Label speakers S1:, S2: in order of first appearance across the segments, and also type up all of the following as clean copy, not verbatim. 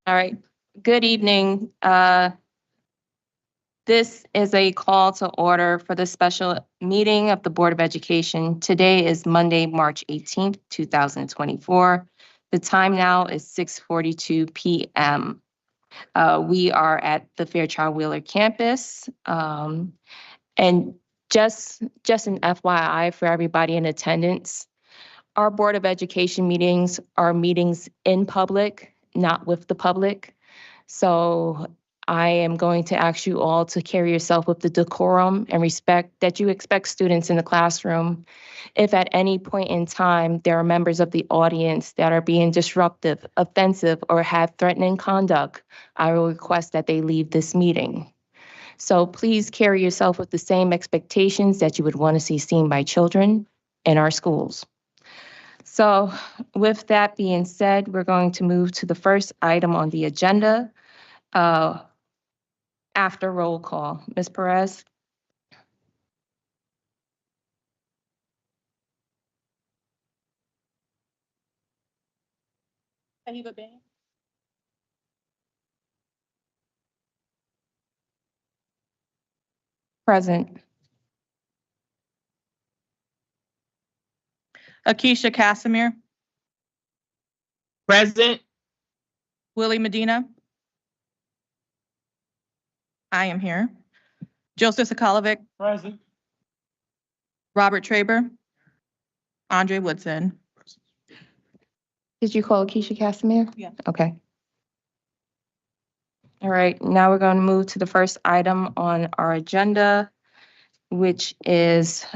S1: All right. Good evening. This is a call to order for the special meeting of the Board of Education. Today is Monday, March 18th, 2024. The time now is 6:42 p.m. We are at the Fairchild Wheeler campus. And just an FYI for everybody in attendance, our Board of Education meetings are meetings in public, not with the public. So I am going to ask you all to carry yourself with the decorum and respect that you expect students in the classroom. If at any point in time there are members of the audience that are being disruptive, offensive, or have threatening conduct, I will request that they leave this meeting. So please carry yourself with the same expectations that you would want to see seen by children in our schools. So with that being said, we're going to move to the first item on the agenda after roll call. Ms. Perez? Present.
S2: Akeisha Casimir.
S3: Present.
S2: Willie Medina. I am here. Joseph Sokolovic.
S3: Present.
S2: Robert Traber. Andre Woodson.
S1: Did you call Akeisha Casimir?
S2: Yeah.
S1: Okay. All right, now we're going to move to the first item on our agenda, which is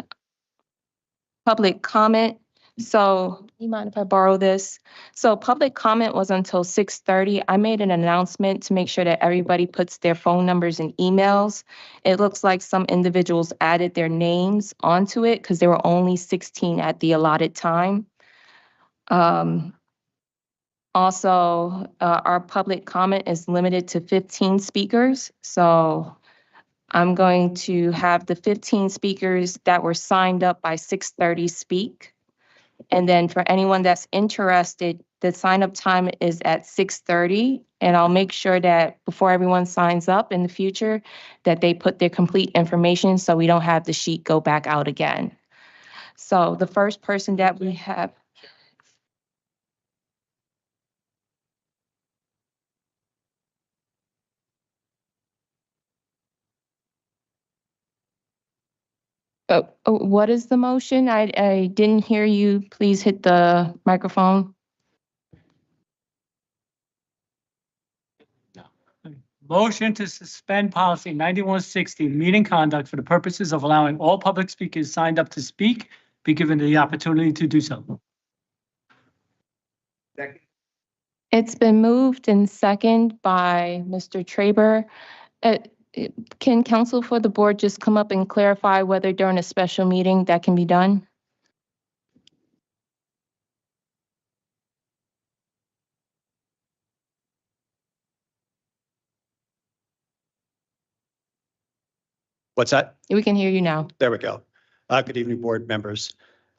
S1: public comment. So, you mind if I borrow this? So public comment was until 6:30. I made an announcement to make sure that everybody puts their phone numbers and emails. It looks like some individuals added their names onto it because there were only 16 at the allotted time. Also, our public comment is limited to 15 speakers. So I'm going to have the 15 speakers that were signed up by 6:30 speak. And then for anyone that's interested, the sign up time is at 6:30. And I'll make sure that before everyone signs up in the future, that they put their complete information so we don't have the sheet go back out again. So the first person that we have. What is the motion? I didn't hear you. Please hit the microphone.
S3: Motion to suspend policy 9160, meeting conduct for the purposes of allowing all public speakers signed up to speak be given the opportunity to do so.
S4: Second.
S1: It's been moved and second by Mr. Traber. Can counsel for the board just come up and clarify whether during a special meeting that can be done?
S4: What's that?
S1: We can hear you now.
S4: There we go. Good evening, board members.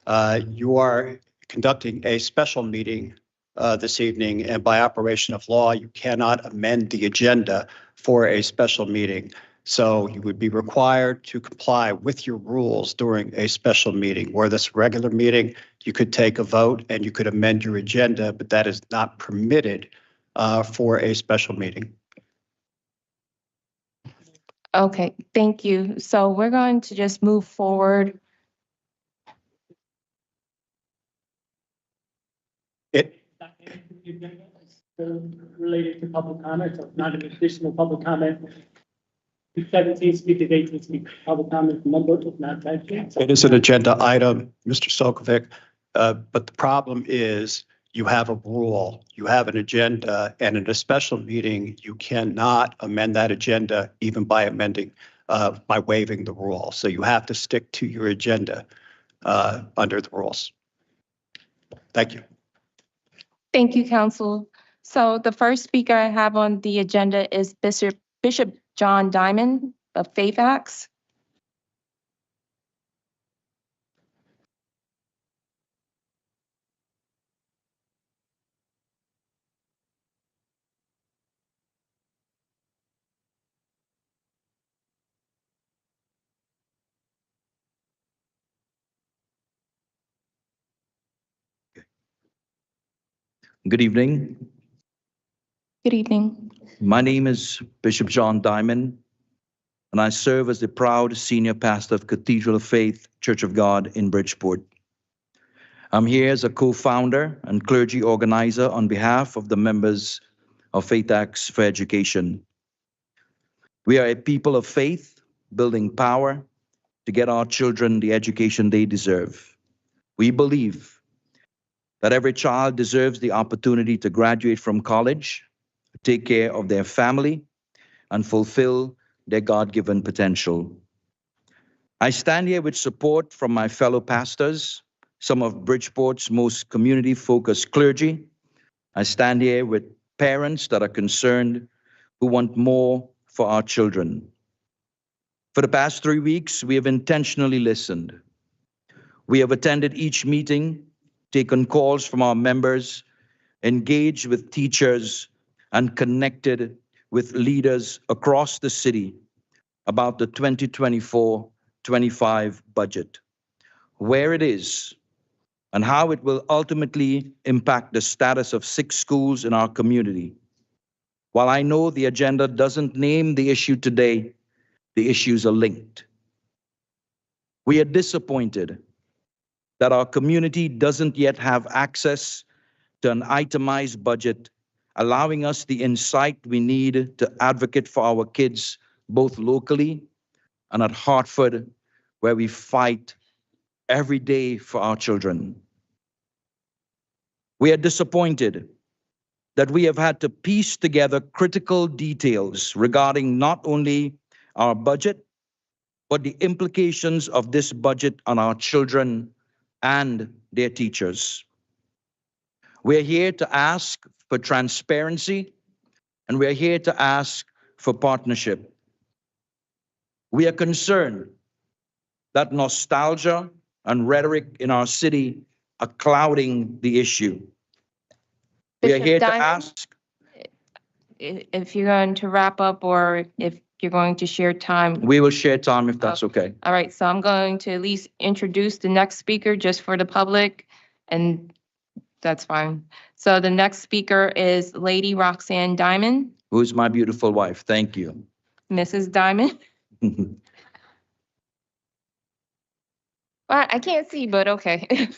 S4: You are conducting a special meeting this evening, and by operation of law, you cannot amend the agenda for a special meeting. So you would be required to comply with your rules during a special meeting. Where this regular meeting, you could take a vote and you could amend your agenda, but that is not permitted for a special meeting.
S1: Okay, thank you. So we're going to just move forward.
S3: Related to public comment, so not an additional public comment. 17 speakers, 18 speakers, public comment number is not typed in.
S4: It is an agenda item, Mr. Sokovic, but the problem is you have a rule, you have an agenda, and in a special meeting, you cannot amend that agenda even by amending, by waiving the rule. So you have to stick to your agenda under the rules. Thank you.
S1: Thank you, counsel. So the first speaker I have on the agenda is Bishop John Diamond of Fairfax.
S5: Good evening.
S1: Good evening.
S5: My name is Bishop John Diamond, and I serve as the proud senior pastor of Cathedral of Faith Church of God in Bridgeport. I'm here as a co-founder and clergy organizer on behalf of the members of Faith Acts for Education. We are a people of faith, building power to get our children the education they deserve. We believe that every child deserves the opportunity to graduate from college, take care of their family, and fulfill their God-given potential. I stand here with support from my fellow pastors, some of Bridgeport's most community-focused clergy. I stand here with parents that are concerned, who want more for our children. For the past 3 weeks, we have intentionally listened. We have attended each meeting, taken calls from our members, engaged with teachers, and connected with leaders across the city about the 2024-25 budget, where it is, and how it will ultimately impact the status of 6 schools in our community. While I know the agenda doesn't name the issue today, the issues are linked. We are disappointed that our community doesn't yet have access to an itemized budget, allowing us the insight we need to advocate for our kids, both locally and at Hartford, where we fight every day for our children. We are disappointed that we have had to piece together critical details regarding not only our budget, but the implications of this budget on our children and their teachers. We're here to ask for transparency, and we're here to ask for partnership. We are concerned that nostalgia and rhetoric in our city are clouding the issue. We are
S1: Bishop
S5: here to
S1: Diamond?
S5: ask.
S1: If you're going to wrap up or if you're going to share time.
S5: We will share time if that's okay.
S1: All right, so I'm going to at least introduce the next speaker just for the public, and that's fine. So the next speaker is Lady Roxanne Diamond.
S5: Who's my beautiful wife? Thank you.
S1: Mrs. Diamond. Well, I can't see, but okay.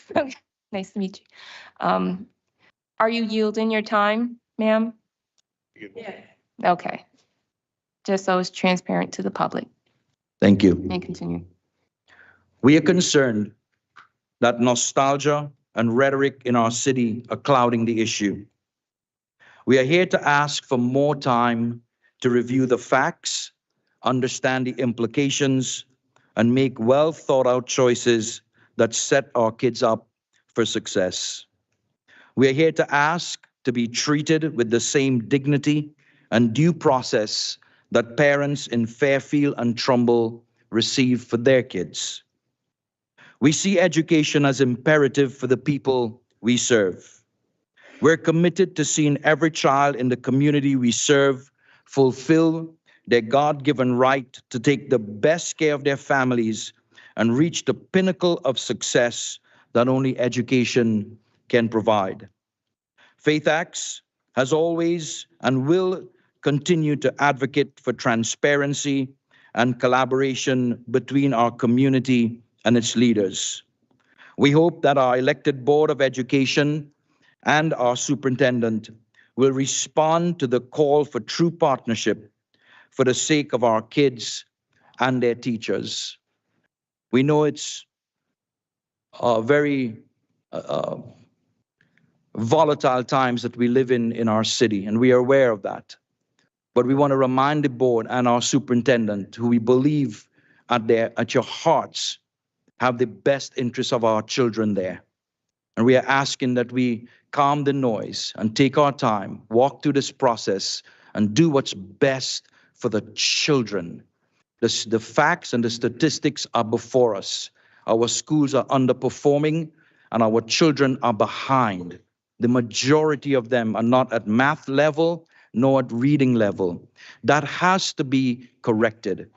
S1: Nice to meet you. Are you yielding your time, ma'am?
S2: Yeah.
S1: Okay. Just so it's transparent to the public.
S5: Thank you.
S1: And continue.
S5: We are concerned that nostalgia and rhetoric in our city are clouding the issue. We are here to ask for more time to review the facts, understand the implications, and make well thought out choices that set our kids up for success. We are here to ask to be treated with the same dignity and due process that parents in Fairfield and Trumbull receive for their kids. We see education as imperative for the people we serve. We're committed to seeing every child in the community we serve fulfill their God-given right to take the best care of their families and reach the pinnacle of success that only education can provide. Faith Acts has always and will continue to advocate for transparency and collaboration between our community and its leaders. We hope that our elected Board of Education and our superintendent will respond to the call for true partnership for the sake of our kids and their teachers. We know it's very volatile times that we live in our city, and we are aware of that. But we want to remind the board and our superintendent, who we believe at your hearts have the best interests of our children there. And we are asking that we calm the noise and take our time, walk through this process, and do what's best for the children. The facts and the statistics are before us. Our schools are underperforming, and our children are behind. The majority of them are not at math level, nor at reading level. That has to be corrected.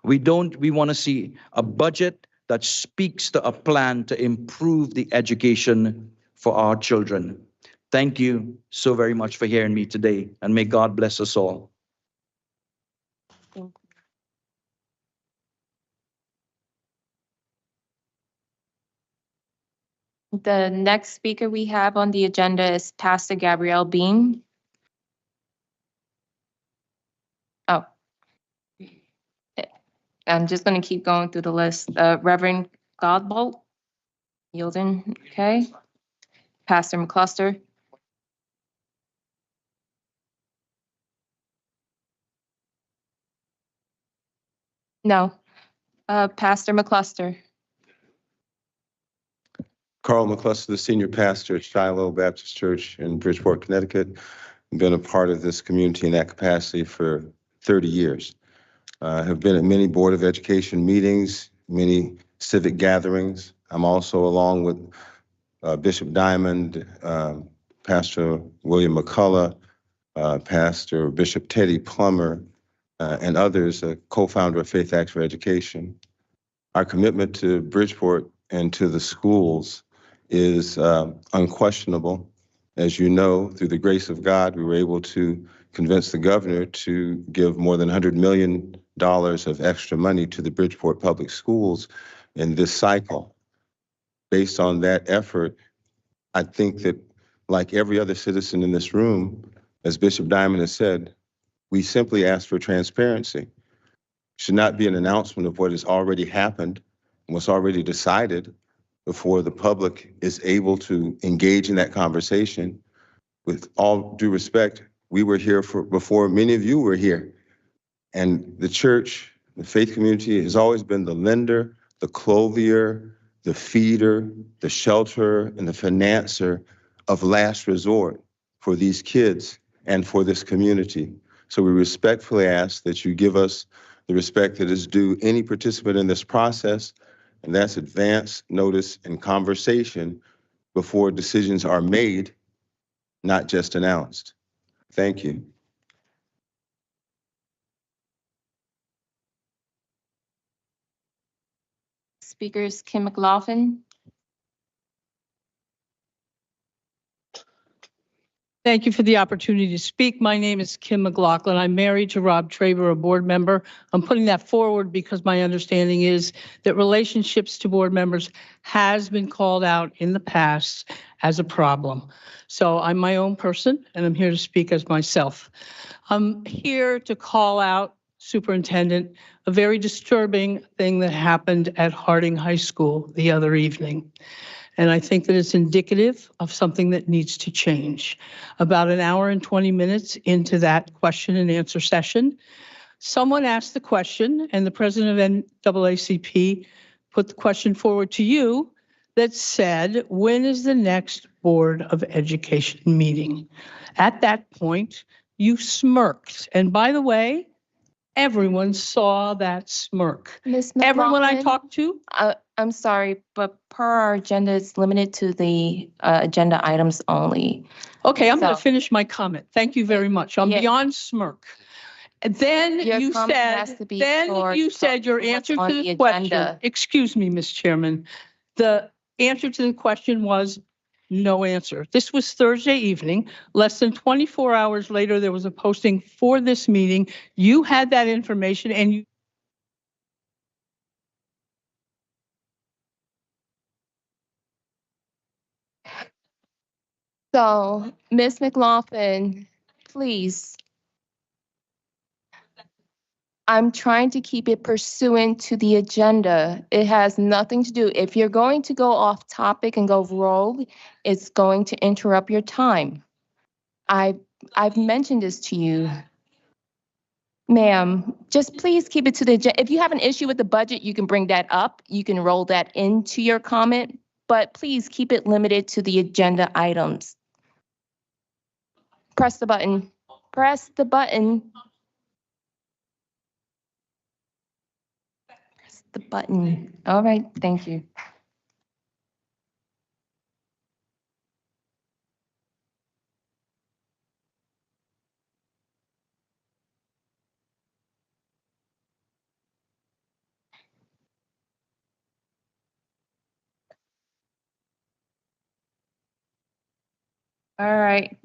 S5: We want to see a budget that speaks to a plan to improve the education for our children. Thank you so very much for hearing me today, and may God bless us all.
S1: The next speaker we have on the agenda is Pastor Gabrielle Beam. Oh. I'm just going to keep going through the list. Reverend Godbolt, yielding, okay. Pastor McCluster. No. Pastor McCluster.
S6: Carl McCluster, the senior pastor at Shiloh Baptist Church in Bridgeport, Connecticut. I've been a part of this community in that capacity for 30 years. I have been at many Board of Education meetings, many civic gatherings. I'm also, along with Bishop Diamond, Pastor William McCullough, Pastor Bishop Teddy Plummer, and others, a co-founder of Faith Acts for Education. Our commitment to Bridgeport and to the schools is unquestionable. As you know, through the grace of God, we were able to convince the governor to give more than $100 million of extra money to the Bridgeport Public Schools in this cycle. Based on that effort, I think that, like every other citizen in this room, as Bishop Diamond has said, we simply ask for transparency. It should not be an announcement of what has already happened and what's already decided before the public is able to engage in that conversation. With all due respect, we were here before many of you were here. And the church, the faith community, has always been the lender, the clothier, the feeder, the shelterer, and the financer of last resort for these kids and for this community. So we respectfully ask that you give us the respect that is due any participant in this process, and that's advance notice and conversation before decisions are made, not just announced. Thank you.
S1: Speakers Kim McLaughlin.
S7: Thank you for the opportunity to speak. My name is Kim McLaughlin. I'm married to Rob Traber, a board member. I'm putting that forward because my understanding is that relationships to board members has been called out in the past as a problem. So I'm my own person, and I'm here to speak as myself. I'm here to call out, Superintendent, a very disturbing thing that happened at Harding High School the other evening. And I think that it's indicative of something that needs to change. About an hour and 20 minutes into that question and answer session, someone asked the question, and the president of NAACP put the question forward to you that said, when is the next Board of Education meeting? At that point, you smirked. And by the way, everyone saw that smirk.
S1: Ms.
S7: Everyone I
S1: McLaughlin,
S7: talked to,
S1: I'm sorry, but per our agenda, it's limited to the agenda items only.
S7: okay, I'm going to
S1: So-
S7: finish my comment. Thank you very much. I'm
S1: Yeah.
S7: beyond smirk. And then
S1: Your
S7: you
S1: comment has to be toward
S7: your
S1: what's
S7: answer
S1: on
S7: to
S1: the
S7: the question.
S1: agenda.
S7: Excuse me, Ms. Chairman. The answer to the question was no answer. This was Thursday evening. Less than 24 hours later, there was a posting for this meeting. You had that information and you
S1: So, Ms. McLaughlin, please. I'm trying to keep it pursuant to the agenda. It has nothing to do, if you're going to go off topic and go rogue, it's going to interrupt your time. I've mentioned this to you. Ma'am, just please keep it to the agenda. If you have an issue with the budget, you can bring that up. You can roll that into your comment, but please keep it limited to the agenda items. Press the button. Press the button. Press the button. All right, thank you. All right.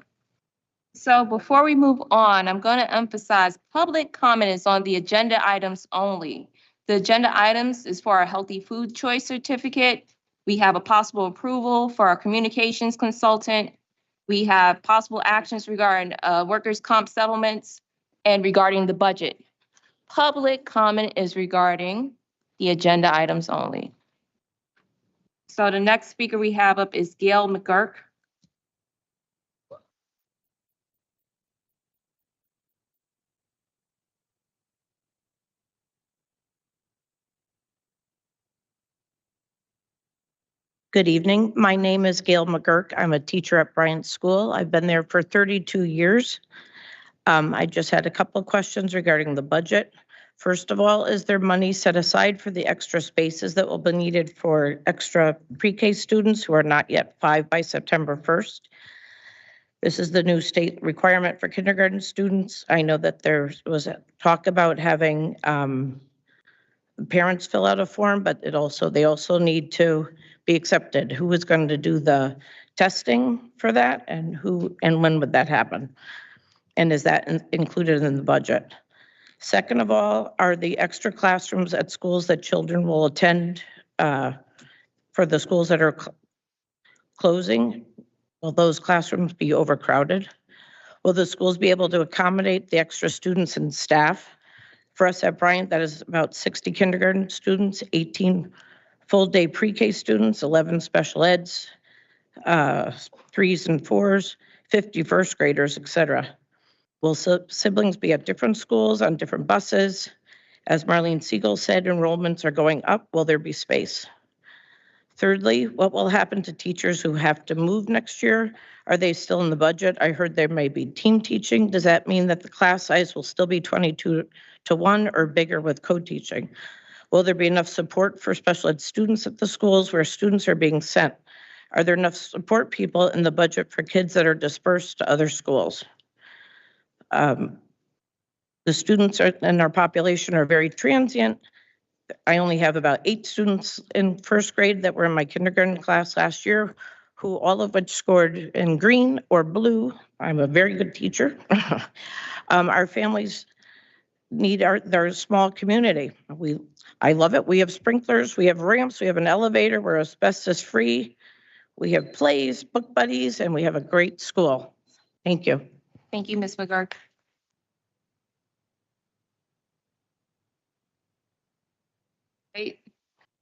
S1: So before we move on, I'm going to emphasize public comment is on the agenda items only. The agenda items is for our healthy food choice certificate. We have a possible approval for our communications consultant. We have possible actions regarding workers' comp settlements and regarding the budget. Public comment is regarding the agenda items only. So the next speaker we have up is Gail McGurk.
S8: Good evening. My name is Gail McGurk. I'm a teacher at Bryant School. I've been there for 32 years. I just had a couple of questions regarding the budget. First of all, is there money set aside for the extra spaces that will be needed for extra pre-K students who are not yet 5 by September 1st? This is the new state requirement for kindergarten students. I know that there was a talk about having parents fill out a form, but they also need to be accepted. Who is going to do the testing for that, and when would that happen? And is that included in the budget? Second of all, are the extra classrooms at schools that children will attend for the schools that are closing? Will those classrooms be overcrowded? Will the schools be able to accommodate the extra students and staff? For us at Bryant, that is about 60 kindergarten students, 18 full-day pre-K students, 11 special eds, 3s and 4s, 50 first graders, etc. Will siblings be at different schools on different buses? As Marlene Siegel said, enrollments are going up. Will there be space? Thirdly, what will happen to teachers who have to move next year? Are they still in the budget? I heard there may be team teaching. Does that mean that the class size will still be 22-1 or bigger with co-teaching? Will there be enough support for special ed students at the schools where students are being sent? Are there enough support people in the budget for kids that are dispersed to other schools? The students in our population are very transient. I only have about 8 students in first grade that were in my kindergarten class last year, who all of which scored in green or blue. I'm a very good teacher. Our families need their small community. I love it. We have sprinklers, we have ramps, we have an elevator, we're asbestos free. We have plays, book buddies, and we have a great school. Thank you.
S1: Thank you, Ms. McGurk. Great.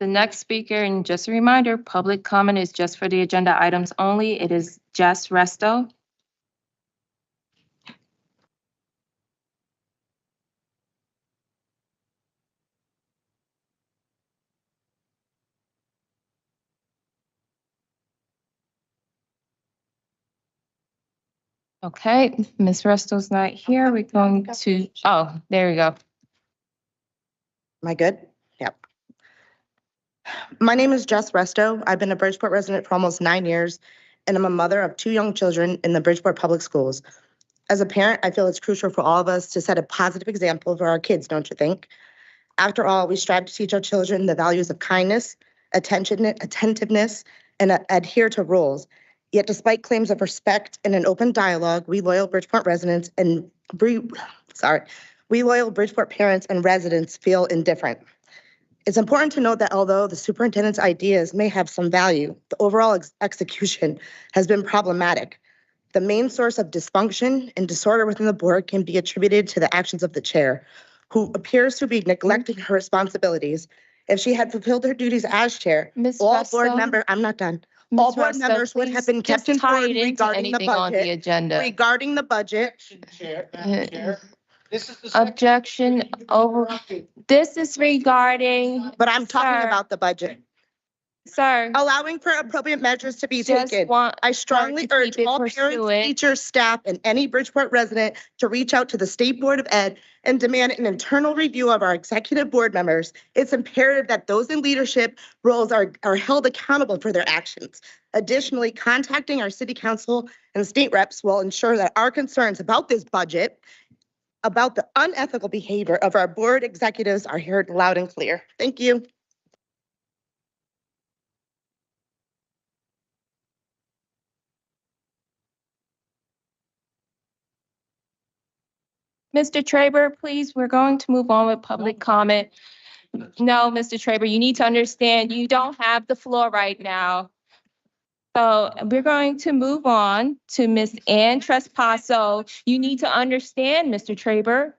S1: The next speaker, and just a reminder, public comment is just for the agenda items only. It is Jess Resto. Okay, Ms. Resto's not here. We're going to, oh, there we go.
S9: Am I good? Yep. My name is Jess Resto. I've been a Bridgeport resident for almost 9 years, and I'm a mother of 2 young children in the Bridgeport Public Schools. As a parent, I feel it's crucial for all of us to set a positive example for our kids, don't you think? After all, we strive to teach our children the values of kindness, attentiveness, and adhere to rules. Yet despite claims of respect and an open dialogue, we loyal Bridgeport residents and we loyal Bridgeport parents and residents feel indifferent. It's important to note that although the superintendent's ideas may have some value, the overall execution has been problematic. The main source of dysfunction and disorder within the board can be attributed to the actions of the chair, who appears to be neglecting her responsibilities. If she had fulfilled her duties as chair,
S1: Ms.
S9: all board
S1: Resto,
S9: members, I'm not done.
S1: Ms.
S9: All board
S1: Resto,
S9: members would have been
S1: please
S9: kept
S1: just tie
S9: informed
S1: it into
S9: regarding the
S1: anything on the
S9: budget.
S1: agenda.
S9: Regarding the budget.
S1: Objection over, this is regarding,
S9: But I'm talking
S1: Sir.
S9: about the budget.
S1: sir,
S9: Allowing for appropriate measures to be
S1: just
S9: taken.
S1: want,
S9: I strongly
S1: to
S9: urge
S1: keep it
S9: all parents,
S1: pursuant.
S9: teachers, staff, and any Bridgeport resident to reach out to the State Board of Ed and demand an internal review of our executive board members. It's imperative that those in leadership roles are held accountable for their actions. Additionally, contacting our city council and state reps will ensure that our concerns about this budget, about the unethical behavior of our board executives, are heard loud and clear. Thank you.
S1: Mr. Traber, please, we're going to move on with public comment. No, Mr. Traber, you need to understand, you don't have the floor right now. So we're going to move on to Ms. Ann Trespasso. You need to understand, Mr. Traber,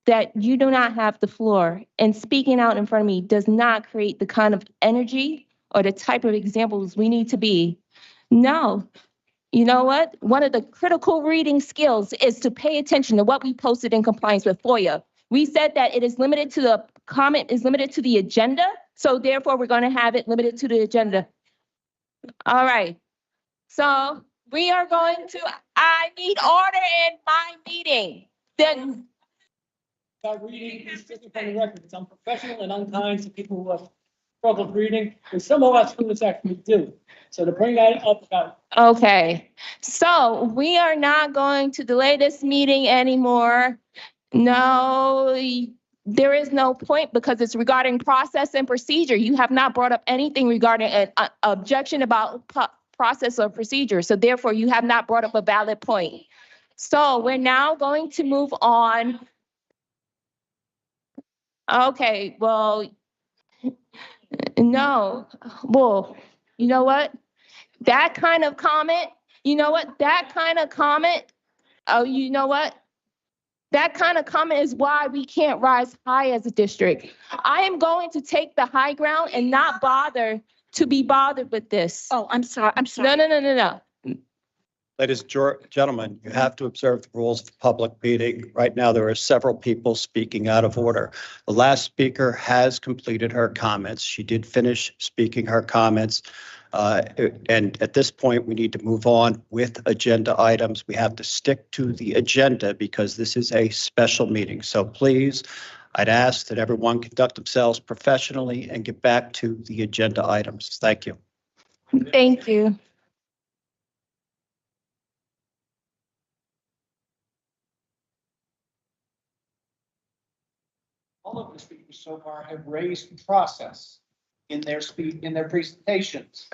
S1: that you do not have the floor. And speaking out in front of me does not create the kind of energy or the type of examples we need to be. No. You know what? One of the critical reading skills is to pay attention to what we posted in compliance with FOIA. We said that it is limited to the comment is limited to the agenda. So therefore, we're going to have it limited to the agenda. All right. So we are going to, I need order in my meeting. Then
S3: Reading is just for the record. It's unprofessional and unkind to people who have struggled reading, and some of our students actually do. So to bring that up about.
S1: okay, so we are not going to delay this meeting anymore. No, there is no point because it's regarding process and procedure. You have not brought up anything regarding an objection about process or procedure. So therefore, you have not brought up a valid point. So we're now going to move on. Okay, well, no, well, you know what? That kind of comment, you know what? That kind of comment, oh, you know what? That kind of comment is why we can't rise high as a district. I am going to take the high ground and not bother to be bothered with this.
S8: Oh, I'm sorry. I'm sorry.
S1: No.
S4: Ladies and gentlemen, you have to observe the rules of the public meeting. Right now, there are several people speaking out of order. The last speaker has completed her comments. She did finish speaking her comments. And at this point, we need to move on with agenda items. We have to stick to the agenda because this is a special meeting. So please, I'd ask that everyone conduct themselves professionally and get back to the agenda items. Thank you.
S1: Thank you.
S10: All of the speakers so far have raised process in their speech, in their presentations.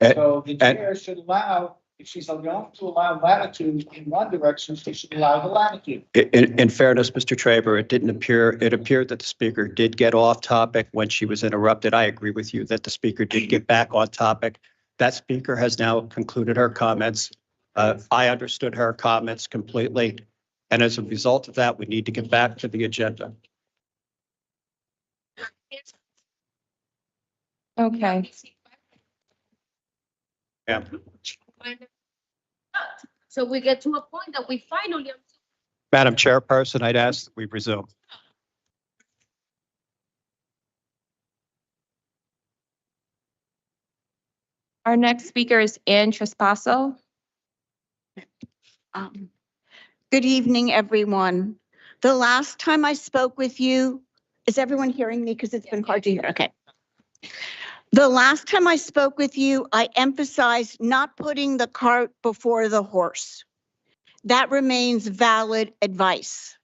S10: So the chair should allow, if she's going to allow latitude in one direction, she should allow the latitude.
S4: In fairness, Mr. Traber, it appeared that the speaker did get off topic when she was interrupted. I agree with you that the speaker did get back on topic. That speaker has now concluded her comments. I understood her comments completely. And as a result of that, we need to get back to the agenda.
S1: Okay.
S4: Yeah.
S11: So we get to a point that we finally.
S4: Madam Chairperson, I'd ask that we resume.
S1: Our next speaker is Ann Trespasso.
S12: Good evening, everyone. The last time I spoke with you, is everyone hearing me? Because it's been hard to hear. Okay. The last time I spoke with you, I emphasized not putting the cart before the horse. That remains valid advice.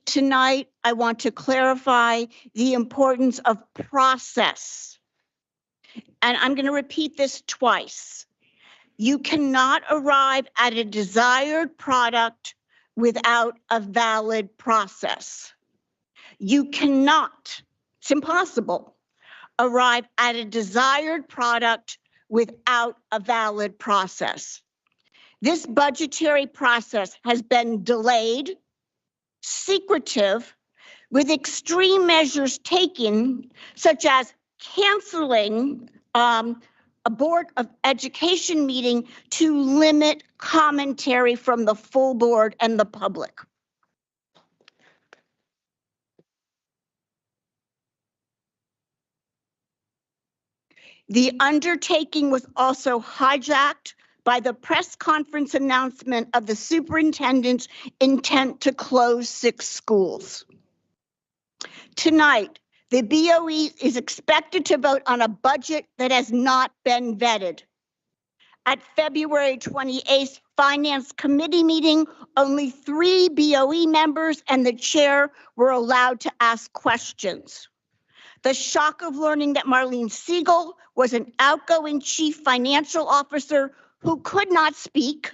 S12: Tonight, I want to clarify the importance of process. And I'm going to repeat this twice. You cannot arrive at a desired product without a valid process. You cannot, it's impossible, arrive at a desired product without a valid process. This budgetary process has been delayed, secretive, with extreme measures taken, such as canceling a Board of Education meeting to limit commentary from the full board and the public. The undertaking was also hijacked by the press conference announcement of the superintendent's intent to close 6 schools. Tonight, the BOE is expected to vote on a budget that has not been vetted. At February 28th Finance Committee meeting, only 3 BOE members and the chair were allowed to ask questions. The shock of learning that Marlene Siegel was an outgoing chief financial officer who could not speak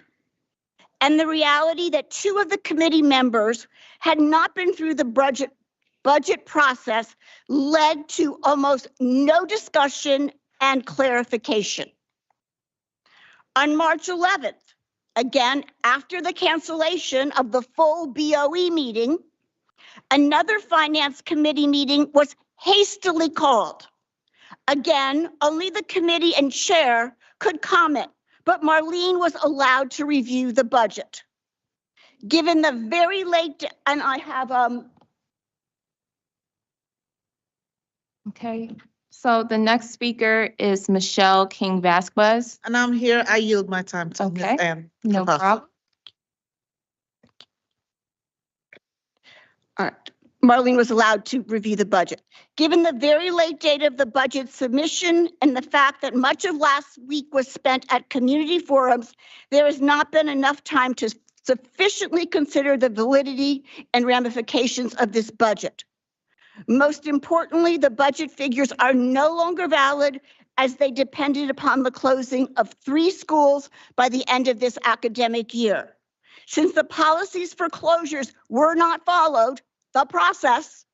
S12: and the reality that two of the committee members had not been through the budget process led to almost no discussion and clarification. On March 11th, again, after the cancellation of the full BOE meeting, another finance committee meeting was hastily called. Again, only the committee and chair could comment, but Marlene was allowed to review the budget. Given the very late, and I have,
S1: Okay, so the next speaker is Michelle King Vasquez.
S13: And I'm here. I yield my time to Ms.
S1: Okay,
S13: Ann.
S1: no
S13: Kapasa.
S1: problem.
S12: all right, Marlene was allowed to review the budget. Given the very late date of the budget submission and the fact that much of last week was spent at community forums, there has not been enough time to sufficiently consider the validity and ramifications of this budget. Most importantly, the budget figures are no longer valid as they depended upon the closing of 3 schools by the end of this academic year. Since the policies for closures were not followed, the process,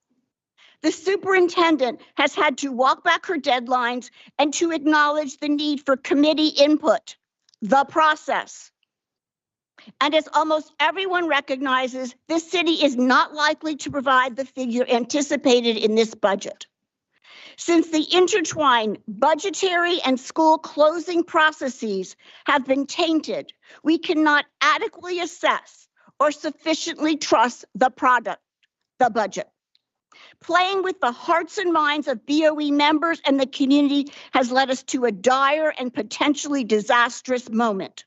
S12: the superintendent has had to walk back her deadlines and to acknowledge the need for committee input, the process. And as almost everyone recognizes, this city is not likely to provide the figure anticipated in this budget. Since the intertwined budgetary and school closing processes have been tainted, we cannot adequately assess or sufficiently trust the budget. Playing with the hearts and minds of BOE members and the community has led us to a dire and potentially disastrous moment.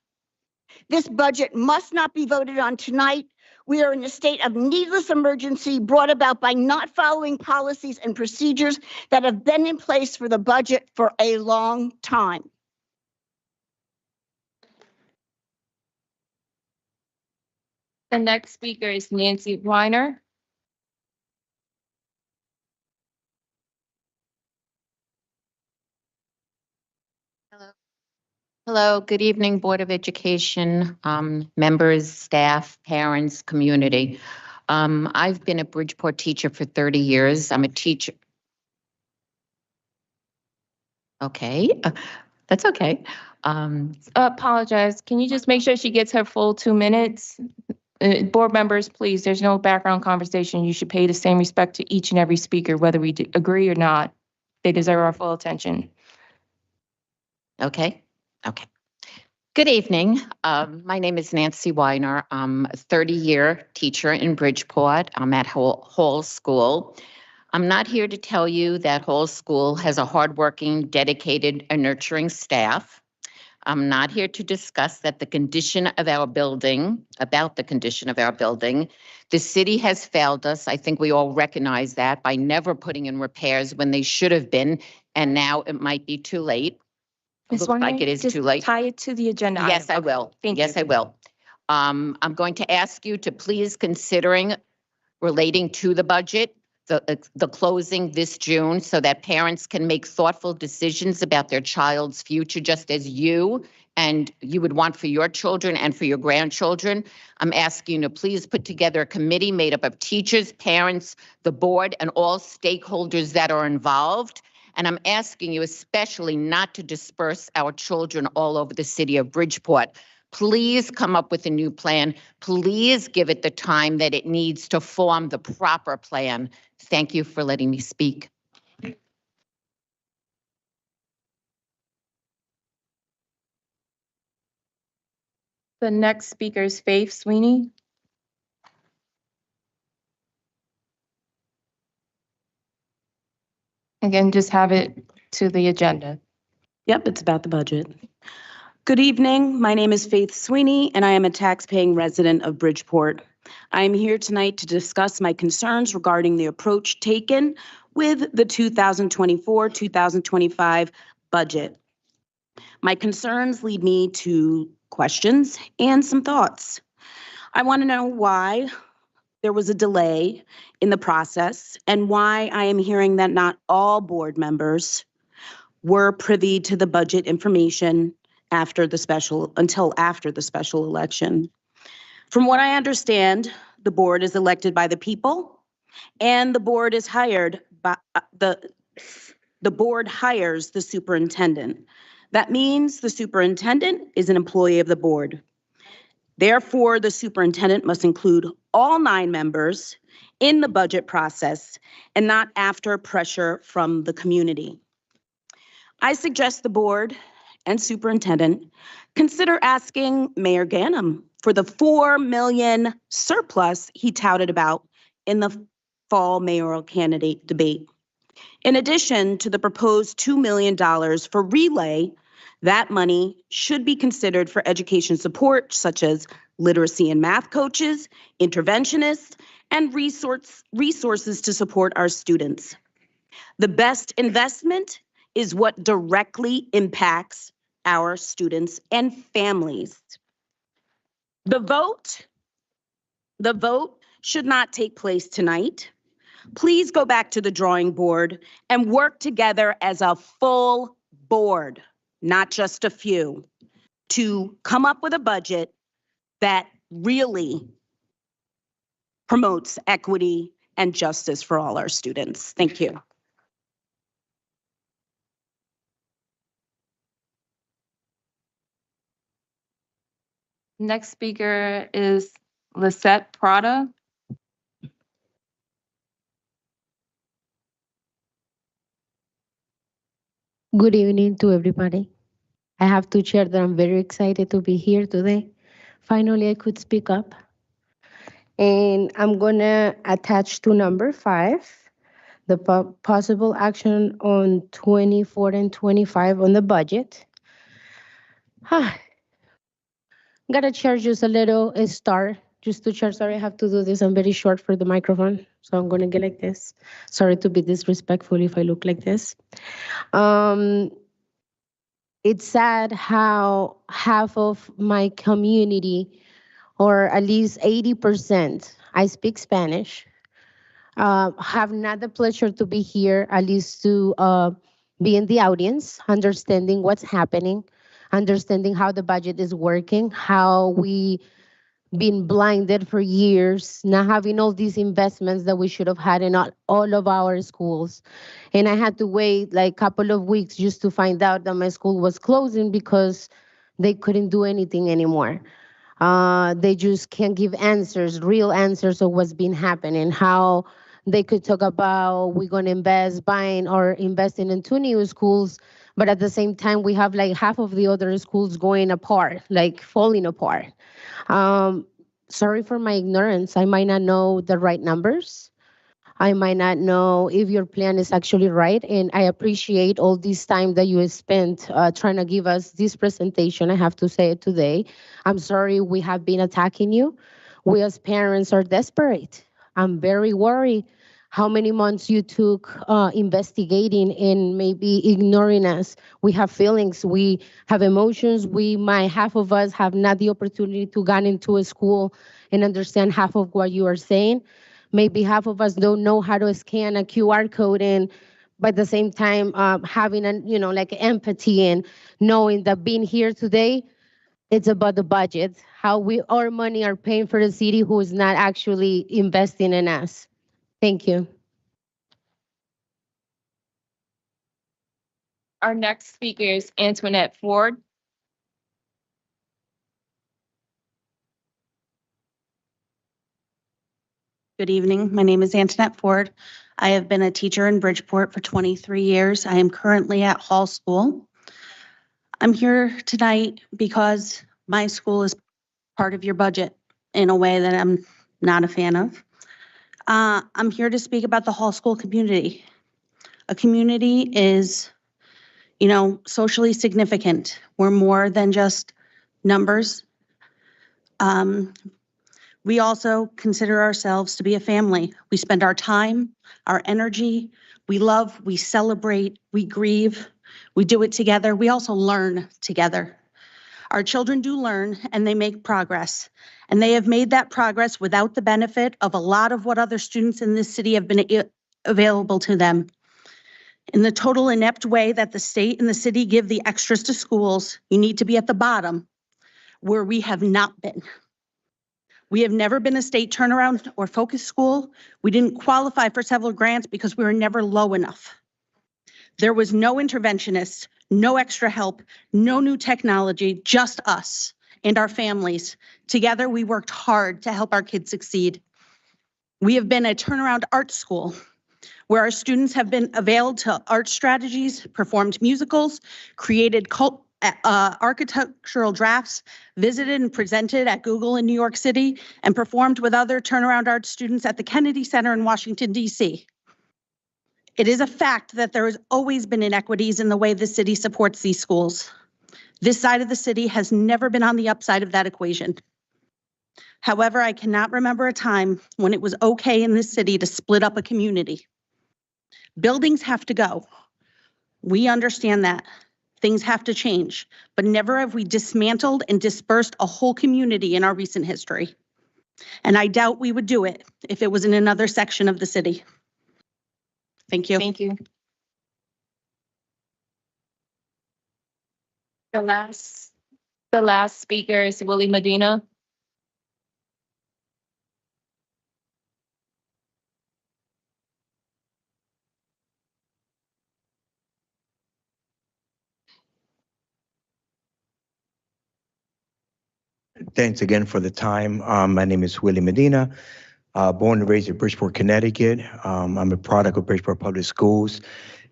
S12: This budget must not be voted on tonight. We are in a state of needless emergency brought about by not following policies and procedures that have been in place for the budget for a long time.
S1: The next speaker is Nancy Weiner.
S14: Hello, good evening, Board of Education, members, staff, parents, community. I've been a Bridgeport teacher for 30 years. I'm a teacher. Okay, that's okay.
S1: Apologize. Can you just make sure she gets her full 2 minutes? Board members, please, there's no background conversation. You should pay the same respect to each and every speaker, whether we agree or not. They deserve our full attention.
S14: Okay. Okay. Good evening. My name is Nancy Weiner. I'm a 30-year teacher in Bridgeport. I'm at Hall School. I'm not here to tell you that Hall School has a hardworking, dedicated, and nurturing staff. I'm not here to discuss about the condition of our building. The city has failed us. I think we all recognize that by never putting in repairs when they should have been, and now it might be too late. Looks like it is too late.
S1: Tie it to the agenda.
S14: Yes, I will. Yes, I will. I'm going to ask you to please considering relating to the budget, the closing this June, so that parents can make thoughtful decisions about their child's future, just as you would want for your children and for your grandchildren. I'm asking you to please put together a committee made up of teachers, parents, the board, and all stakeholders that are involved. And I'm asking you especially not to disperse our children all over the city of Bridgeport. Please come up with a new plan. Please give it the time that it needs to form the proper plan. Thank you for letting me speak.
S1: The next speaker is Faith Sweeney. Again, just have it to the agenda.
S15: Yep, it's about the budget. Good evening. My name is Faith Sweeney, and I am a tax-paying resident of Bridgeport. I am here tonight to discuss my concerns regarding the approach taken with the 2024-2025 budget. My concerns lead me to questions and some thoughts. I want to know why there was a delay in the process and why I am hearing that not all board members were privy to the budget information until after the special election. From what I understand, the board is elected by the people, and the board is hired by, the board hires the superintendent. That means the superintendent is an employee of the board. Therefore, the superintendent must include all 9 members in the budget process and not after pressure from the community. I suggest the board and superintendent consider asking Mayor Ganem for the $4 million surplus he touted about in the fall mayoral candidate debate. In addition to the proposed $2 million for relay, that money should be considered for education support such as literacy and math coaches, interventionists, and resources to support our students. The best investment is what directly impacts our students and families. The vote should not take place tonight. Please go back to the drawing board and work together as a full board, not just a few, to come up with a budget that really promotes equity and justice for all our students. Thank you.
S1: Next speaker is Lisette Prada.
S16: Good evening to everybody. I have to share that I'm very excited to be here today. Finally, I could speak up. And I'm gonna attach to number 5, the possible action on 24 and 25 on the budget. Gotta share just a little start, just to share. Sorry, I have to do this. I'm very short for the microphone, so I'm gonna get like this. Sorry to be disrespectful if I look like this. It's sad how half of my community, or at least 80%, I speak Spanish, have not the pleasure to be here, at least to be in the audience, understanding what's happening, understanding how the budget is working, how we been blinded for years, not having all these investments that we should have had in all of our schools. And I had to wait like a couple of weeks just to find out that my school was closing because they couldn't do anything anymore. They just can't give answers, real answers of what's been happening, how they could talk about we're going to invest, buying or investing in 2 new schools, but at the same time, we have like half of the other schools going apart, like falling apart. Sorry for my ignorance. I might not know the right numbers. I might not know if your plan is actually right. And I appreciate all this time that you spent trying to give us this presentation. I have to say it today. I'm sorry we have been attacking you. We as parents are desperate. I'm very worried how many months you took investigating and maybe ignoring us. We have feelings, we have emotions. Half of us have not the opportunity to get into a school and understand half of what you are saying. Maybe half of us don't know how to scan a QR code, and but at the same time having like empathy and knowing that being here today, it's about the budget, how our money are paying for the city who is not actually investing in us. Thank you.
S1: Our next speaker is Antoinette Ford.
S17: Good evening. My name is Antoinette Ford. I have been a teacher in Bridgeport for 23 years. I am currently at Hall School. I'm here tonight because my school is part of your budget in a way that I'm not a fan of. I'm here to speak about the Hall School community. A community is, socially significant. We're more than just numbers. We also consider ourselves to be a family. We spend our time, our energy, we love, we celebrate, we grieve, we do it together. We also learn together. Our children do learn and they make progress. And they have made that progress without the benefit of a lot of what other students in this city have been available to them. In the total inept way that the state and the city give the extras to schools, you need to be at the bottom where we have not been. We have never been a state turnaround or focus school. We didn't qualify for several grants because we were never low enough. There was no interventionist, no extra help, no new technology, just us and our families. Together, we worked hard to help our kids succeed. We have been a turnaround art school where our students have been availed to art strategies, performed musicals, created architectural drafts, visited and presented at Google in New York City, and performed with other turnaround art students at the Kennedy Center in Washington, D.C. It is a fact that there has always been inequities in the way the city supports these schools. This side of the city has never been on the upside of that equation. However, I cannot remember a time when it was okay in this city to split up a community. Buildings have to go. We understand that. Things have to change, but never have we dismantled and dispersed a whole community in our recent history. And I doubt we would do it if it was in another section of the city. Thank you.
S1: Thank you. The last speaker is Willie Medina.
S18: Thanks again for the time. My name is Willie Medina, born and raised in Bridgeport, Connecticut. I'm a product of Bridgeport Public Schools.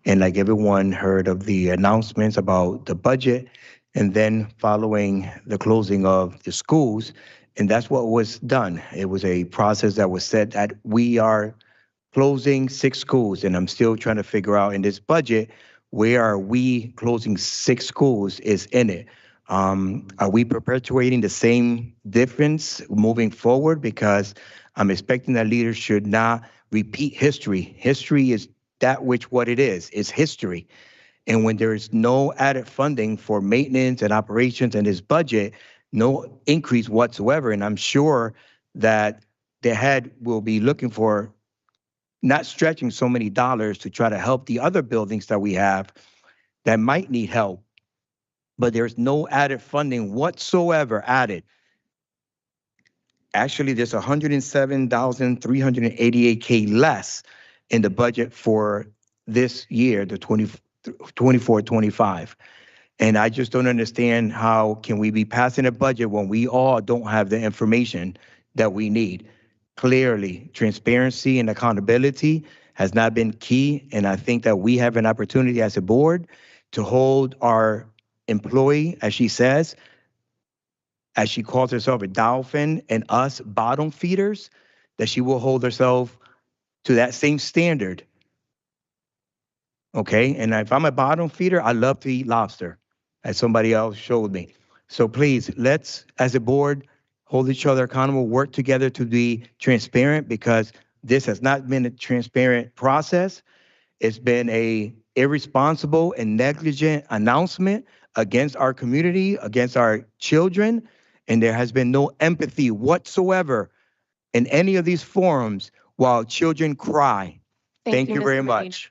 S18: And like everyone heard of the announcements about the budget and then following the closing of the schools. And that's what was done. It was a process that was set that we are closing 6 schools. And I'm still trying to figure out in this budget, where are we closing 6 schools is in it. Are we perpetuating the same difference moving forward? Because I'm expecting that leaders should not repeat history. History is that which what it is history. And when there is no added funding for maintenance and operations in this budget, no increase whatsoever. And I'm sure that the head will be looking for not stretching so many dollars to try to help the other buildings that we have that might need help. But there's no added funding whatsoever added. Actually, there's $107,388K less in the budget for this year, the 24-25. And I just don't understand how can we be passing a budget when we all don't have the information that we need. Clearly, transparency and accountability has not been key. And I think that we have an opportunity as a board to hold our employee, as she says, as she calls herself a dolphin, and us bottom feeders, that she will hold herself to that same standard. Okay, and if I'm a bottom feeder, I love to eat lobster, as somebody else showed me. So please, let's, as a board, hold each other accountable, work together to be transparent, because this has not been a transparent process. It's been a irresponsible and negligent announcement against our community, against our children, and there has been no empathy whatsoever in any of these forums while children cry. Thank you very much.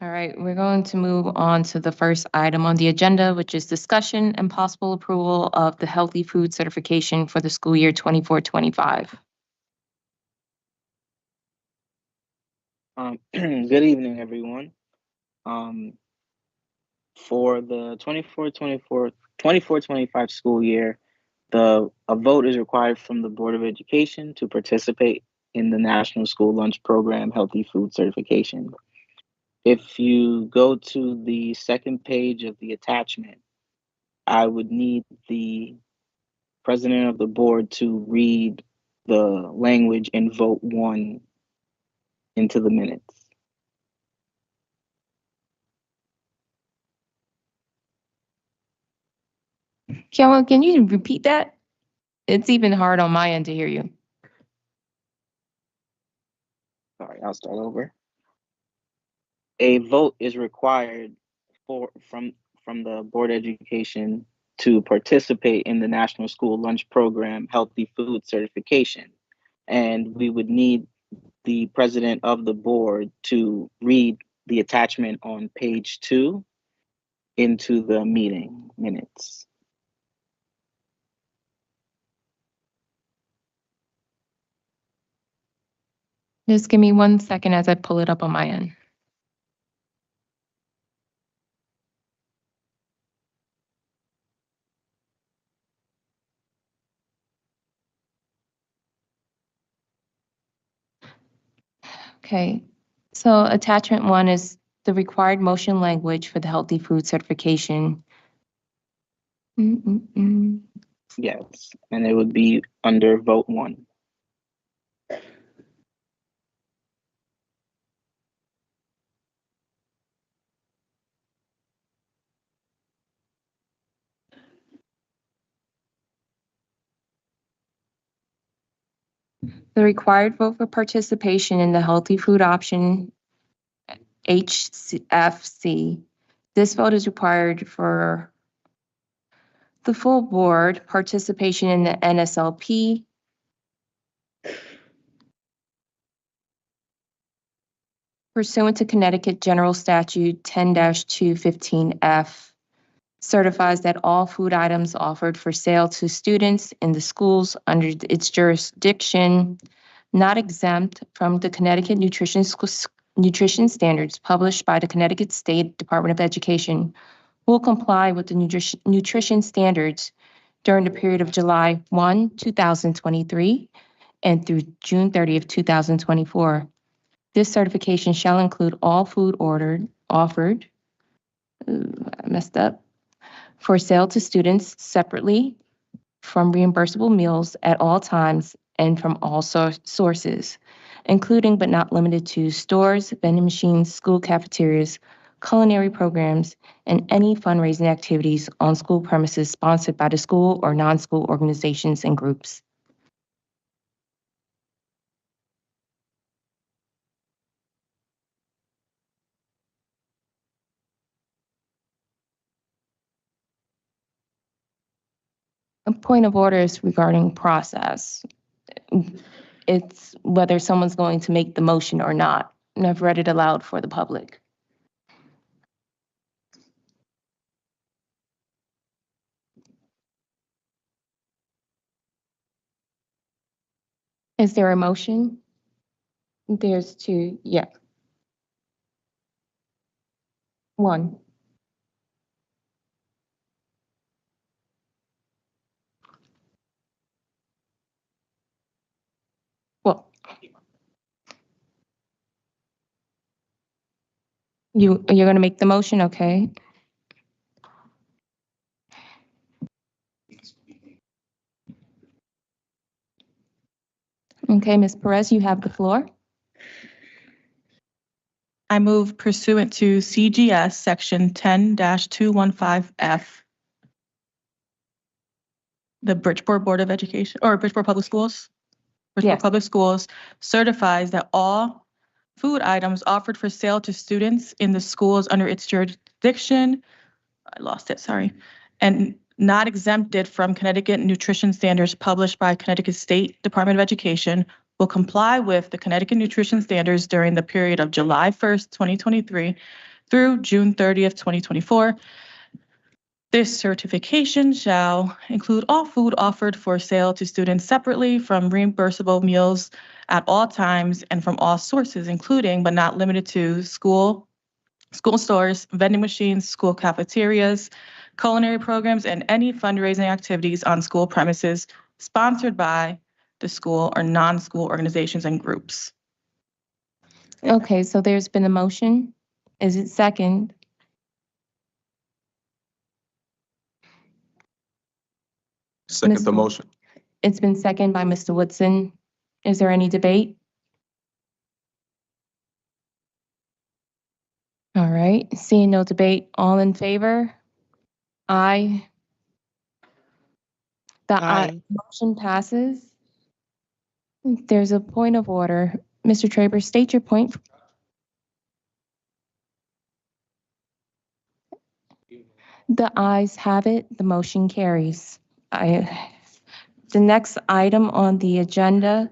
S1: All right, we're going to move on to the first item on the agenda, which is discussion and possible approval of the healthy food certification for the school year 24-25.
S19: Good evening, everyone. For the 24-25 school year, a vote is required from the Board of Education to participate in the National School Lunch Program Healthy Food Certification. If you go to the second page of the attachment, I would need the president of the board to read the language in vote 1 into the minutes.
S1: Kiana, can you repeat that? It's even hard on my end to hear you.
S19: Sorry, I'll start over. A vote is required from the Board of Education to participate in the National School Lunch Program Healthy Food Certification. And we would need the president of the board to read the attachment on page 2 into the meeting minutes.
S1: Just give me 1 second as I pull it up on my end. Okay, so attachment 1 is the required motion language for the healthy food certification.
S19: Yes, and it would be under vote 1.
S1: The required vote for participation in the healthy food option HFC. This vote is required for the full board participation in the NSLP, pursuant to Connecticut General Statute 10-215F, certifies that all food items offered for sale to students in the schools under its jurisdiction, not exempt from the Connecticut nutrition standards published by the Connecticut State Department of Education, will comply with the nutrition standards during the period of July 1, 2023 and through June 30th, 2024. This certification shall include all food offered, for sale to students separately from reimbursable meals at all times and from all sources, including but not limited to stores, vending machines, school cafeterias, culinary programs, and any fundraising activities on school premises sponsored by the school or non-school organizations and groups. A point of order is regarding process. It's whether someone's going to make the motion or not, and I've read it aloud for the public. Is there a motion? There's 2, yeah. 1. Well, you're going to make the motion, okay? Okay, Ms. Perez, you have the floor.
S2: I move pursuant to CGS Section 10-215F, the Bridgeport Board of Education, or Bridgeport Public Schools? Bridgeport Public Schools certifies that all food items offered for sale to students in the schools under its jurisdiction, and not exempted from Connecticut nutrition standards published by Connecticut State Department of Education will comply with the Connecticut nutrition standards during the period of July 1st, 2023 through June 30th, 2024. This certification shall include all food offered for sale to students separately from reimbursable meals at all times and from all sources, including but not limited to school stores, vending machines, school cafeterias, culinary programs, and any fundraising activities on school premises sponsored by the school or non-school organizations and groups.
S1: Okay, so there's been a motion. Is it second?
S6: Second the motion.
S1: It's been seconded by Mr. Woodson. Is there any debate? All right, seeing no debate, all in favor? Aye. The aye motion passes. There's a point of order. Mr. Traber, state your point. The ayes have it, the motion carries. The next item on the agenda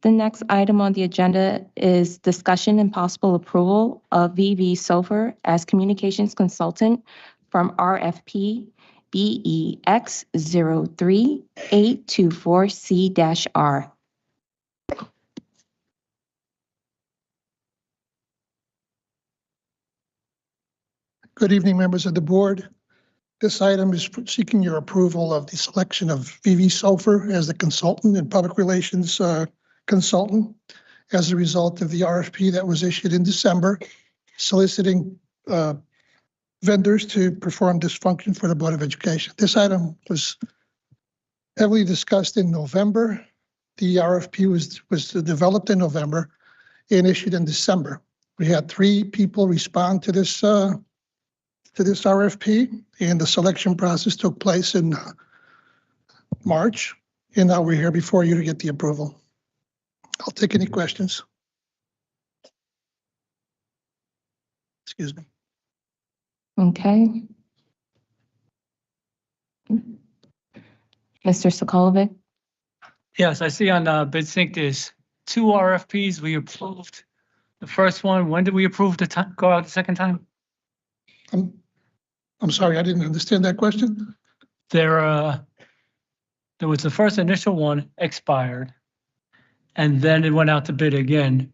S1: The next item on the agenda is discussion and possible approval of VV Sofer as communications consultant from RFP BEX 03824C-R.
S20: Good evening, members of the board. This item is seeking your approval of the selection of VV Sofer as the consultant and public relations consultant as a result of the RFP that was issued in December, soliciting vendors to perform this function for the Board of Education. This item was heavily discussed in November. The RFP was developed in November and issued in December. We had 3 people respond to this RFP, and the selection process took place in March, and now we're here before you to get the approval. I'll take any questions. Excuse me.
S1: Okay. Mr. Sokolovic?
S3: Yes, I see on BidSync there's 2 RFPs we approved. The first one, when did we approve the time, go out the second time?
S20: I'm sorry, I didn't understand that question.
S3: There was the first initial one expired, and then it went out to bid again.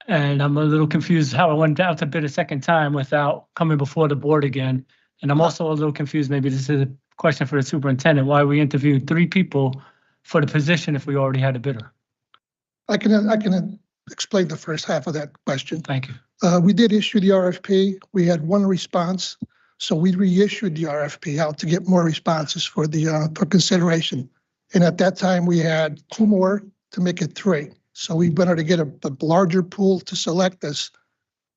S3: And I'm a little confused how it went out to bid a second time without coming before the board again. And I'm also a little confused, maybe this is a question for the superintendent, why we interviewed 3 people for the position if we already had a bidder.
S20: I can explain the first half of that question.
S3: Thank you.
S20: We did issue the RFP. We had 1 response, so we reissued the RFP out to get more responses for consideration. And at that time, we had 2 more to make it 3. So we wanted to get a larger pool to select us.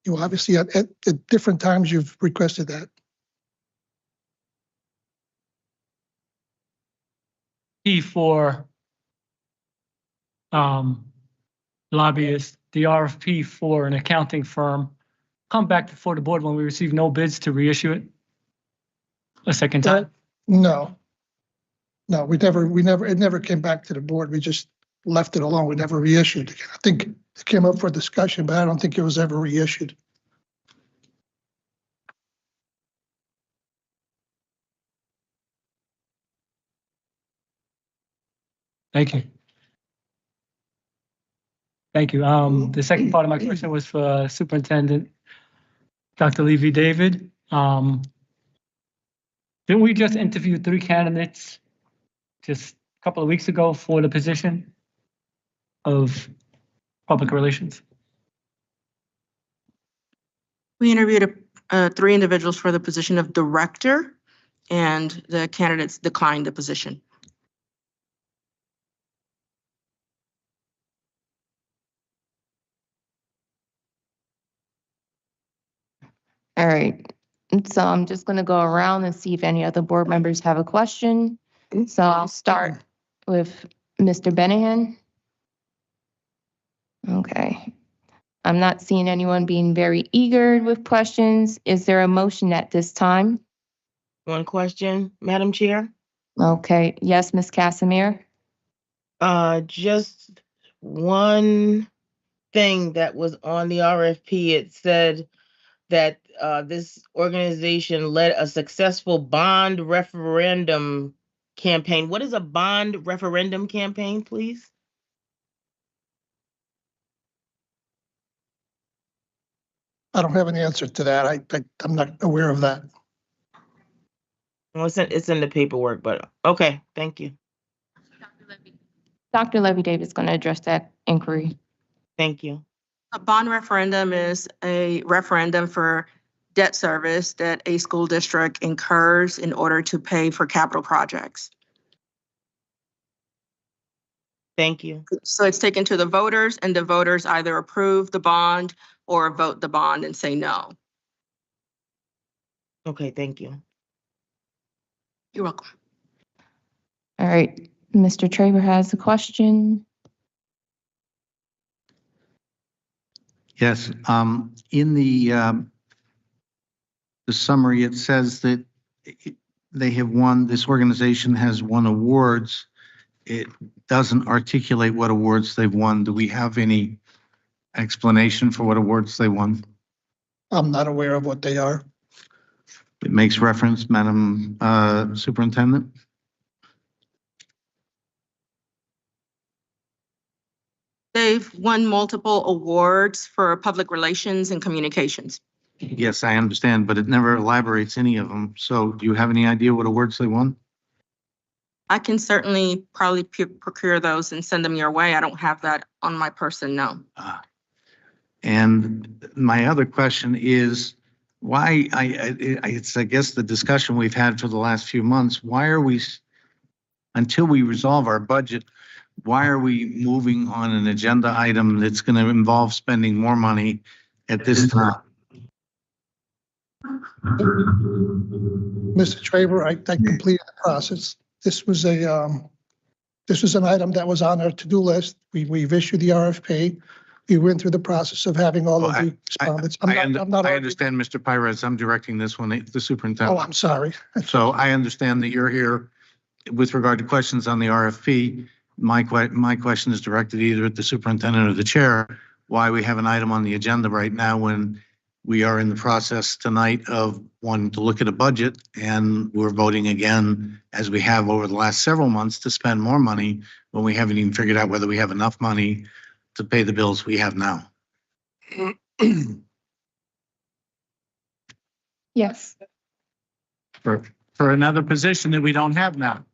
S20: You obviously at different times you've requested that.
S3: For lobbyists, the RFP for an accounting firm, come back before the board when we receive no bids to reissue it a second time?
S20: No, it never came back to the board. We just left it alone. We never reissued it. I think it came up for discussion, but I don't think it was ever reissued.
S3: Thank you. Thank you. The second part of my question was for Superintendent Dr. Levy David. Didn't we just interview 3 candidates just a couple of weeks ago for the position of public relations?
S21: We interviewed 3 individuals for the position of director, and the candidates declined the position.
S1: All right, so I'm just going to go around and see if any other board members have a question. So I'll start with Mr. Benahan. Okay. I'm not seeing anyone being very eager with questions. Is there a motion at this time?
S22: One question, Madam Chair.
S1: Okay, yes, Ms. Casimir?
S22: Just one thing that was on the RFP. It said that this organization led a successful bond referendum campaign. What is a bond referendum campaign, please?
S20: I don't have an answer to that. I'm not aware of that.
S22: Well, it's in the paperwork, but okay, thank you.
S1: Dr. Levy Davis is going to address that inquiry.
S22: Thank you.
S21: A bond referendum is a referendum for debt service that a school district incurs in order to pay for capital projects.
S22: Thank you.
S21: So it's taken to the voters, and the voters either approve the bond or vote the bond and say no.
S22: Okay, thank you.
S21: You're welcome.
S1: All right, Mr. Traver has a question.
S23: Yes, in the summary, it says that they have won, this organization has won awards it doesn't articulate what awards they've won. Do we have any explanation for what awards they won?
S20: I'm not aware of what they are.
S23: It makes reference, Madam Superintendent?
S21: They've won multiple awards for public relations and communications.
S23: Yes, I understand, but it never elaborates any of them. So do you have any idea what awards they won?
S21: I can certainly probably procure those and send them your way. I don't have that on my person, no.
S23: And my other question is, why, it's, I guess, the discussion we've had for the last few months, why are we, until we resolve our budget, why are we moving on an agenda item that's going to involve spending more money at this time?
S20: Mr. Traver, I completed the process. This was an item that was on our to-do list. We've issued the RFP. We went through the process of having all of the respondents.
S23: I understand, Mr. Pires, I'm directing this one to the superintendent.
S20: Oh, I'm sorry.
S23: So I understand that you're here with regard to questions on the RFP. My question is directed either at the superintendent or the chair, why we have an item on the agenda right now when we are in the process tonight of wanting to look at a budget, and we're voting again, as we have over the last several months, to spend more money when we haven't even figured out whether we have enough money to pay the bills we have now.
S1: Yes.
S23: For another position that we don't have now.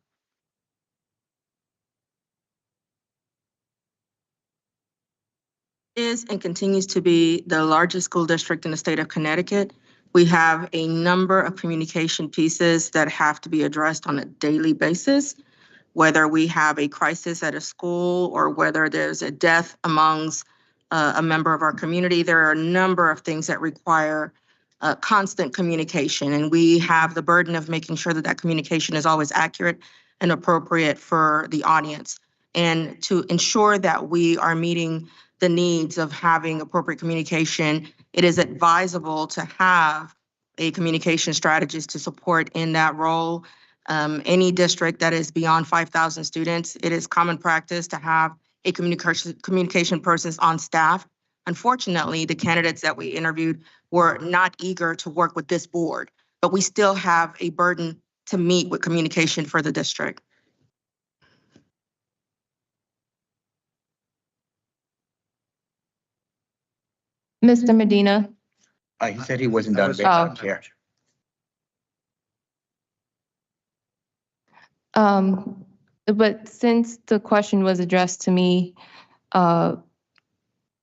S21: Is and continues to be the largest school district in the state of Connecticut. We have a number of communication pieces that have to be addressed on a daily basis, whether we have a crisis at a school or whether there's a death amongst a member of our community. There are a number of things that require constant communication, and we have the burden of making sure that that communication is always accurate and appropriate for the audience. And to ensure that we are meeting the needs of having appropriate communication, it is advisable to have a communication strategist to support in that role. Any district that is beyond 5,000 students, it is common practice to have a communication person on staff. Unfortunately, the candidates that we interviewed were not eager to work with this board, but we still have a burden to meet with communication for the district.
S1: Mr. Medina?
S18: He said he wasn't done.
S1: Oh.
S18: Yeah.
S1: But since the question was addressed to me,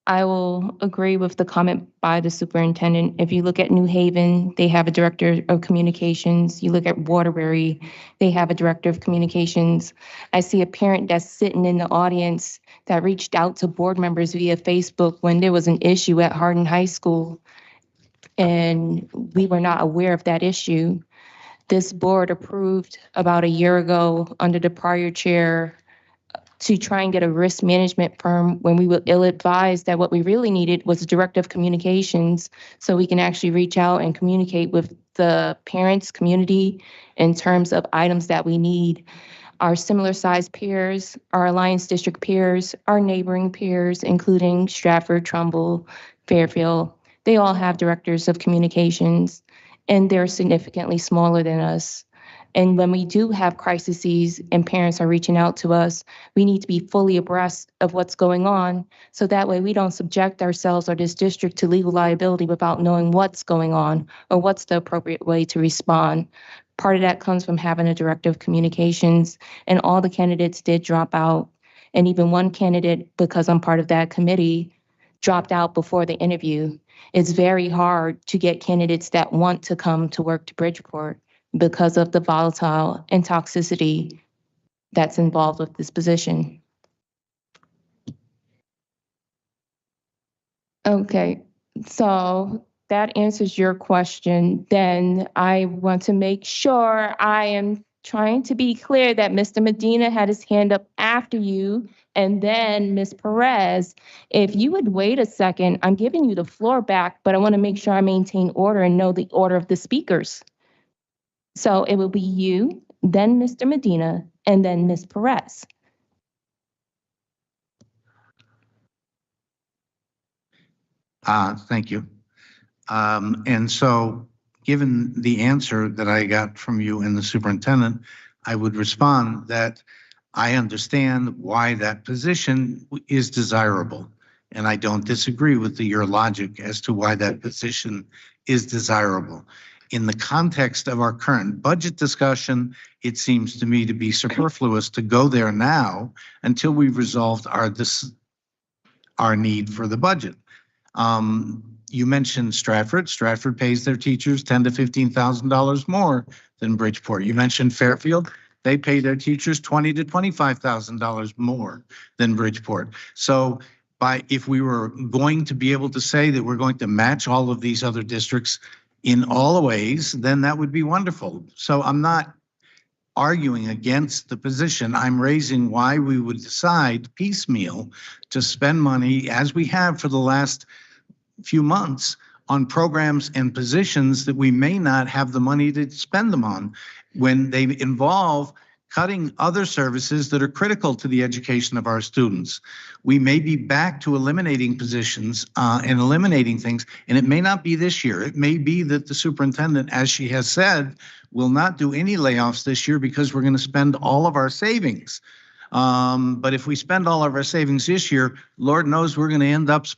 S1: I will agree with the comment by the superintendent. If you look at New Haven, they have a director of communications. You look at Waterbury, they have a director of communications. I see a parent that's sitting in the audience that reached out to board members via Facebook when there was an issue at Hardin High School, and we were not aware of that issue. This board approved about a year ago under the prior chair to try and get a risk management firm when we were ill-advised that what we really needed was a director of communications so we can actually reach out and communicate with the parents, community in terms of items that we need. Our similar sized peers, our Alliance District peers, our neighboring peers, including Stratford, Trumbull, Fairfield, they all have directors of communications, and they're significantly smaller than us. And when we do have crises and parents are reaching out to us, we need to be fully abreast of what's going on. So that way we don't subject ourselves or this district to legal liability without knowing what's going on or what's the appropriate way to respond. Part of that comes from having a director of communications, and all the candidates did drop out. And even one candidate, because I'm part of that committee, dropped out before the interview. It's very hard to get candidates that want to come to work to Bridgeport because of the volatile and toxicity that's involved with this position. Okay, so that answers your question. Then I want to make sure I am trying to be clear that Mr. Medina had his hand up after you, and then Ms. Perez. If you would wait a second, I'm giving you the floor back, but I want to make sure I maintain order and know the order of the speakers. So it will be you, then Mr. Medina, and then Ms. Perez.
S23: Thank you. And so, given the answer that I got from you and the superintendent, I would respond that I understand why that position is desirable. And I don't disagree with your logic as to why that position is desirable. In the context of our current budget discussion, it seems to me to be superfluous to go there now until we've resolved our need for the budget. You mentioned Stratford. Stratford pays their teachers $10,000 to $15,000 more than Bridgeport. You mentioned Fairfield. They pay their teachers $20,000 to $25,000 more than Bridgeport. So if we were going to be able to say that we're going to match all of these other districts in all ways, then that would be wonderful. So I'm not arguing against the position. I'm raising why we would decide piecemeal to spend money as we have for the last few months on programs and positions that we may not have the money to spend them on when they involve cutting other services that are critical to the education of our students. We may be back to eliminating positions and eliminating things, and it may not be this year. It may be that the superintendent, as she has said, will not do any layoffs this year because we're going to spend all of our savings. But if we spend all of our savings this year, Lord knows we're going to end up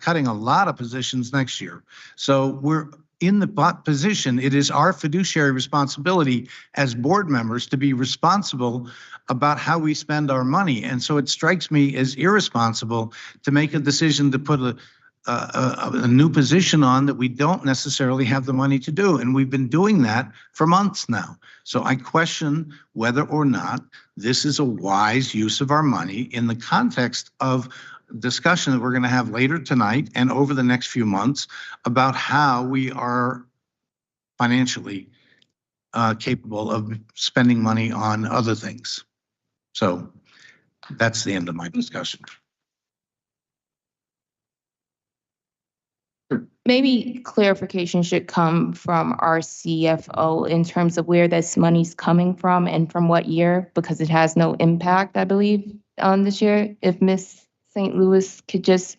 S23: cutting a lot of positions next year. So we're in the position, it is our fiduciary responsibility as board members to be responsible about how we spend our money. And so it strikes me as irresponsible to make a decision to put a new position on that we don't necessarily have the money to do. And we've been doing that for months now. So I question whether or not this is a wise use of our money in the context of discussion that we're going to have later tonight and over the next few months about how we are financially capable of spending money on other things. So that's the end of my discussion.
S1: Maybe clarification should come from our CFO in terms of where this money's coming from and from what year, because it has no impact, I believe, on this year. If Ms. St. Louis could just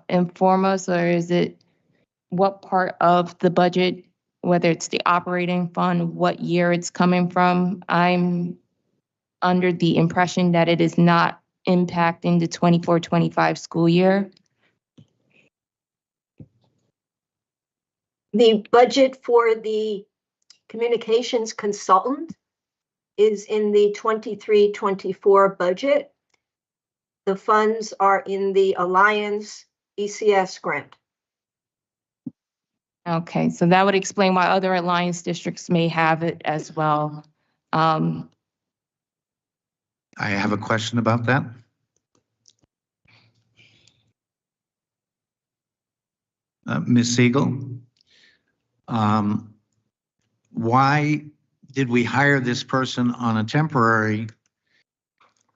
S1: inform us, or is it what part of the budget, whether it's the operating fund, what year it's coming from? I'm under the impression that it is not impacting the 24-25 school year.
S5: The budget for the communications consultant is in the 23-24 budget. The funds are in the Alliance ECS grant.
S1: Okay, so that would explain why other Alliance districts may have it as well.
S23: I have a question about that. Ms. Siegel, why did we hire this person on a temporary?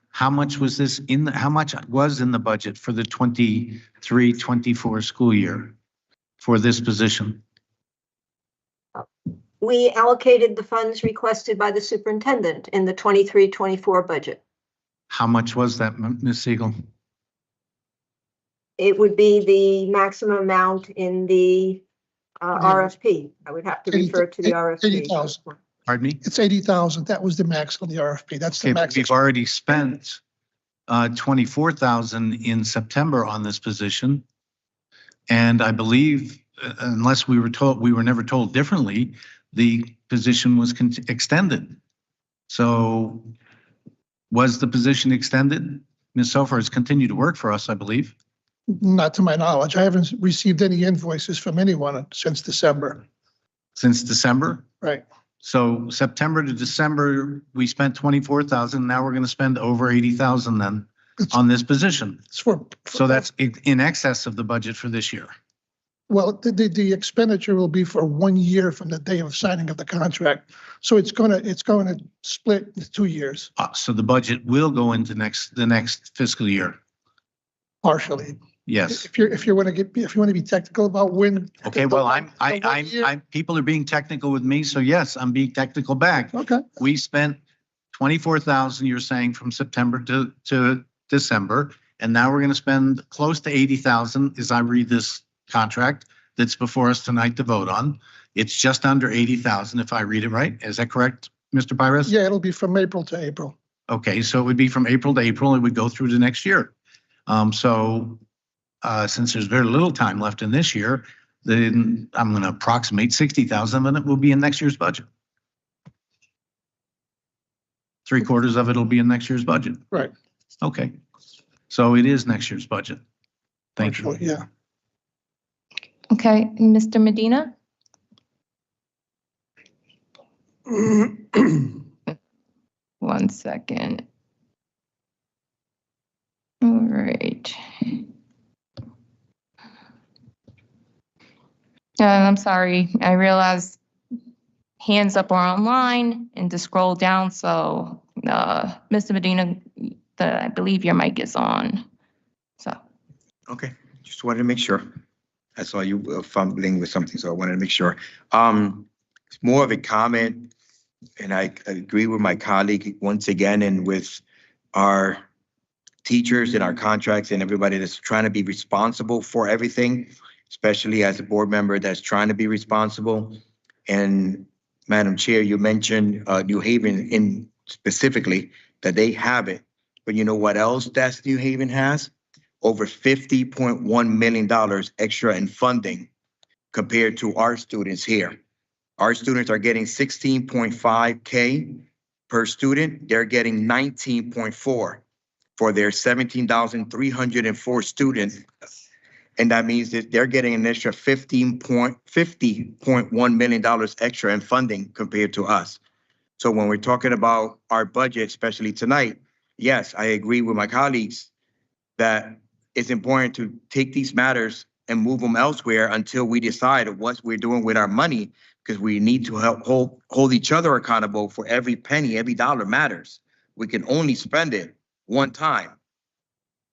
S23: How much was this how much was in the budget for the 23-24 school year for this position?
S5: We allocated the funds requested by the superintendent in the 23-24 budget.
S23: How much was that, Ms. Siegel?
S5: It would be the maximum amount in the RFP. I would have to refer to the RFP.
S20: 80,000.
S23: Pardon me?
S20: It's 80,000. That was the max on the RFP. That's the
S23: Okay,
S20: max.
S23: we've already spent 24,000 in September on this position. And I believe, unless we were never told differently, the position was extended. So was the position extended? Ms. Sofer has continued to work for us, I believe.
S20: Not to my knowledge. I haven't received any invoices from anyone since December.
S23: Since December?
S20: Right.
S23: So September to December, we spent 24,000. Now we're going to spend over 80,000 then on this position. So that's in excess of the budget for this year.
S20: Well, the expenditure will be for 1 year from the day of signing of the contract. So it's going to split in 2 years.
S23: So the budget will go into the next fiscal year.
S20: Partially.
S23: Yes.
S20: If you want to be technical about when.
S23: Okay. Well, people are being technical with me, so yes, I'm being technical back.
S20: Okay.
S23: We spent 24,000. You're saying from September to December, And now we're going to spend close to 80,000 as I read this contract that's before us tonight to vote on. It's just under 80,000 if I read it right. Is that correct, Mr. Pires?
S20: Yeah, it'll be from April to April.
S23: Okay, so it would be from April to April. It would go through the next year. Since there's very little time left in this year, then I'm going to approximate 60,000 and it will be in next year's budget. 3/4 of it will be in next year's budget.
S20: Right.
S23: Okay. So it is next year's budget. Thank you.
S20: Yeah.
S1: Okay, Mr. Medina? One second. All right. I'm sorry, I realized hands up are online and to scroll down, so Mr. Medina, I believe your mic is on. So.
S18: Okay, just wanted to make sure. I saw you fumbling with something, so I wanted to make sure. It's more of a comment, and I agree with my colleague once again, and with our teachers and our contracts and everybody that's trying to be responsible for everything, especially as a board member that's trying to be responsible. And Madam Chair, you mentioned New Haven in specifically that they have it, but you know what else that New Haven has? Over $50.1 million extra in funding compared to our students here. Our students are getting 16.5K per student. They're getting 19.4 for their 17,304 students. And that means that they're getting an extra $50.1 million extra in funding compared to us. So when we're talking about our budget, especially tonight, yes, I agree with my colleagues that it's important to take these matters and move them elsewhere until we decide what we're doing with our money, because we need to help hold each other accountable for every penny, every dollar matters. We can only spend it one time.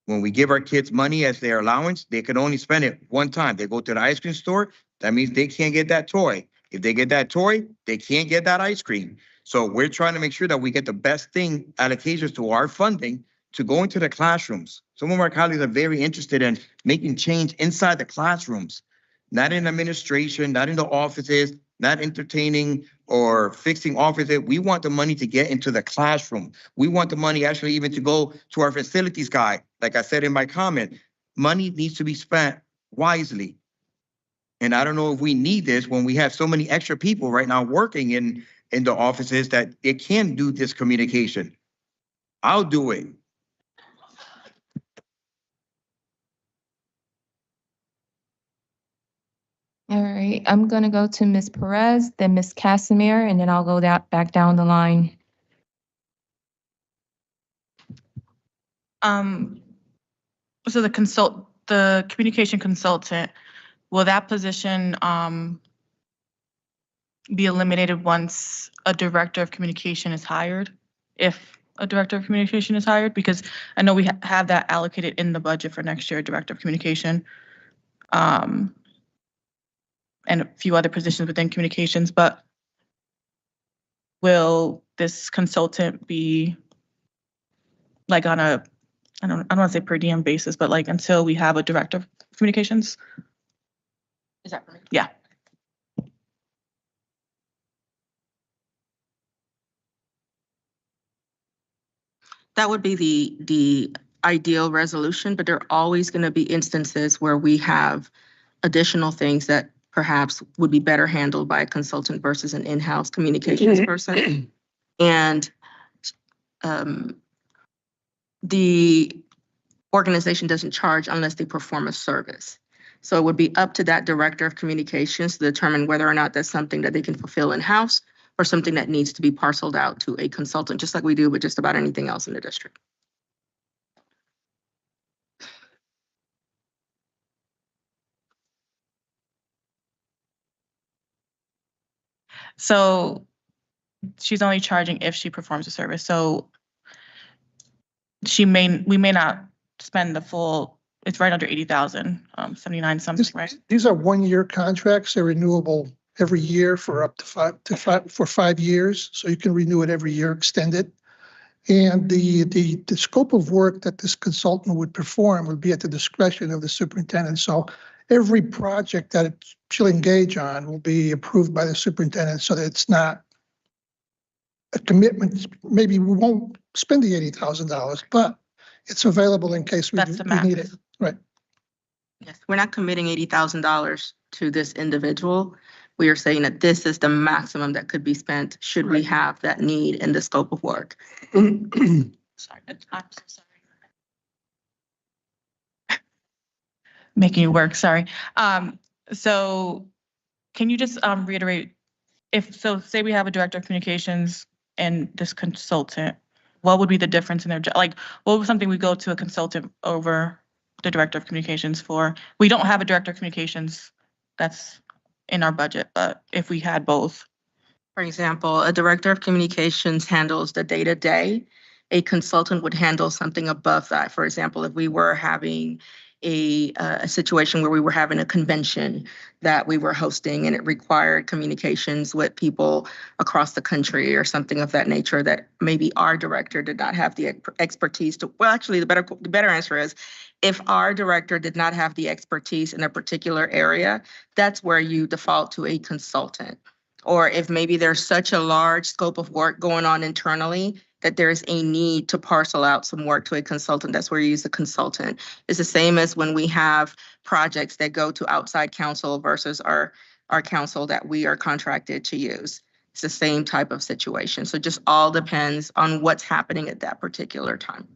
S18: When we give our kids money as their allowance, they can only spend it one time. They go to the ice cream store, that means they can't get that toy. If they get that toy, they can't get that ice cream. So we're trying to make sure that we get the best thing allocations to our funding to go into the classrooms. Some of our colleagues are very interested in making change inside the classrooms, not in administration, not in the offices, not entertaining or fixing offices. We want the money to get into the classroom. We want the money actually even to go to our facilities guy. Like I said in my comment, money needs to be spent wisely. And I don't know if we need this when we have so many extra people right now working in the offices that it can do this communication. I'll do it.
S1: All right, I'm gonna go to Ms. Perez, then Ms. Casimir, and then I'll go back down the line.
S2: So the communication consultant, will that position be eliminated once a director of communication is hired? If a director of communication is hired, because I know we have that allocated in the budget for next year, director of communication. And a few other positions within communications, but will this consultant be like on a, I don't want to say per diem basis, but like until we have a director of communications? Is that correct? Yeah.
S21: That would be the ideal resolution, but there are always going to be instances where we have additional things that perhaps would be better handled by a consultant versus an in-house communications person. And the organization doesn't charge unless they perform a service. So it would be up to that director of communications to determine whether or not that's something that they can fulfill in-house or something that needs to be parceled out to a consultant, just like we do with just about anything else in the district.
S2: So she's only charging if she performs a service. So we may not spend the full, it's right under 80,000, 79 something, right?
S20: These are one-year contracts. They're renewable every year for up to 5 years. So you can renew it every year, extend it. And the scope of work that this consultant would perform would be at the discretion of the superintendent. So every project that she'll engage on will be approved by the superintendent so that it's not a commitment. Maybe we won't spend the $80,000, but it's available in case we
S2: That's the
S20: we need
S2: max.
S20: it. Right.
S21: Yes, we're not committing $80,000 to this individual. We are saying that this is the maximum that could be spent should we
S20: Right.
S21: have that need in the scope of work.
S2: Sorry, I'm so sorry. Making you work, sorry. So can you just reiterate, say we have a director of communications and this consultant, what would be the difference in their job? Like, what was something we go to a consultant over the director of communications for? We don't have a director of communications that's in our budget, but if we had both.
S21: For example, a director of communications handles the day-to-day. A consultant would handle something above that. For example, if we were having a situation where we were having a convention that we were hosting and it required communications with people across the country or something of that nature that maybe our director did not have the expertise to, well, actually the better answer is if our director did not have the expertise in a particular area, that's where you default to a consultant. Or if maybe there's such a large scope of work going on internally that there's a need to parcel out some work to a consultant, that's where you use the consultant. It's the same as when we have projects that go to outside counsel versus our counsel that we are contracted to use. It's the same type of situation. So just all depends on what's happening at that particular time.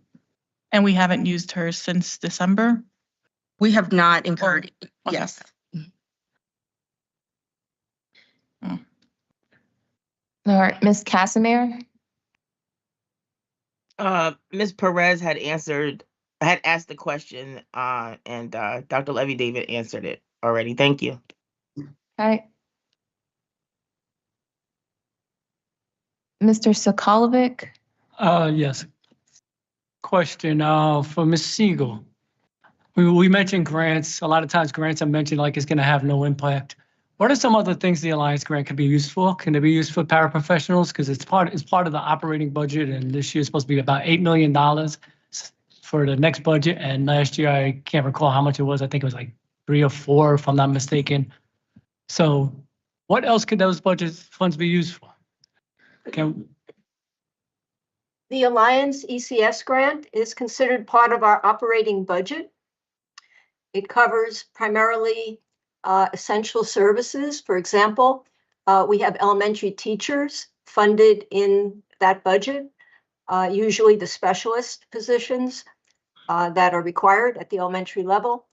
S2: And we haven't used her since December?
S21: We have not incurred, yes.
S1: All right, Ms. Casimir?
S22: Ms. Perez had asked the question, and Dr. Levy David answered it already. Thank you.
S1: Okay. Mr. Sokolovic?
S3: Yes. Question for Ms. Siegel. We mentioned grants. A lot of times grants are mentioned like it's going to have no impact. What are some other things the Alliance grant can be used for? Can it be used for paraprofessionals? Because it's part of the operating budget, and this year is supposed to be about $8 million for the next budget. And last year, I can't recall how much it was. I think it was like 3 or 4, if I'm not mistaken. So what else could those budget funds be used for?
S5: The Alliance ECS grant is considered part of our operating budget. It covers primarily essential services. For example, we have elementary teachers funded in that budget, usually the specialist positions that are required at the elementary level,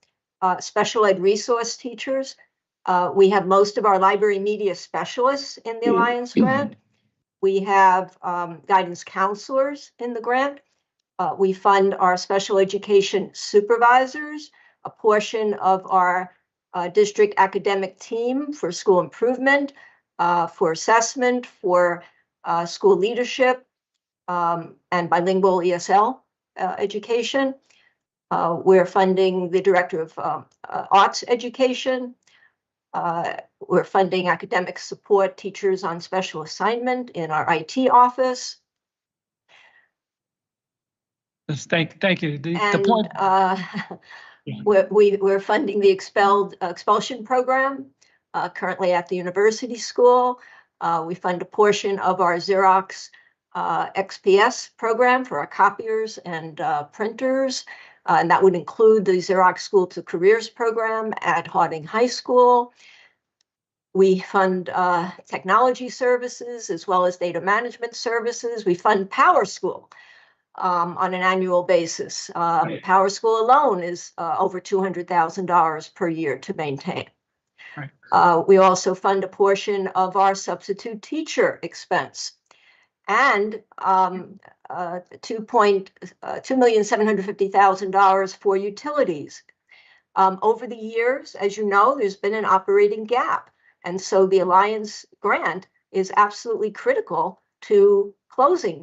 S5: special ed resource teachers. We have most of our library media specialists in the Alliance grant. We have guidance counselors in the grant. We fund our special education supervisors, a portion of our district academic team for school improvement, for assessment, for school leadership, and bilingual ESL education. We're funding the director of arts education. We're funding academic support teachers on special assignment in our IT office.
S3: Thank you. The
S5: And
S3: point.
S5: we're funding the expulsion program currently at the university school. We fund a portion of our Xerox XPS program for our copiers and printers. And that would include the Xerox School to Careers program at Harding High School. We fund technology services as well as data management services. We fund Power School on an annual basis. Power School alone is over $200,000 per year to maintain. Right. We also fund a portion of our substitute teacher expense and $2,750,000 for utilities. Over the years, as you know, there's been an operating gap. And so the Alliance grant is absolutely critical to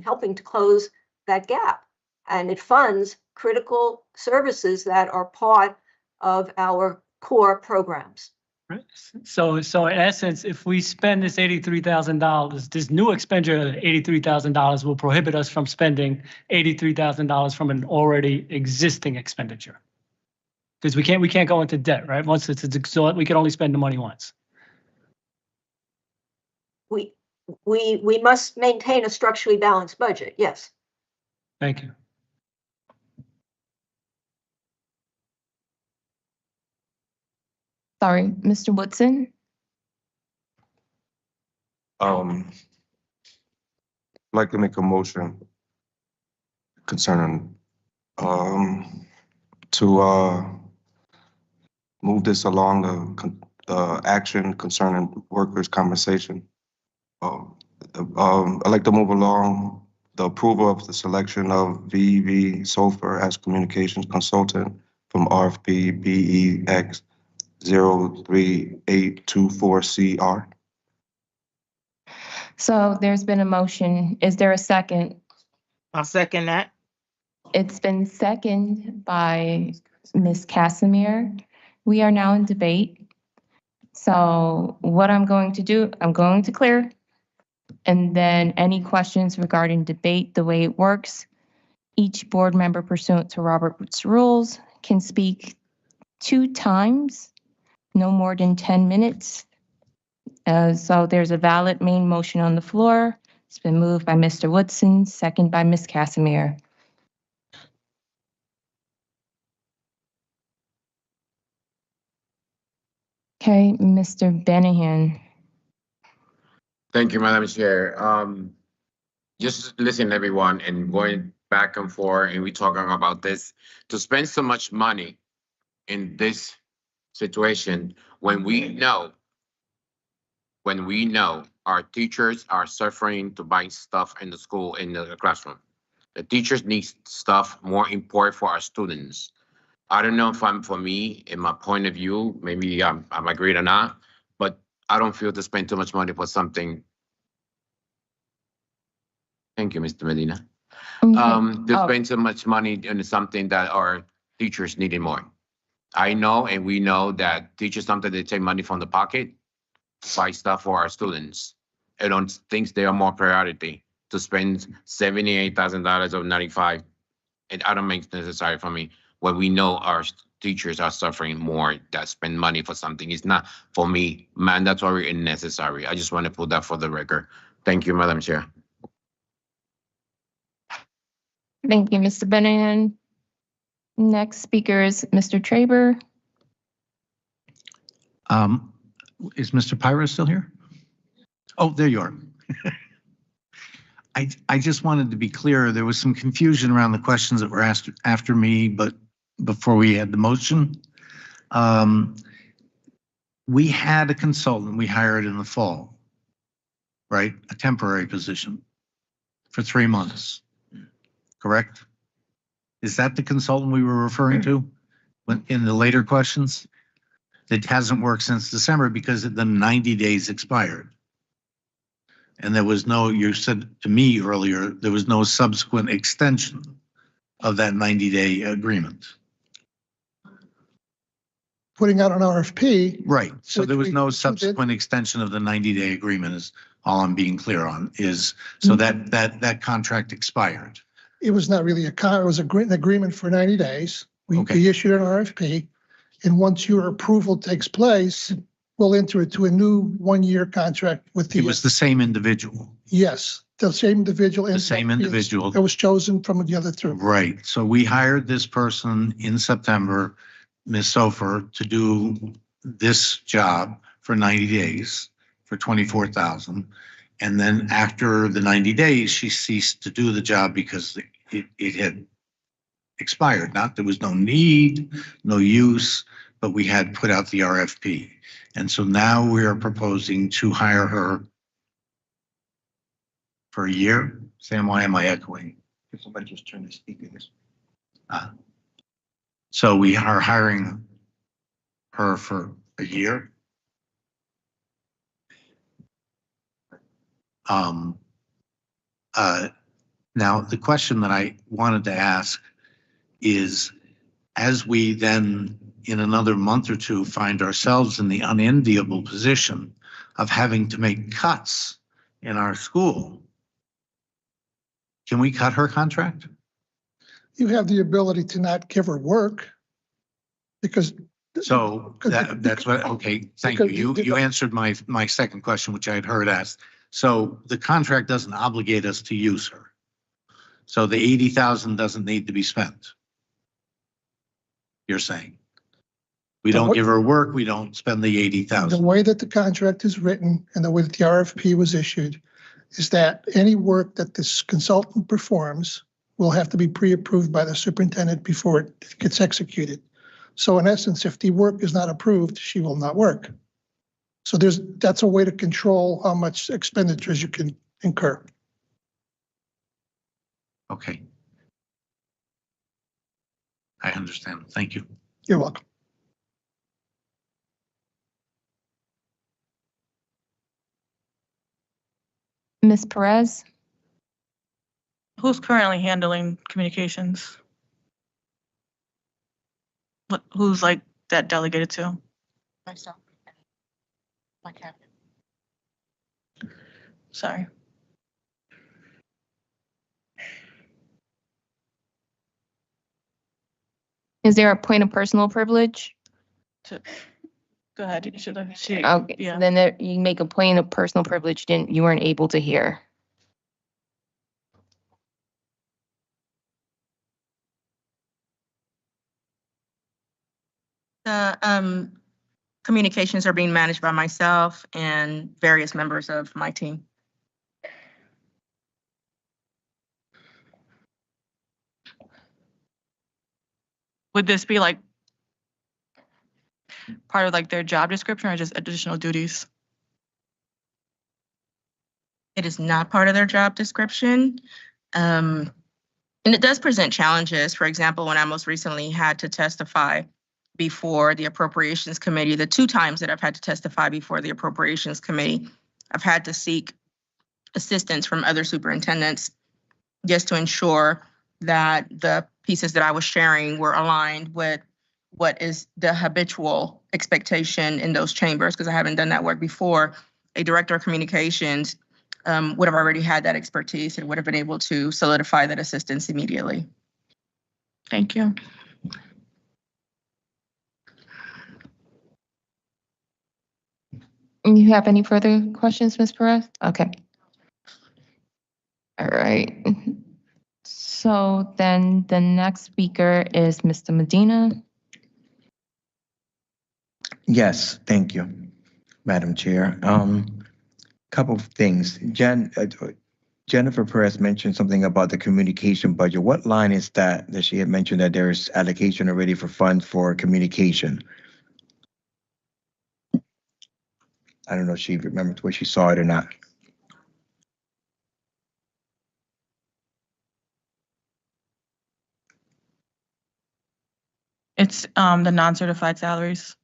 S5: helping to close that gap. And it funds critical services that are part of our core programs.
S3: Right. So in essence, if we spend this $83,000, this new expenditure of $83,000 will prohibit us from spending $83,000 from an already existing expenditure. Because we can't go into debt, right? Once it's exhausted, we can only spend the money once.
S5: We must maintain a structurally balanced budget, yes.
S3: Thank you.
S1: Sorry, Mr. Woodson?
S6: I'd like to make a motion concerning, to, move this along the action concerning workers' compensation. I'd like to move along the approval of the selection of VV Sulfur as communications consultant from RFP BEX 03824CR.
S1: So there's been a motion. Is there a second?
S22: I'll second that.
S1: It's been seconded by Ms. Casimir. We are now in debate. So what I'm going to do, I'm going to clear. And then any questions regarding debate, the way it works, each board member pursuant to Robert's rules can speak 2 times, no more than 10 minutes. So there's a valid main motion on the floor. It's been moved by Mr. Woodson, second by Ms. Casimir. Okay, Mr. Benahan.
S7: Thank you, Madam Chair. Just listen, everyone, and going back and forth, and we talking about this, to spend so much money in this situation when we know our teachers are suffering to buy stuff in the school, in the classroom. The teachers need stuff more important for our students. I don't know if for me, in my point of view, maybe I'm agreed or not, but I don't feel to spend too much money for something. Thank you, Mr. Medina. To spend so much money on something that our teachers needed more. I know, and we know that teachers sometimes they take money from the pocket, buy stuff for our students, and on things they are more priority to spend $78,000 or 95, and I don't make it necessary for me when we know our teachers are suffering more that spend money for something. It's not for me mandatory and necessary. I just want to put that for the record. Thank you, Madam Chair.
S1: Thank you, Mr. Benahan. Next speaker is Mr. Traber.
S23: Is Mr. Pyra still here? Oh, there you are. I just wanted to be clear, there was some confusion around the questions that were asked after me, but before we had the motion. We had a consultant we hired in the fall, right? A temporary position for 3 months, correct? Is that the consultant we were referring to in the later questions? It hasn't worked since December because the 90 days expired. And there was no, you said to me earlier, there was no subsequent extension of that 90-day agreement.
S20: Putting out an RFP.
S23: Right. So there was no subsequent extension of the 90-day agreement is all I'm being clear on is, so that contract expired.
S20: It was not really it was an agreement for 90 days. We issued an RFP. And once your approval takes place, we'll enter it to a new 1-year contract with the.
S23: It was the same individual.
S20: Yes, the same individual.
S23: The same individual.
S20: That was chosen from the other 2.
S23: Right. So we hired this person in September, Ms. Sofer, to do this job for 90 days for $24,000. And then after the 90 days, she ceased to do the job because it had expired. There was no need, no use, but we had put out the RFP. And so now we are proposing to hire her for a year. Sam, why am I echoing?
S6: If somebody just turn the speakers.
S23: So we are hiring her for a year. Now, the question that I wanted to ask is, as we then in another month or two find ourselves in the unenviable position of having to make cuts in our school, can we cut her contract?
S20: You have the ability to not give her work because.
S23: So that's what, okay, thank you. You answered my second question, which I had heard asked. So the contract doesn't obligate us to use her. So the 80,000 doesn't need to be spent. You're saying? We don't give her work, we don't spend the 80,000.
S20: The way that the contract is written and the way that the RFP was issued is that any work that this consultant performs will have to be pre-approved by the superintendent before it gets executed. So in essence, if the work is not approved, she will not work. So that's a way to control how much expenditures you can incur.
S23: Okay. I understand. Thank you.
S20: You're welcome.
S1: Ms. Perez?
S2: Who's currently handling communications? Who's like that delegated to? Myself. My cabinet. Sorry.
S1: Is there a point of personal privilege?
S2: Go ahead.
S1: Okay, so then you make a point of personal privilege you weren't able to hear.
S21: The communications are being managed by myself and various members of my team.
S2: Would this be like part of like their job description or just additional duties?
S21: It is not part of their job description. And it does present challenges. For example, when I most recently had to testify before the Appropriations Committee, the 2 times that I've had to testify before the Appropriations Committee, I've had to seek assistance from other superintendents just to ensure that the pieces that I was sharing were aligned with what is the habitual expectation in those chambers, because I haven't done that work before. A director of communications would have already had that expertise and would have been able to solidify that assistance immediately.
S2: Thank you.
S1: You have any further questions, Ms. Perez? Okay. All right. So then the next speaker is Mr. Medina.
S18: Yes, thank you, Madam Chair. Couple of things. Jennifer Perez mentioned something about the communication budget. What line is that she had mentioned that there's allocation already for funds for communication? I don't know if she remembers where she saw it or not.
S2: It's the non-certified salaries.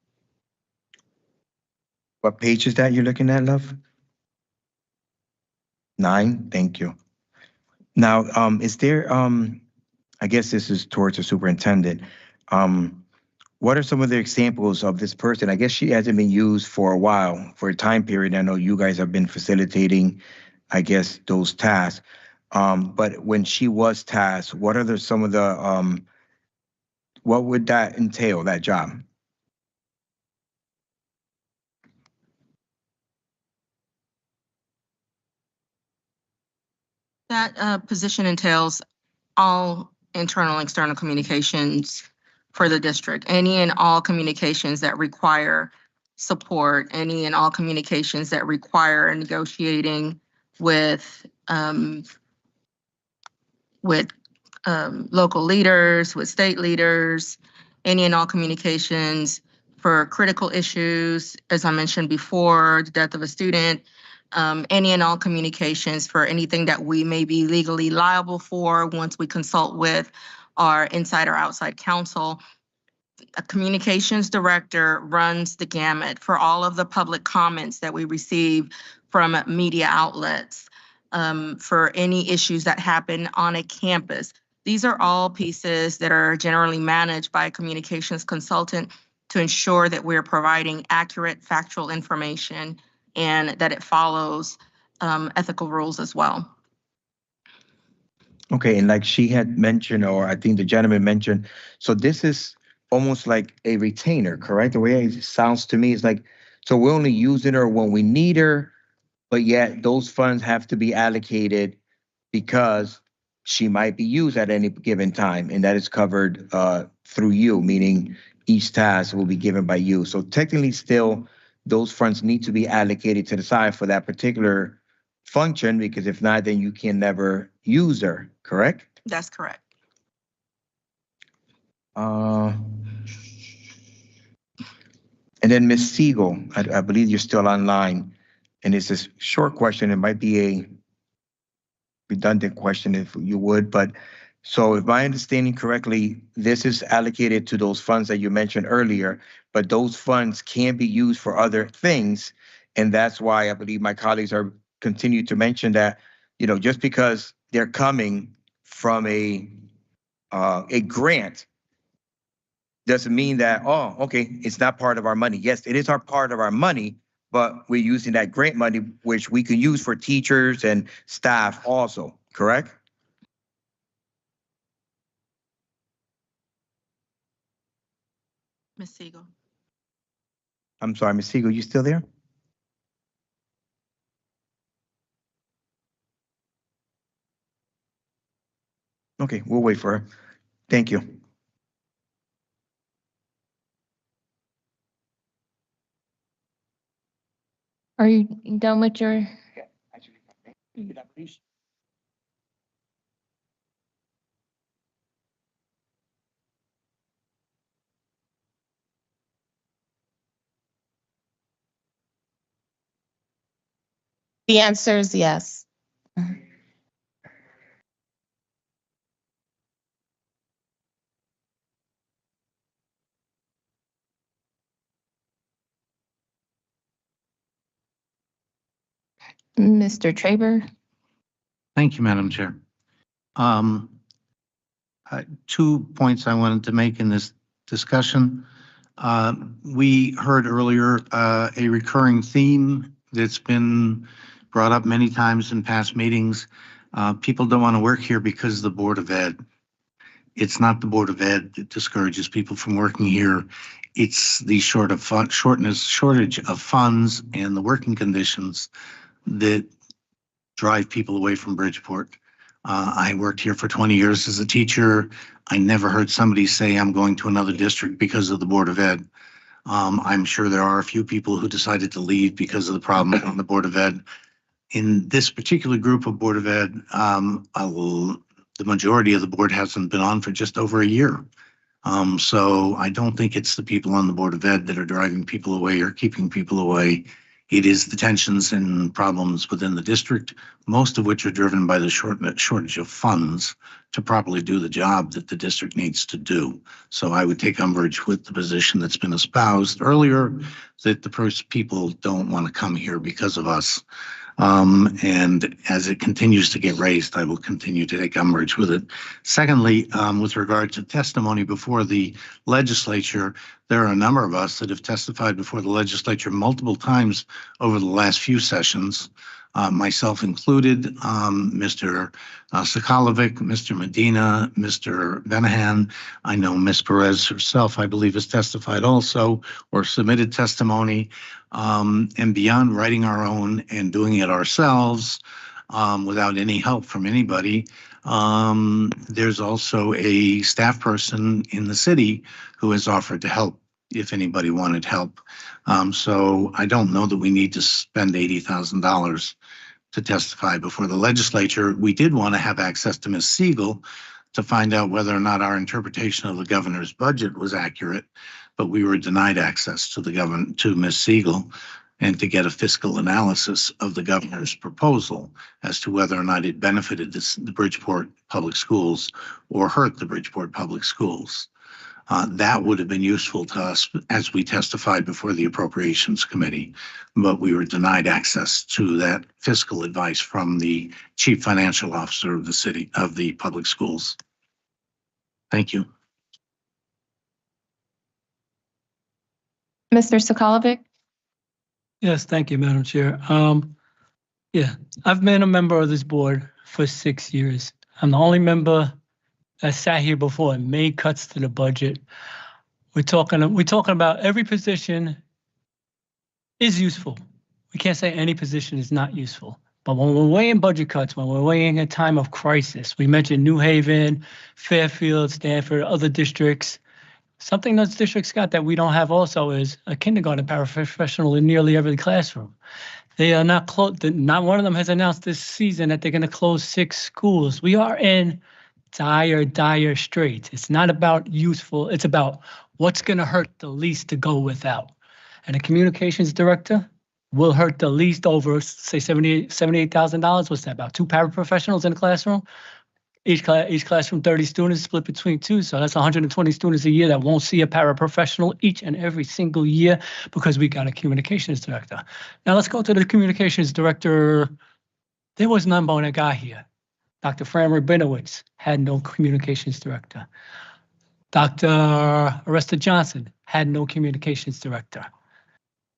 S18: What page is that you're looking at, love? 9, thank you. Now, is there, I guess this is towards the superintendent. What are some of the examples of this person? I guess she hasn't been used for a while, for a time period. I know you guys have been facilitating, I guess, those tasks. But when she was tasked, what are some of the, what would that entail, that job?
S21: That position entails all internal and external communications for the district, any and all communications that require support, any and all communications that require negotiating with local leaders, with state leaders, any and all communications for critical issues, as I mentioned before, the death of a student, any and all communications for anything that we may be legally liable for once we consult with our inside or outside counsel. A communications director runs the gamut for all of the public comments that we receive from media outlets, for any issues that happen on a campus. These are all pieces that are generally managed by a communications consultant to ensure that we're providing accurate, factual information and that it follows ethical rules as well.
S18: Okay, and like she had mentioned, or I think the gentleman mentioned, so this is almost like a retainer, correct? The way it sounds to me is like, so we're only using her when we need her, but yet those funds have to be allocated because she might be used at any given time, and that is covered through you, meaning each task will be given by you. So technically still, those funds need to be allocated to the side for that particular function, because if not, then you can never use her, correct?
S21: That's correct.
S18: And then Ms. Siegel, I believe you're still online, and it's a short question. It might be a redundant question if you would, but so if my understanding correctly, this is allocated to those funds that you mentioned earlier, but those funds can be used for other things. And that's why I believe my colleagues are continue to mention that, you know, just because they're coming from a grant doesn't mean that, oh, okay, it's not part of our money. Yes, it is our part of our money, but we're using that grant money, which we can use for teachers and staff also, correct?
S21: Ms. Siegel.
S18: I'm sorry, Ms. Siegel, you still there? Okay, we'll wait for her. Thank you.
S1: Are you done with your?
S8: The answer is yes.
S1: Mr. Traber?
S23: Thank you, Madam Chair. 2 points I wanted to make in this discussion. We heard earlier a recurring theme that's been brought up many times in past meetings. People don't want to work here because of the Board of Ed. It's not the Board of Ed that discourages people from working here. It's the shortage of funds and the working conditions that drive people away from Bridgeport. I worked here for 20 years as a teacher. I never heard somebody say I'm going to another district because of the Board of Ed. I'm sure there are a few people who decided to leave because of the problem on the Board of Ed. In this particular group of Board of Ed, the majority of the board hasn't been on for just over a year. So I don't think it's the people on the Board of Ed that are driving people away or keeping people away. It is the tensions and problems within the district, most of which are driven by the shortage of funds to properly do the job that the district needs to do. So I would take umbrage with the position that's been espoused earlier, that the people don't want to come here because of us. And as it continues to get raised, I will continue to take umbrage with it. Secondly, with regard to testimony before the legislature, there are a number of us that have testified before the legislature multiple times over the last few sessions, myself included, Mr. Sokolovic, Mr. Medina, Mr. Venahan. I know Ms. Perez herself, I believe, has testified also or submitted testimony. And beyond writing our own and doing it ourselves without any help from anybody, there's also a staff person in the city who has offered to help if anybody wanted help. So I don't know that we need to spend $80,000 to testify before the legislature. We did want to have access to Ms. Siegel to find out whether or not our interpretation of the governor's budget was accurate, but we were denied access to Ms. Siegel and to get a fiscal analysis of the governor's proposal as to whether or not it benefited the Bridgeport Public Schools or hurt the Bridgeport Public Schools. That would have been useful to us as we testified before the Appropriations Committee, but we were denied access to that fiscal advice from the Chief Financial Officer of the city, of the public schools. Thank you.
S1: Mr. Sokolovic?
S3: Yes, thank you, Madam Chair. Yeah, I've been a member of this board for 6 years. I'm the only member that sat here before and made cuts to the budget. We're talking about every position is useful. We can't say any position is not useful. But when we're weighing budget cuts, when we're weighing a time of crisis, we mentioned New Haven, Fairfield, Stanford, other districts. Something those districts got that we don't have also is a kindergarten paraprofessional in nearly every classroom. They are not close. Not one of them has announced this season that they're going to close 6 schools. We are in dire straits. It's not about useful. It's about what's going to hurt the least to go without. And a communications director will hurt the least over, say, $78,000. What's that, about 2 paraprofessionals in a classroom? Each classroom, 30 students split between 2. So that's 120 students a year that won't see a paraprofessional each and every single year because we got a communications director. Now let's go to the communications director. There was none when I got here. Dr. Fran Rabinowitz had no communications director. Dr. Aresta Johnson had no communications director.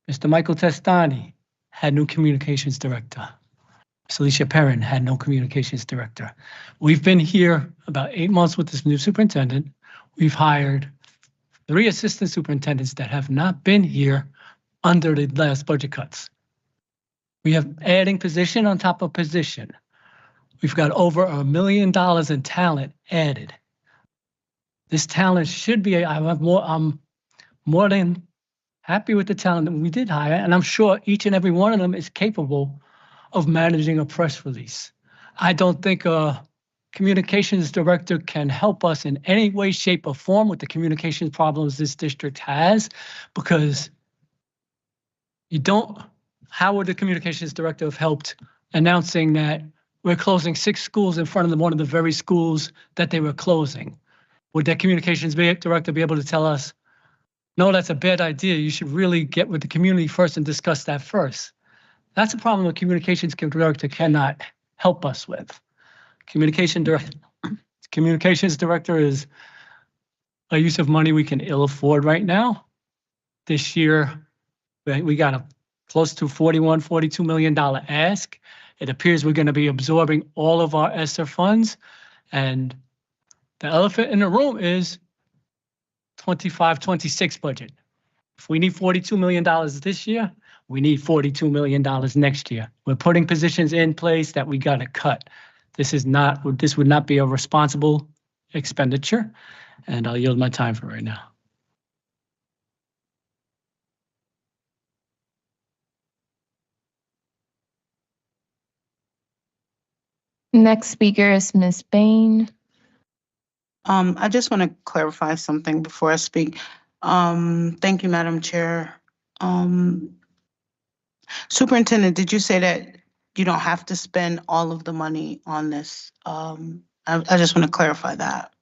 S3: Mr. Michael Testani had no communications director. Alicia Perrin had no communications director. We've been here about 8 months with this new superintendent. We've hired 3 assistant superintendents that have not been here under the last budget cuts. We have adding position on top of position. We've got over $1 million in talent added. This talent should be, I'm more than happy with the talent that we did hire, and I'm sure each and every one of them is capable of managing a press release. I don't think a communications director can help us in any way, shape, or form with the communications problems this district has, because how would the communications director have helped announcing that we're closing 6 schools in front of one of the very schools that they were closing? Would that communications director be able to tell us, no, that's a bad idea, you should really get with the community first and discuss that first? That's a problem the communications director cannot help us with. Communications director is a use of money we can ill afford right now. This year, we got a close to $42 million ask. It appears we're going to be absorbing all of our ESSER funds. And the elephant in the room is 25-26 budget. If we need $42 million this year, we need $42 million next year. We're putting positions in place that we got to cut. This would not be a responsible expenditure, and I'll yield my time for right now.
S1: Next speaker is Ms. Bain.
S15: I just want to clarify something before I speak. Thank you, Madam Chair. Superintendent, did you say that you don't have to spend all of the money on this? I just want to clarify that.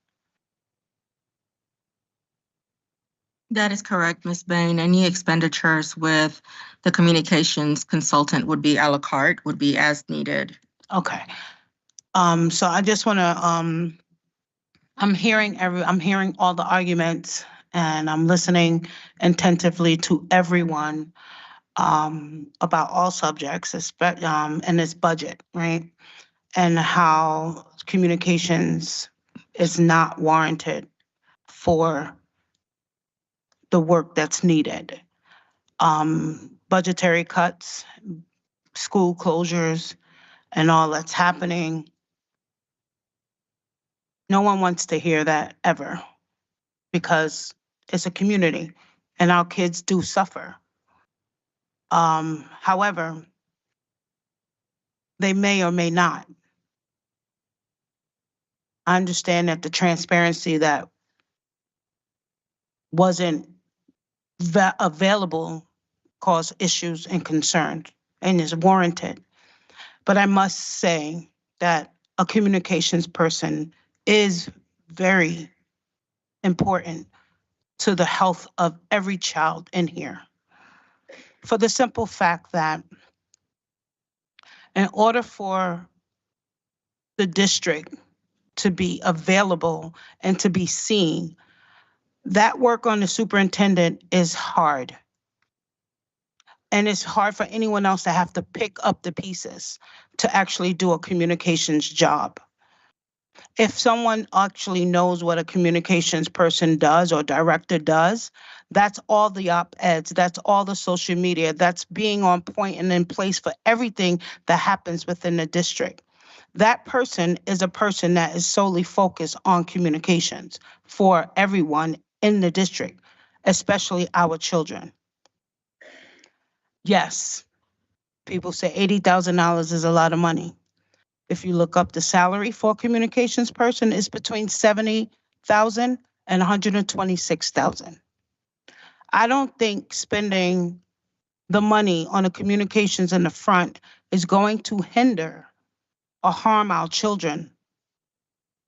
S21: That is correct, Ms. Bain. Any expenditures with the communications consultant would be a la carte, would be as needed.
S15: Okay. So I just want to, I'm hearing all the arguments, and I'm listening attentively to everyone about all subjects, in this budget, right? And how communications is not warranted for the work that's needed. Budgetary cuts, school closures, and all that's happening. No one wants to hear that ever, because it's a community and our kids do suffer. However, they may or may not. I understand that the transparency that wasn't available caused issues and concerns and is warranted. But I must say that a communications person is very important to the health of every child in here. For the simple fact that in order for the district to be available and to be seen. That work on the superintendent is hard. And it's hard for anyone else to have to pick up the pieces to actually do a communications job. If someone actually knows what a communications person does or director does, that's all the op-eds, that's all the social media, that's being on point and in place for everything that happens within the district. That person is a person that is solely focused on communications for everyone in the district, especially our children. Yes, people say $80,000 is a lot of money. If you look up the salary for a communications person, it's between $70,000 and $126,000. I don't think spending the money on the communications in the front is going to hinder or harm our children.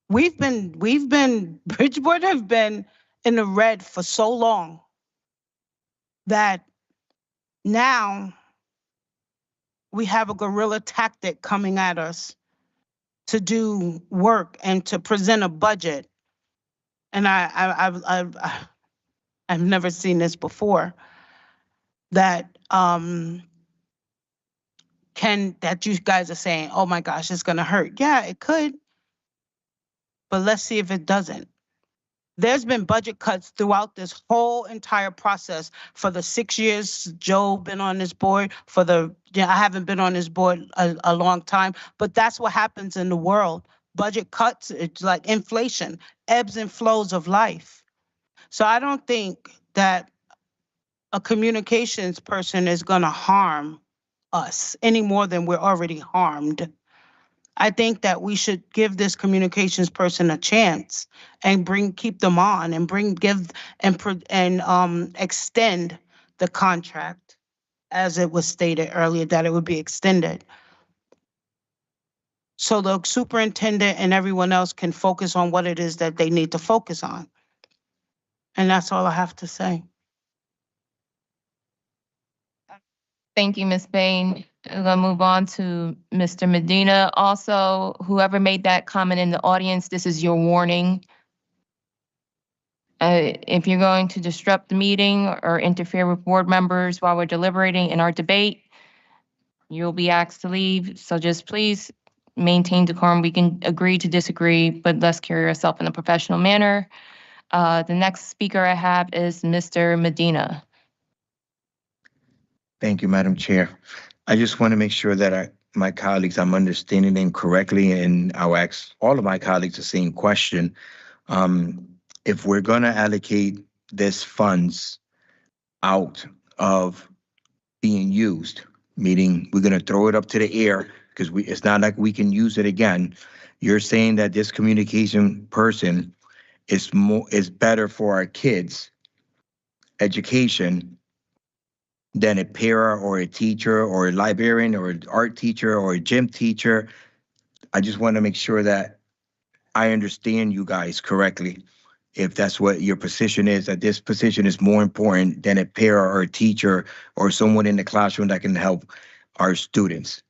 S15: Bridgeport have been in the red for so long that now we have a guerrilla tactic coming at us to do work and to present a budget. And I've never seen this before. That you guys are saying, oh my gosh, it's gonna hurt. Yeah, it could. But let's see if it doesn't. There's been budget cuts throughout this whole entire process for the 6 years Joe been on this board. I haven't been on this board a long time, but that's what happens in the world. Budget cuts, it's like inflation, ebbs and flows of life. So I don't think that a communications person is gonna harm us any more than we're already harmed. I think that we should give this communications person a chance and keep them on and extend the contract as it was stated earlier that it would be extended. So the superintendent and everyone else can focus on what it is that they need to focus on. And that's all I have to say.
S1: Thank you, Ms. Bain. We're gonna move on to Mr. Medina. Also, whoever made that comment in the audience, this is your warning. If you're going to disrupt the meeting or interfere with board members while we're deliberating in our debate, you'll be asked to leave. So just please maintain decorum. We can agree to disagree, but let's carry ourselves in a professional manner. The next speaker I have is Mr. Medina.
S18: Thank you, Madam Chair. I just want to make sure that my colleagues, I'm understanding them correctly, and I'll ask all of my colleagues the same question. If we're going to allocate this funds out of being used, meaning we're going to throw it up to the air because it's not like we can use it again. You're saying that this communication person is better for our kids' education than a para or a teacher or a librarian or an art teacher or a gym teacher. I just want to make sure that I understand you guys correctly. If that's what your position is, that this position is more important than a para or a teacher or someone in the classroom that can help our students.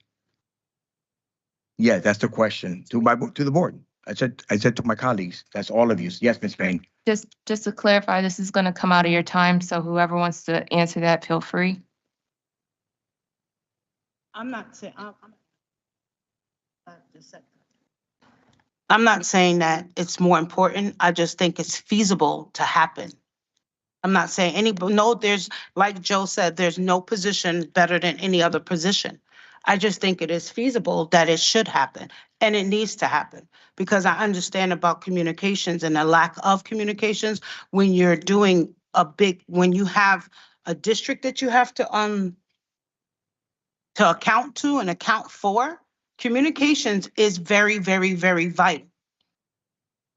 S18: Yeah, that's the question to the board. I said to my colleagues, that's all of you. Yes, Ms. Payne.
S1: Just to clarify, this is going to come out of your time, so whoever wants to answer that, feel free.
S15: I'm not saying that it's more important. I just think it's feasible to happen. I'm not saying there's, like Joe said, there's no position better than any other position. I just think it is feasible that it should happen, and it needs to happen, because I understand about communications and the lack of communications when you're doing when you have a district that you have to account to and account for. Communications is very, very, very vital.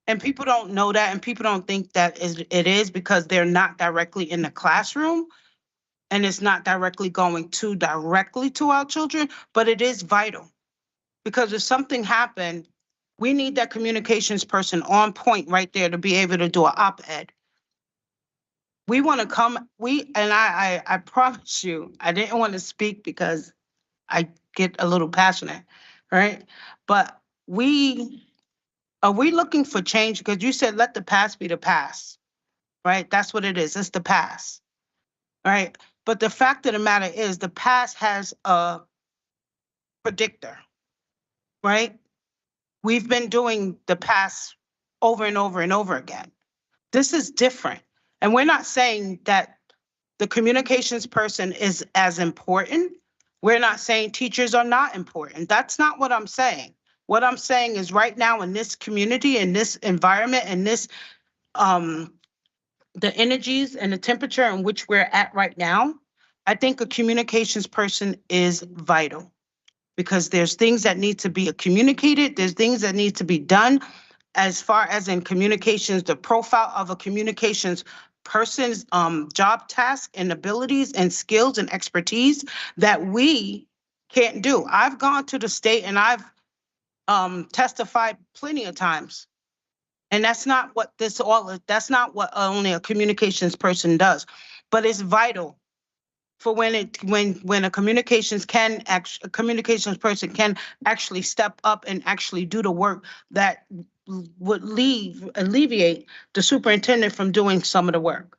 S15: And people don't know that, and people don't think that it is because they're not directly in the classroom. And it's not directly going directly to our children, but it is vital. Because if something happened, we need that communications person on point right there to be able to do an op-ed. We want to I promise you, I didn't want to speak because I get a little passionate, right? But we
S13: Are we looking for change? Because you said let the past be the past, right? That's what it is. It's the past, right? But the fact of the matter is the past has a predictor, right? We've been doing the past over and over and over again. This is different. And we're not saying that the communications person is as important. We're not saying teachers are not important. That's not what I'm saying. What I'm saying is right now in this community, in this environment, in this, the energies and the temperature in which we're at right now, I think a communications person is vital because there's things that need to be communicated. There's things that need to be done as far as in communications, the profile of a communications person's job task and abilities and skills and expertise that we can't do. I've gone to the state and I've testified plenty of times. And that's not what this all is. That's not what only a communications person does. But it's vital for when a communications person can actually step up and actually do the work that would alleviate the superintendent from doing some of the work.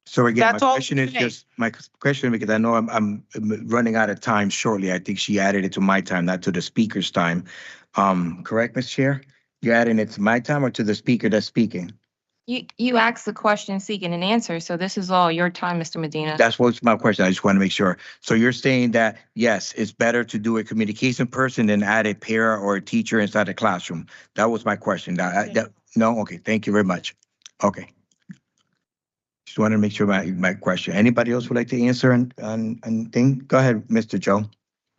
S18: So again,
S13: That's
S18: my
S13: all
S18: question
S13: I'm
S18: is
S13: saying.
S18: just, my question, because I know I'm running out of time shortly. I think she added it to my time, not to the speaker's time. Correct, Ms. Chair? You're adding it to my time or to the speaker that's speaking?
S1: You asked the question seeking an answer, so this is all your time, Mr. Medina.
S18: That's what's my question. I just want to make sure. So you're saying that, yes, it's better to do a communication person than add a para or a teacher inside the classroom. That was my question. No? Okay, thank you very much. Okay. Just wanted to make sure my question. Anybody else would like to answer on thing? Go ahead, Mr. Joe.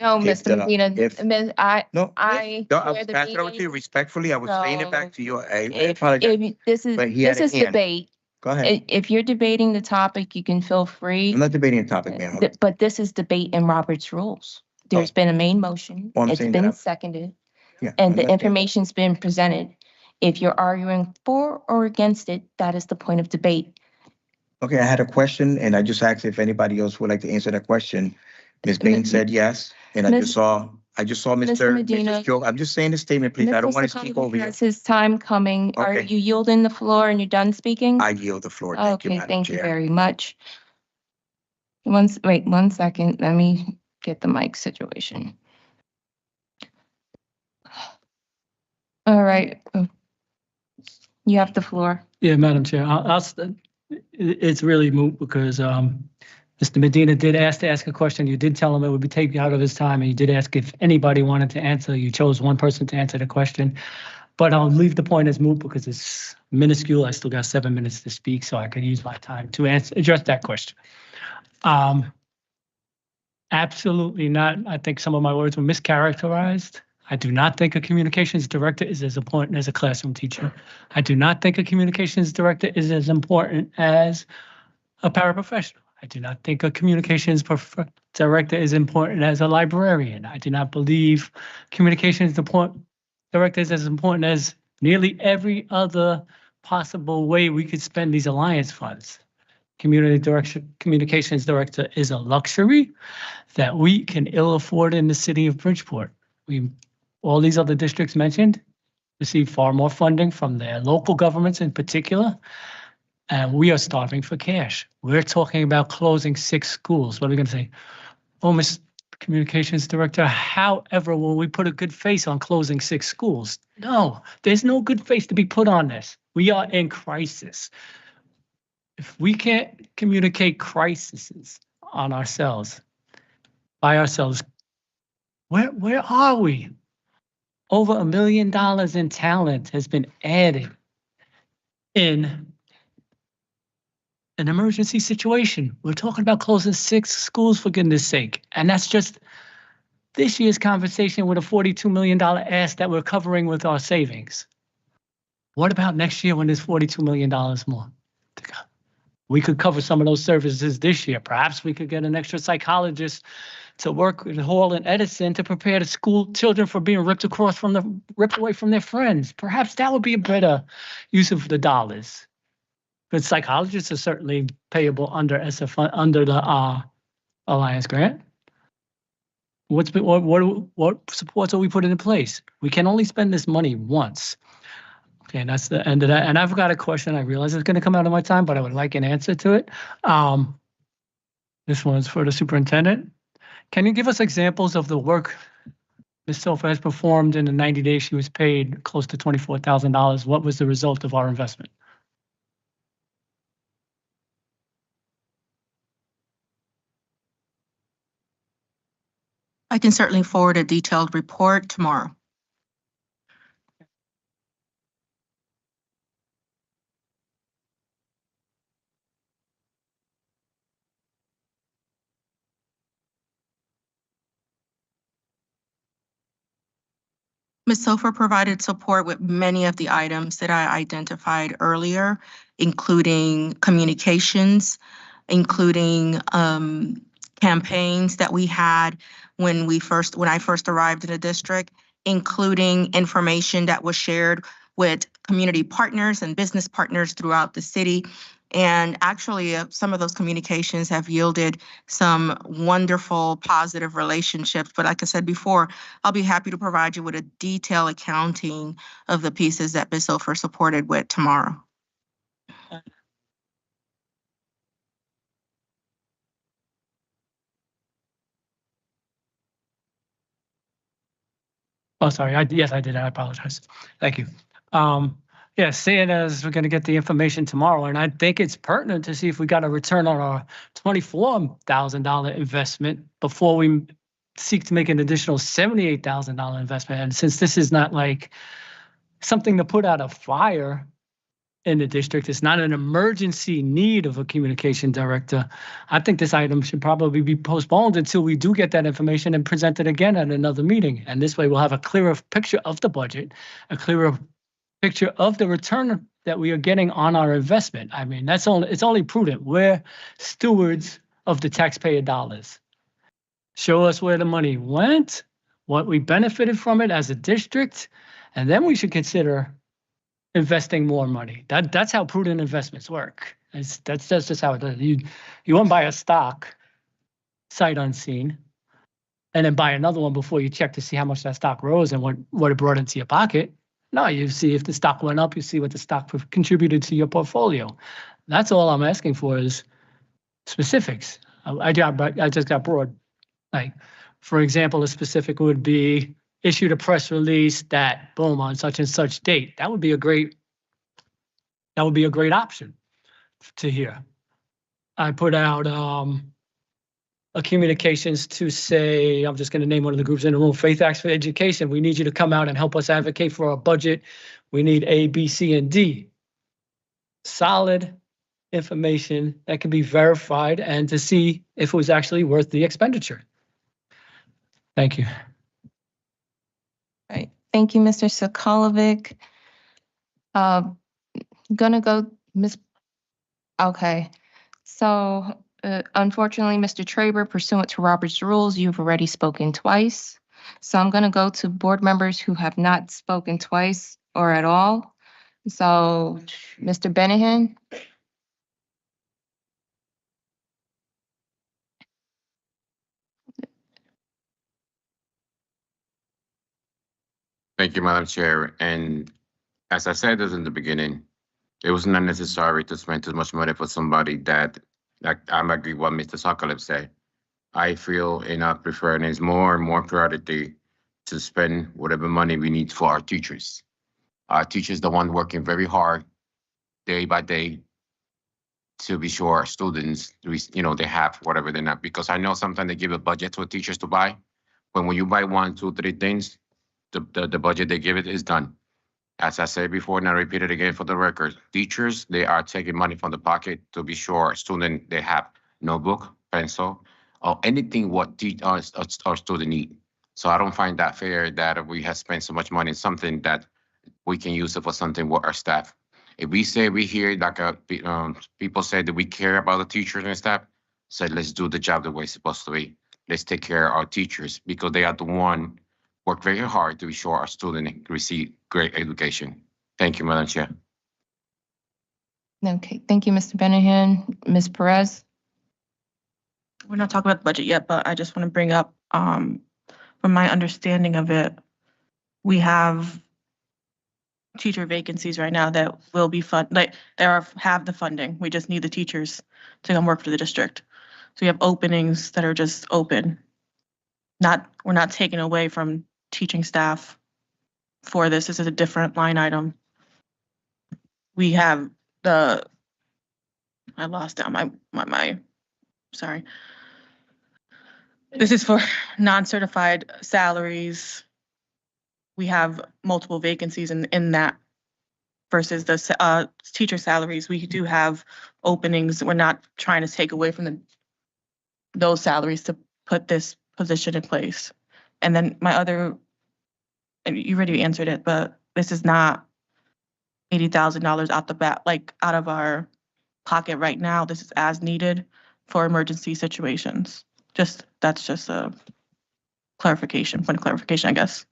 S1: No,
S18: If
S1: Mr. Medina,
S18: No,
S1: I
S18: no, I was
S1: chair the
S18: passing it over to you
S1: meeting.
S18: respectfully. I was saying it back to you. I
S1: If
S18: apologize.
S1: this
S18: But he had
S1: is
S18: a hand.
S1: debate.
S18: Go ahead.
S1: If you're debating the topic, you can feel free.
S18: I'm not debating the topic, ma'am.
S1: But this is debate in Robert's rules. There's been a main motion.
S18: Well, I'm
S1: It's
S18: saying that
S1: been
S18: I'm-
S1: seconded.
S18: Yeah,
S1: And
S18: I'm
S1: the
S18: not saying-
S1: information's been presented. If you're arguing for or against it, that is the point of debate.
S18: Okay, I had a question and I just asked if anybody else would like to answer that question. Ms. Bain said yes, and I just saw Mr.
S1: Medina.
S18: Joe. I'm just saying the statement, please. I don't
S1: Mr.
S18: want to speak over you.
S1: Has his time coming. Are
S18: Okay.
S1: you yielding the floor and you're done speaking?
S18: I yield the floor. Thank you,
S1: Okay,
S18: Madam
S1: thank you
S18: Chair.
S1: very much. Wait 1 second. Let me get the mic situation. All right. You have the floor.
S3: Yeah, Madam Chair, it's really moot because Mr. Medina did ask a question. You did tell him it would be taken out of his time, and you did ask if anybody wanted to answer. You chose one person to answer the question. But I'll leave the point as moot because it's minuscule. I still got 7 minutes to speak, so I could use my time to address that question. Absolutely not. I think some of my words were mischaracterized. I do not think a communications director is as important as a classroom teacher. I do not think a communications director is as important as a paraprofessional. I do not think a communications director is important as a librarian. I do not believe communications director is as important as nearly every other possible way we could spend these alliance funds. Communications director is a luxury that we can ill afford in the city of Bridgeport. All these other districts mentioned receive far more funding from their local governments in particular, and we are starving for cash. We're talking about closing 6 schools. What are we going to say? Oh, Ms. Communications Director, however, will we put a good face on closing 6 schools? No, there's no good face to be put on this. We are in crisis. If we can't communicate crises on ourselves, by ourselves, where are we? Over $1 million in talent has been added in an emergency situation. We're talking about closing 6 schools, for goodness sake. And that's just this year's conversation with a $42 million ask that we're covering with our savings. What about next year when there's $42 million more? We could cover some of those services this year. Perhaps we could get an extra psychologist to work with Hall and Edison to prepare the school children for being ripped away from their friends. Perhaps that would be a better use of the dollars. But psychologists are certainly payable under under the Alliance grant. What supports are we putting in place? We can only spend this money once. Okay, and that's the end of that. And I've got a question. I realize it's going to come out of my time, but I would like an answer to it. This one's for the superintendent. Can you give us examples of the work Ms. Sofa has performed in the 90 days she was paid close to $24,000? What was the result of our investment?
S21: I can certainly forward a detailed report tomorrow. Ms. Sofer provided support with many of the items that I identified earlier, including communications, including campaigns that we had when I first arrived in the district, including information that was shared with community partners and business partners throughout the city. And actually, some of those communications have yielded some wonderful, positive relationships. But like I said before, I'll be happy to provide you with a detailed accounting of the pieces that Ms. Sofer supported with tomorrow.
S3: Oh, sorry. Yes, I did. I apologize. Thank you. Yeah, seeing as we're going to get the information tomorrow, and I think it's pertinent to see if we got a return on our $24,000 investment before we seek to make an additional $78,000 investment. And since this is not like something to put out a fire in the district, it's not an emergency need of a communication director, I think this item should probably be postponed until we do get that information and present it again at another meeting. And this way we'll have a clearer picture of the budget, a clearer picture of the return that we are getting on our investment. I mean, it's only prudent. We're stewards of the taxpayer dollars. Show us where the money went, what we benefited from it as a district, and then we should consider investing more money. That's how prudent investments work. That's just how it does. You won't buy a stock sight unseen, and then buy another one before you check to see how much that stock rose and what it brought into your pocket. No, you see if the stock went up, you see what the stock contributed to your portfolio. That's all I'm asking for is specifics. I just got broad. Like, for example, a specific would be issued a press release that boom on such and such date. That would be a great option to hear. I put out a communications to say, I'm just going to name one of the groups in the room, Faith Acts for Education. We need you to come out and help us advocate for our budget. We need A, B, C, and D. Solid information that can be verified and to see if it was actually worth the expenditure. Thank you.
S1: All right. Thank you, Mr. Sokolovic. Gonna go, Ms. Okay. So unfortunately, Mr. Traber, pursuant to Robert's rules, you've already spoken twice. So I'm going to go to board members who have not spoken twice or at all. So Mr. Benahan.
S7: Thank you, Madam Chair. And as I said this in the beginning, it was not necessary to spend too much money for somebody that, like, I'm agree with what Mr. Sokolovic said. I feel and I prefer, and it's more and more priority to spend whatever money we need for our teachers. Our teachers, the one working very hard day by day to be sure our students, they have whatever they need. Because I know sometimes they give a budget to teachers to buy, but when you buy 1, 2, 3 things, the budget they give it is done. As I said before, and I repeat it again for the record, teachers, they are taking money from the pocket to be sure our student, they have notebook, pencil, or anything what our student need. So I don't find that fair that we have spent so much money in something that we can use it for something with our staff. If we say we hear like people say that we care about the teachers and staff, so let's do the job the way it's supposed to be. Let's take care of our teachers because they are the one work very hard to be sure our students receive great education. Thank you, Madam Chair.
S1: Okay, thank you, Mr. Benahan. Ms. Perez.
S2: We're not talking about the budget yet, but I just want to bring up, from my understanding of it, we have teacher vacancies right now that will be have the funding. We just need the teachers to come work for the district. So we have openings that are just open. We're not taking away from teaching staff for this. This is a different line item. We have I lost down my sorry. This is for non-certified salaries. We have multiple vacancies in that versus the teacher salaries. We do have openings. We're not trying to take away from those salaries to put this position in place. And then and you already answered it, but this is not $80,000 out the bat, like out of our pocket right now. This is as needed for emergency situations. That's just a point of clarification, I guess.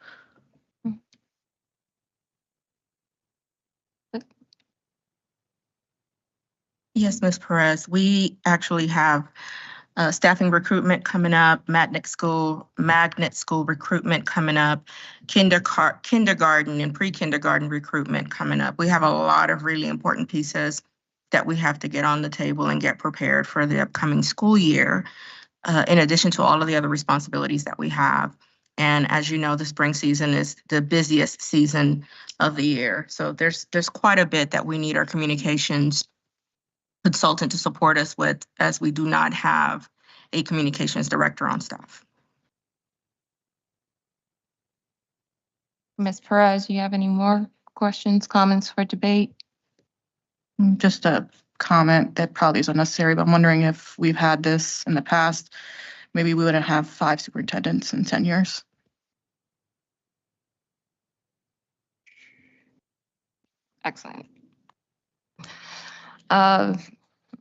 S21: Yes, Ms. Perez, we actually have staffing recruitment coming up, magnet school recruitment coming up, kindergarten and pre-kindergarten recruitment coming up. We have a lot of really important pieces that we have to get on the table and get prepared for the upcoming school year, in addition to all of the other responsibilities that we have. And as you know, the spring season is the busiest season of the year. So there's quite a bit that we need our communications consultant to support us with, as we do not have a communications director on staff.
S1: Ms. Perez, you have any more questions, comments for debate?
S2: Just a comment that probably is unnecessary, but I'm wondering if we've had this in the past, maybe we wouldn't have 5 superintendents in 10 years.
S1: Excellent.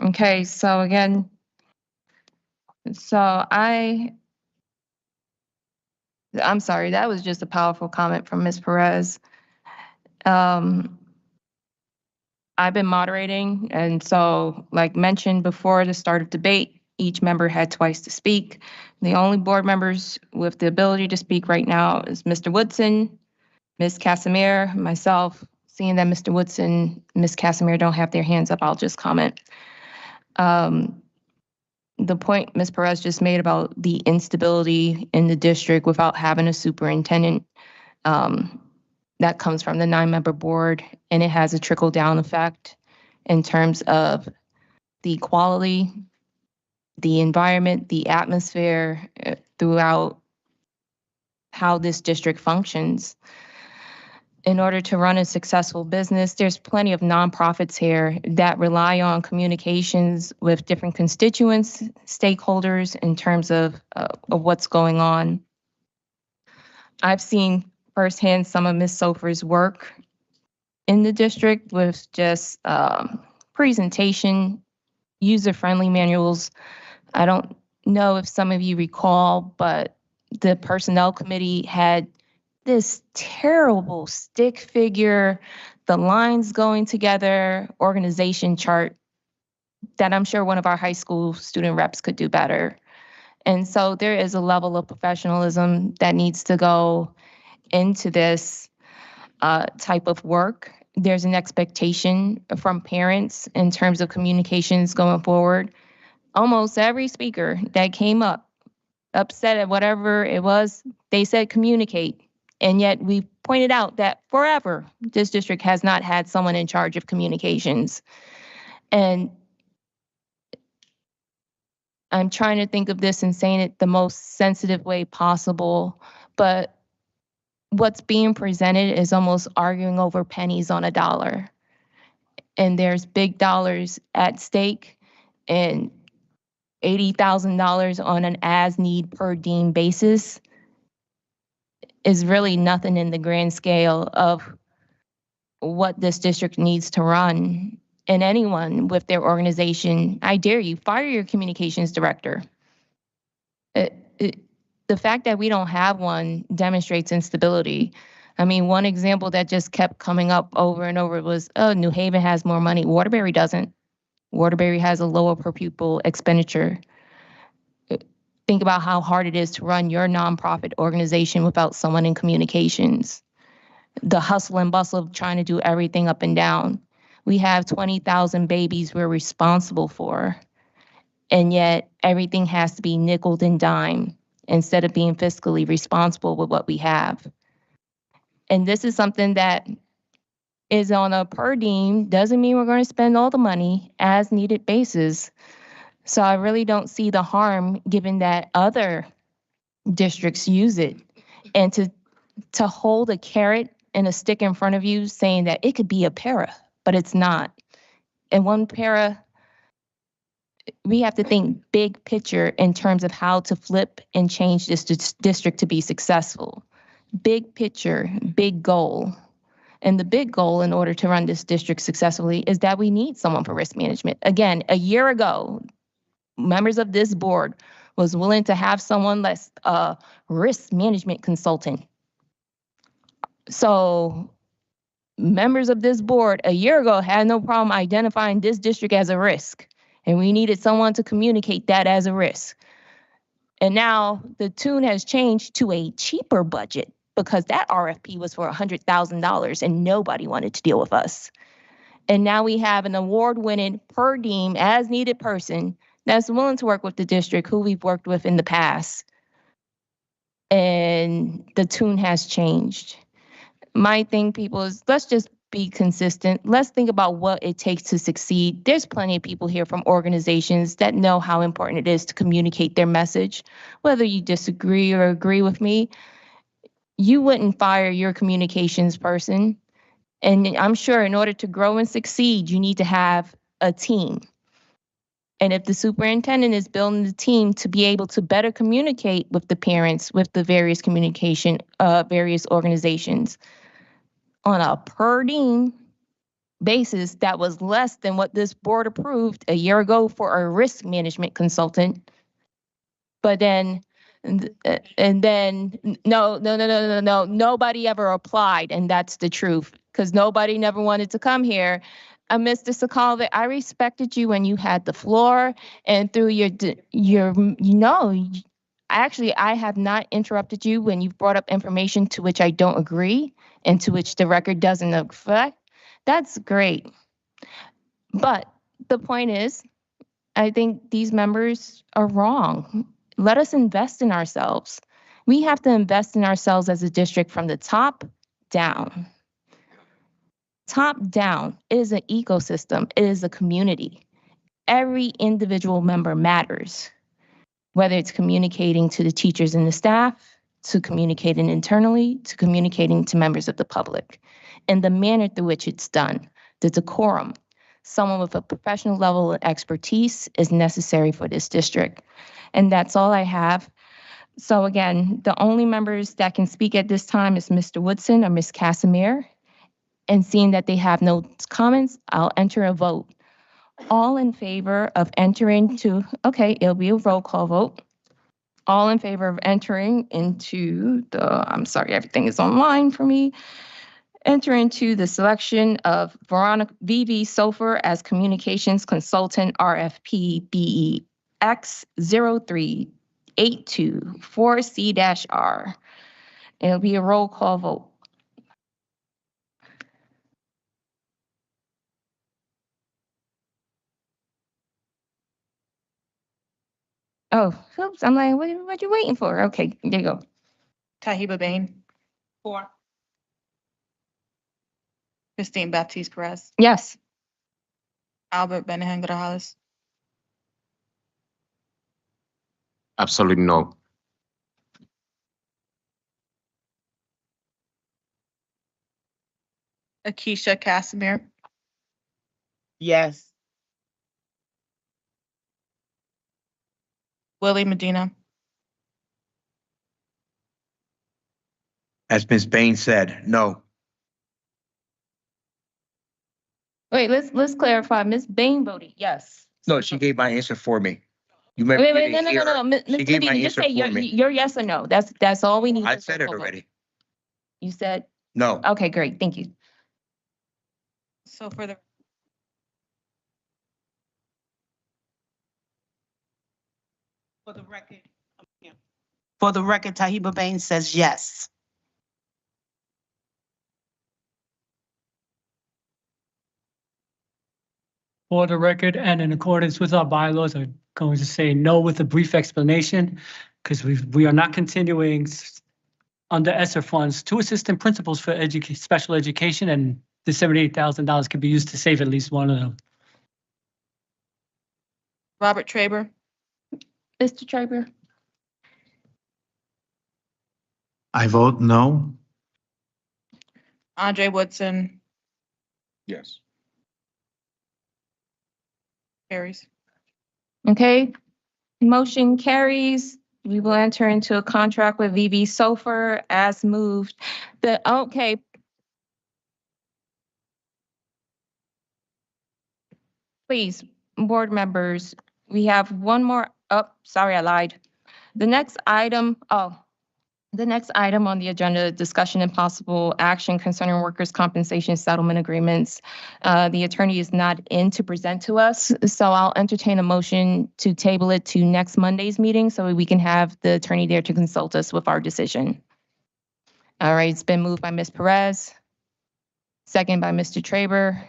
S1: Okay, so again, I'm sorry, that was just a powerful comment from Ms. Perez. I've been moderating, and so like mentioned before the start of debate, each member had twice to speak. The only board members with the ability to speak right now is Mr. Woodson, Ms. Casimir, myself. Seeing that Mr. Woodson, Ms. Casimir don't have their hands up, I'll just comment. The point Ms. Perez just made about the instability in the district without having a superintendent, that comes from the 9-member board, and it has a trickle-down effect in terms of the quality, the environment, the atmosphere throughout how this district functions. In order to run a successful business, there's plenty of nonprofits here that rely on communications with different constituents, stakeholders in terms of what's going on. I've seen firsthand some of Ms. Sofer's work in the district with just presentation, user-friendly manuals. I don't know if some of you recall, but the personnel committee had this terrible stick figure, the lines going together, organization chart that I'm sure one of our high school student reps could do better. And so there is a level of professionalism that needs to go into this type of work. There's an expectation from parents in terms of communications going forward. Almost every speaker that came up upset at whatever it was, they said communicate. And yet we pointed out that forever, this district has not had someone in charge of communications. And I'm trying to think of this and saying it the most sensitive way possible, but what's being presented is almost arguing over pennies on a dollar. And there's big dollars at stake, and $80,000 on an as-need per dean basis is really nothing in the grand scale of what this district needs to run. And anyone with their organization, I dare you, fire your communications director. The fact that we don't have one demonstrates instability. I mean, one example that just kept coming up over and over was, oh, New Haven has more money. Waterbury doesn't. Waterbury has a lower per pupil expenditure. Think about how hard it is to run your nonprofit organization without someone in communications. the hustle and bustle of trying to do everything up and down. We have 20,000 babies we're responsible for, and yet everything has to be nickeled and dimed instead of being fiscally responsible with what we have. And this is something that is on a per diem, doesn't mean we're going to spend all the money, as needed basis. So I really don't see the harm, given that other districts use it. And to hold a carrot and a stick in front of you saying that it could be a para, but it's not. And one para, we have to think big picture in terms of how to flip and change this district to be successful. Big picture, big goal. And the big goal in order to run this district successfully is that we need someone for risk management. Again, a year ago, members of this board was willing to have someone that's a risk management consultant. So members of this board a year ago had no problem identifying this district as a risk. And we needed someone to communicate that as a risk. And now the tune has changed to a cheaper budget because that RFP was for $100,000 and nobody wanted to deal with us. And now we have an award-winning per diem as needed person that's willing to work with the district who we've worked with in the past. And the tune has changed. My thing, people, is let's just be consistent. Let's think about what it takes to succeed. There's plenty of people here from organizations that know how important it is to communicate their message. Whether you disagree or agree with me, you wouldn't fire your communications person. And I'm sure in order to grow and succeed, you need to have a team. And if the superintendent is building the team to be able to better communicate with the parents, with the various various organizations on a per diem basis that was less than what this board approved a year ago for a risk management consultant. But then, no, nobody ever applied, and that's the truth, because nobody never wanted to come here. Mr. Sakalvit, I respected you when you had the floor, and through I have not interrupted you when you've brought up information to which I don't agree and to which the record doesn't affect. That's great. But the point is, I think these members are wrong. Let us invest in ourselves. We have to invest in ourselves as a district from the top down. Top down, it is an ecosystem. It is a community. Every individual member matters, whether it's communicating to the teachers and the staff, to communicating internally, to communicating to members of the public, and the manner through which it's done, the decorum. Someone with a professional level of expertise is necessary for this district. And that's all I have. So again, the only members that can speak at this time is Mr. Woodson or Ms. Casimir. And seeing that they have no comments, I'll enter a vote. All in favor of entering to, okay, it'll be a roll call vote. All in favor of entering into I'm sorry, everything is online for me. Enter into the selection of Veronica V.V. Sofer as Communications Consultant, RFP BEX 03824C-R. It'll be a roll call vote. Oh, oops, I'm like, what you waiting for? Okay, there you go.
S2: Tahiba Bain. 4. Christine Baptiste Perez.
S1: Yes.
S2: Albert Benahan Grajales.
S7: Absolutely no.
S2: Akeisha Casimir.
S22: Yes.
S2: Willie Medina.
S18: As Ms. Bain said, no.
S1: Wait, let's clarify. Ms. Bain voted yes.
S18: No, she gave my answer for me. You remember?
S1: Wait, no. Ms.
S18: She gave my
S1: Medina, just
S18: answer
S1: say
S18: for me.
S1: your yes or no. That's all we need.
S18: I said it already.
S1: You said?
S18: No.
S1: Okay, great. Thank you.
S2: So for the
S13: record, Tahiba Bain says yes.
S3: For the record and in accordance with our bylaws, I'm going to say no with a brief explanation because we are not continuing under ESSER funds to assistant principals for special education, and the $78,000 can be used to save at least one of them.
S2: Robert Traber.
S1: Mr. Traber?
S23: I vote no.
S2: Andre Woodson.
S23: Yes.
S2: Carries.
S1: Okay, motion carries. We will enter into a contract with VV Sofer as moved. Okay. Please, board members, we have one more, sorry, I lied. The next item on the agenda, discussion and possible action concerning workers' compensation settlement agreements. The attorney is not in to present to us, so I'll entertain a motion to table it to next Monday's meeting so we can have the attorney there to consult us with our decision. All right, it's been moved by Ms. Perez, second by Mr. Traber.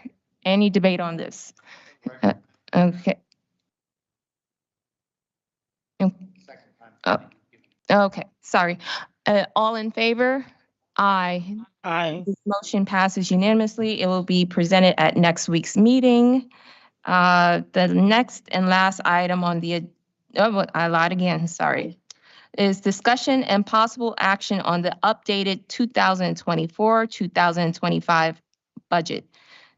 S1: Any debate on this? Okay. Okay, sorry. All in favor? Aye.
S13: Aye.
S1: This motion passes unanimously. It will be presented at next week's meeting. The next and last item on the, I lied again, sorry, is discussion and possible action on the updated 2024-2025 budget.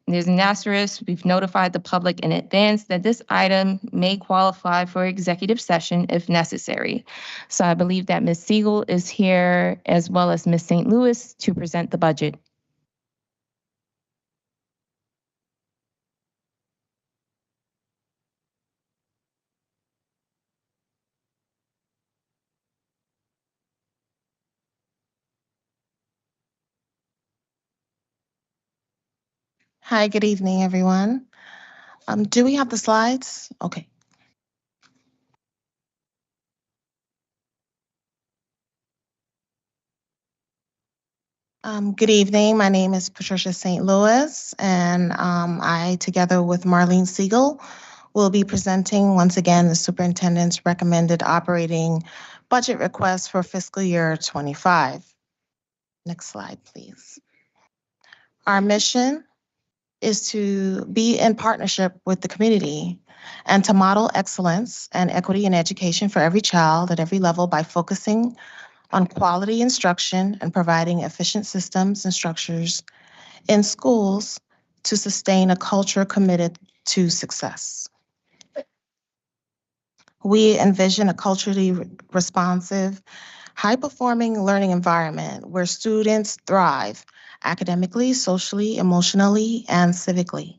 S1: There's an asterisk. We've notified the public in advance that this item may qualify for executive session if necessary. So I believe that Ms. Siegel is here as well as Ms. St. Louis to present the budget.
S8: Hi, good evening, everyone. Do we have the slides? Okay. Good evening. My name is Patricia St. Louis, and I, together with Marlene Siegel, will be presenting once again the superintendent's recommended operating budget request for fiscal year 25. Next slide, please. Our mission is to be in partnership with the community and to model excellence and equity in education for every child at every level by focusing on quality instruction and providing efficient systems and structures in schools to sustain a culture committed to success. We envision a culturally responsive, high-performing learning environment where students thrive academically, socially, emotionally, and civically.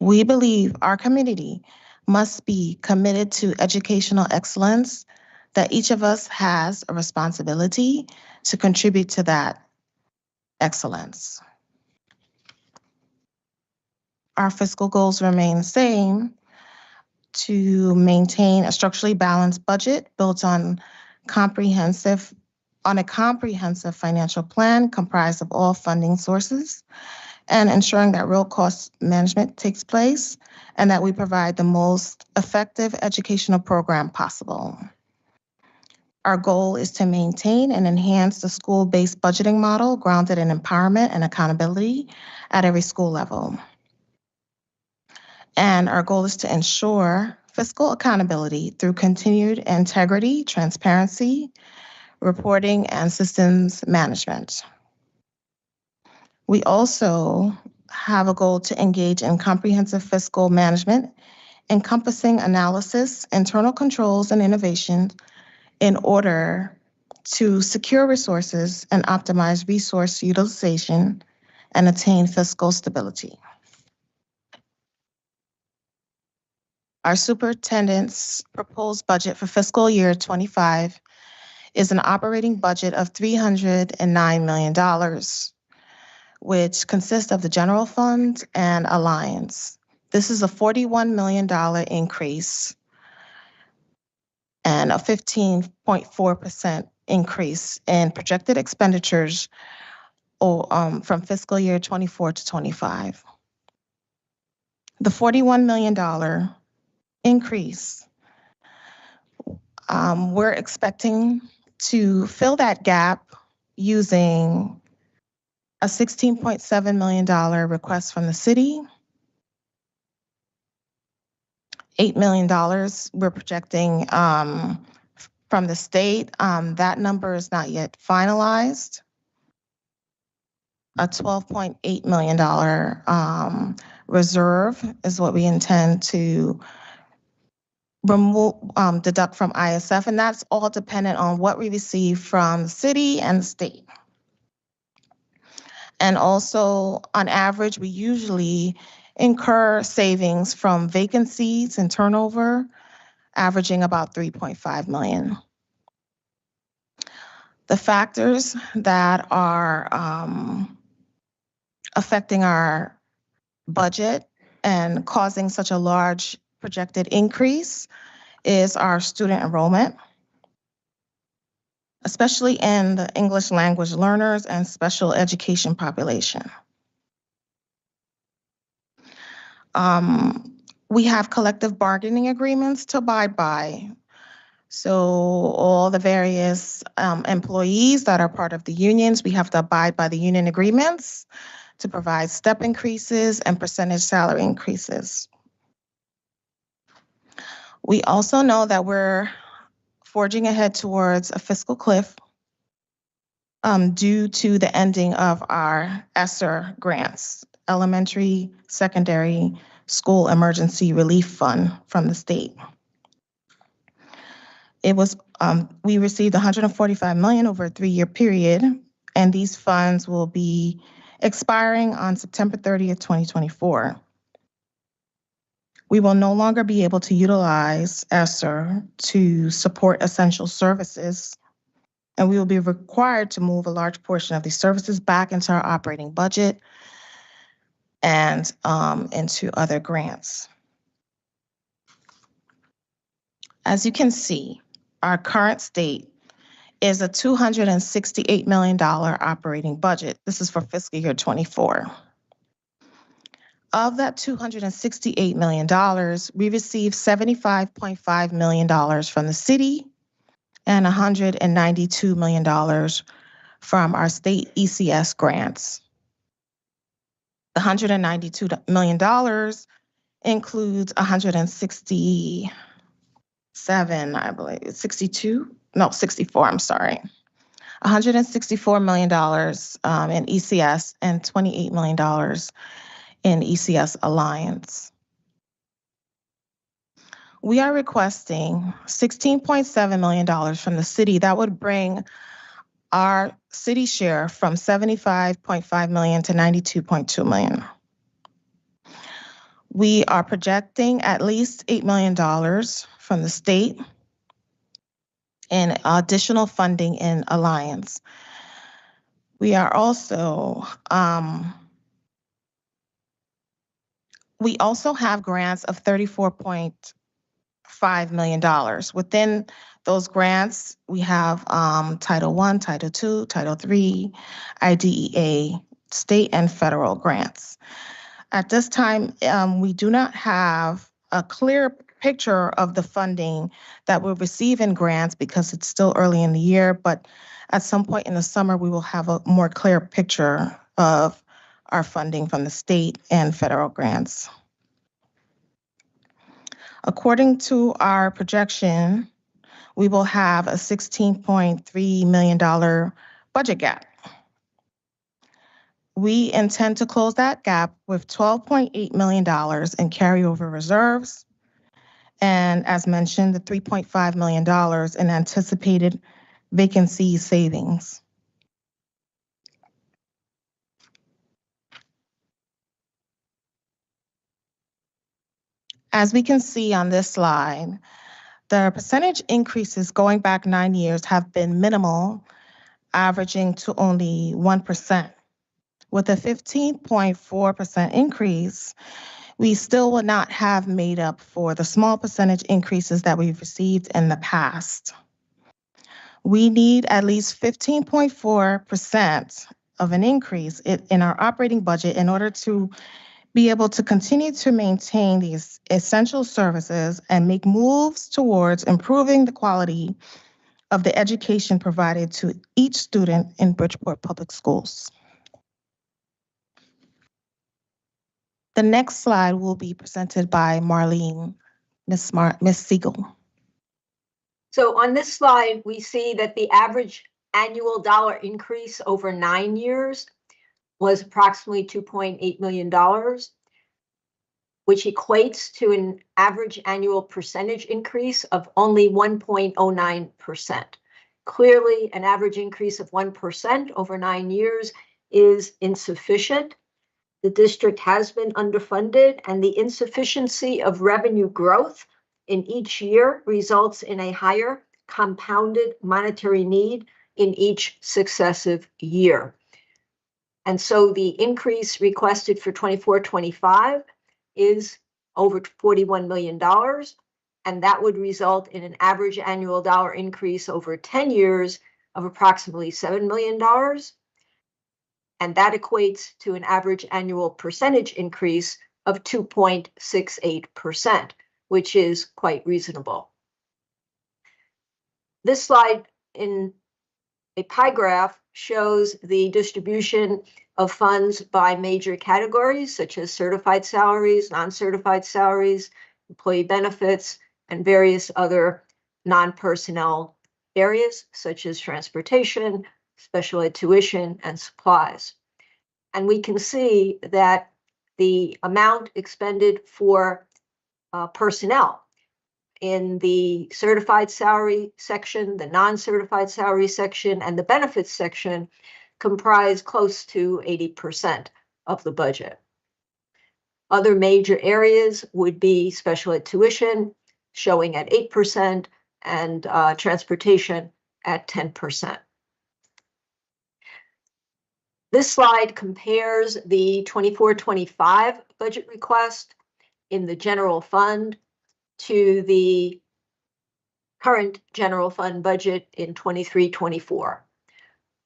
S8: We believe our community must be committed to educational excellence, that each of us has a responsibility to contribute to that excellence. Our fiscal goals remain the same: to maintain a structurally balanced budget built on a comprehensive financial plan comprised of all funding sources, and ensuring that real cost management takes place and that we provide the most effective educational program possible. Our goal is to maintain and enhance the school-based budgeting model grounded in empowerment and accountability at every school level. And our goal is to ensure fiscal accountability through continued integrity, transparency, reporting, and systems management. We also have a goal to engage in comprehensive fiscal management, encompassing analysis, internal controls, and innovation in order to secure resources and optimize resource utilization and attain fiscal stability. Our superintendent's proposed budget for fiscal year 25 is an operating budget of $309 million, which consists of the general fund and alliance. This is a $41 million increase and a 15.4% increase in projected expenditures from fiscal year 24 to 25. The $41 million increase, we're expecting to fill that gap using a $16.7 million request from the city, $8 million we're projecting from the state. That number is not yet finalized. A $12.8 million reserve is what we intend to deduct from ISF, and that's all dependent on what we receive from the city and the state. And also, on average, we usually incur savings from vacancies and turnover, averaging about $3.5 million. The factors that are affecting our budget and causing such a large projected increase is our student enrollment, especially in the English language learners and special education population. We have collective bargaining agreements to abide by. So all the various employees that are part of the unions, we have to abide by the union agreements to provide step increases and percentage salary increases. We also know that we're forging ahead towards a fiscal cliff due to the ending of our ESSER grants, Elementary Secondary School Emergency Relief Fund from the state. It was, we received $145 million over a 3-year period, and these funds will be expiring on September 30th, 2024. We will no longer be able to utilize ESSER to support essential services, and we will be required to move a large portion of these services back into our operating budget and into other grants. As you can see, our current state is a $268 million operating budget. This is for fiscal year 24. Of that $268 million, we received $75.5 million from the city and $192 million from our state ECS grants. The $192 million includes 167, I believe, 64, I'm sorry. $164 million in ECS and $28 million in ECS Alliance. We are requesting $16.7 million from the city. That would bring our city share from $75.5 million to $92.2 million. We are projecting at least $8 million from the state in additional funding in Alliance. We are also we also have grants of $34.5 million. Within those grants, we have Title I, Title II, Title III, IDEA, state and federal grants. At this time, we do not have a clear picture of the funding that we'll receive in grants because it's still early in the year, but at some point in the summer, we will have a more clear picture of our funding from the state and federal grants. According to our projection, we will have a $16.3 million budget gap. We intend to close that gap with $12.8 million in carryover reserves, and as mentioned, the $3.5 million in anticipated vacancy savings. As we can see on this slide, the percentage increases going back 9 years have been minimal, averaging to only 1%. With a 15.4% increase, we still would not have made up for the small percentage increases that we've received in the past. We need at least 15.4% of an increase in our operating budget in order to be able to continue to maintain these essential services and make moves towards improving the quality of the education provided to each student in Bridgeport Public Schools. The next slide will be presented by Marlene, Miss Siegel.
S5: So on this slide, we see that the average annual dollar increase over 9 years was approximately $2.8 million, which equates to an average annual percentage increase of only 1.09%. Clearly, an average increase of 1% over 9 years is insufficient. The district has been underfunded, and the insufficiency of revenue growth in each year results in a higher compounded monetary need in each successive year. And so the increase requested for 24-25 is over $41 million, and that would result in an average annual dollar increase over 10 years of approximately $7 million. And that equates to an average annual percentage increase of 2.68%, which is quite reasonable. This slide in a pie graph shows the distribution of funds by major categories, such as certified salaries, non-certified salaries, employee benefits, and various other non-personnel areas, such as transportation, special ed tuition, and supplies. And we can see that the amount expended for personnel in the certified salary section, the non-certified salary section, and the benefits section comprise close to 80% of the budget. Other major areas would be special ed tuition, showing at 8%, and transportation at 10%. This slide compares the 24-25 budget request in the general fund to the current general fund budget in 23-24.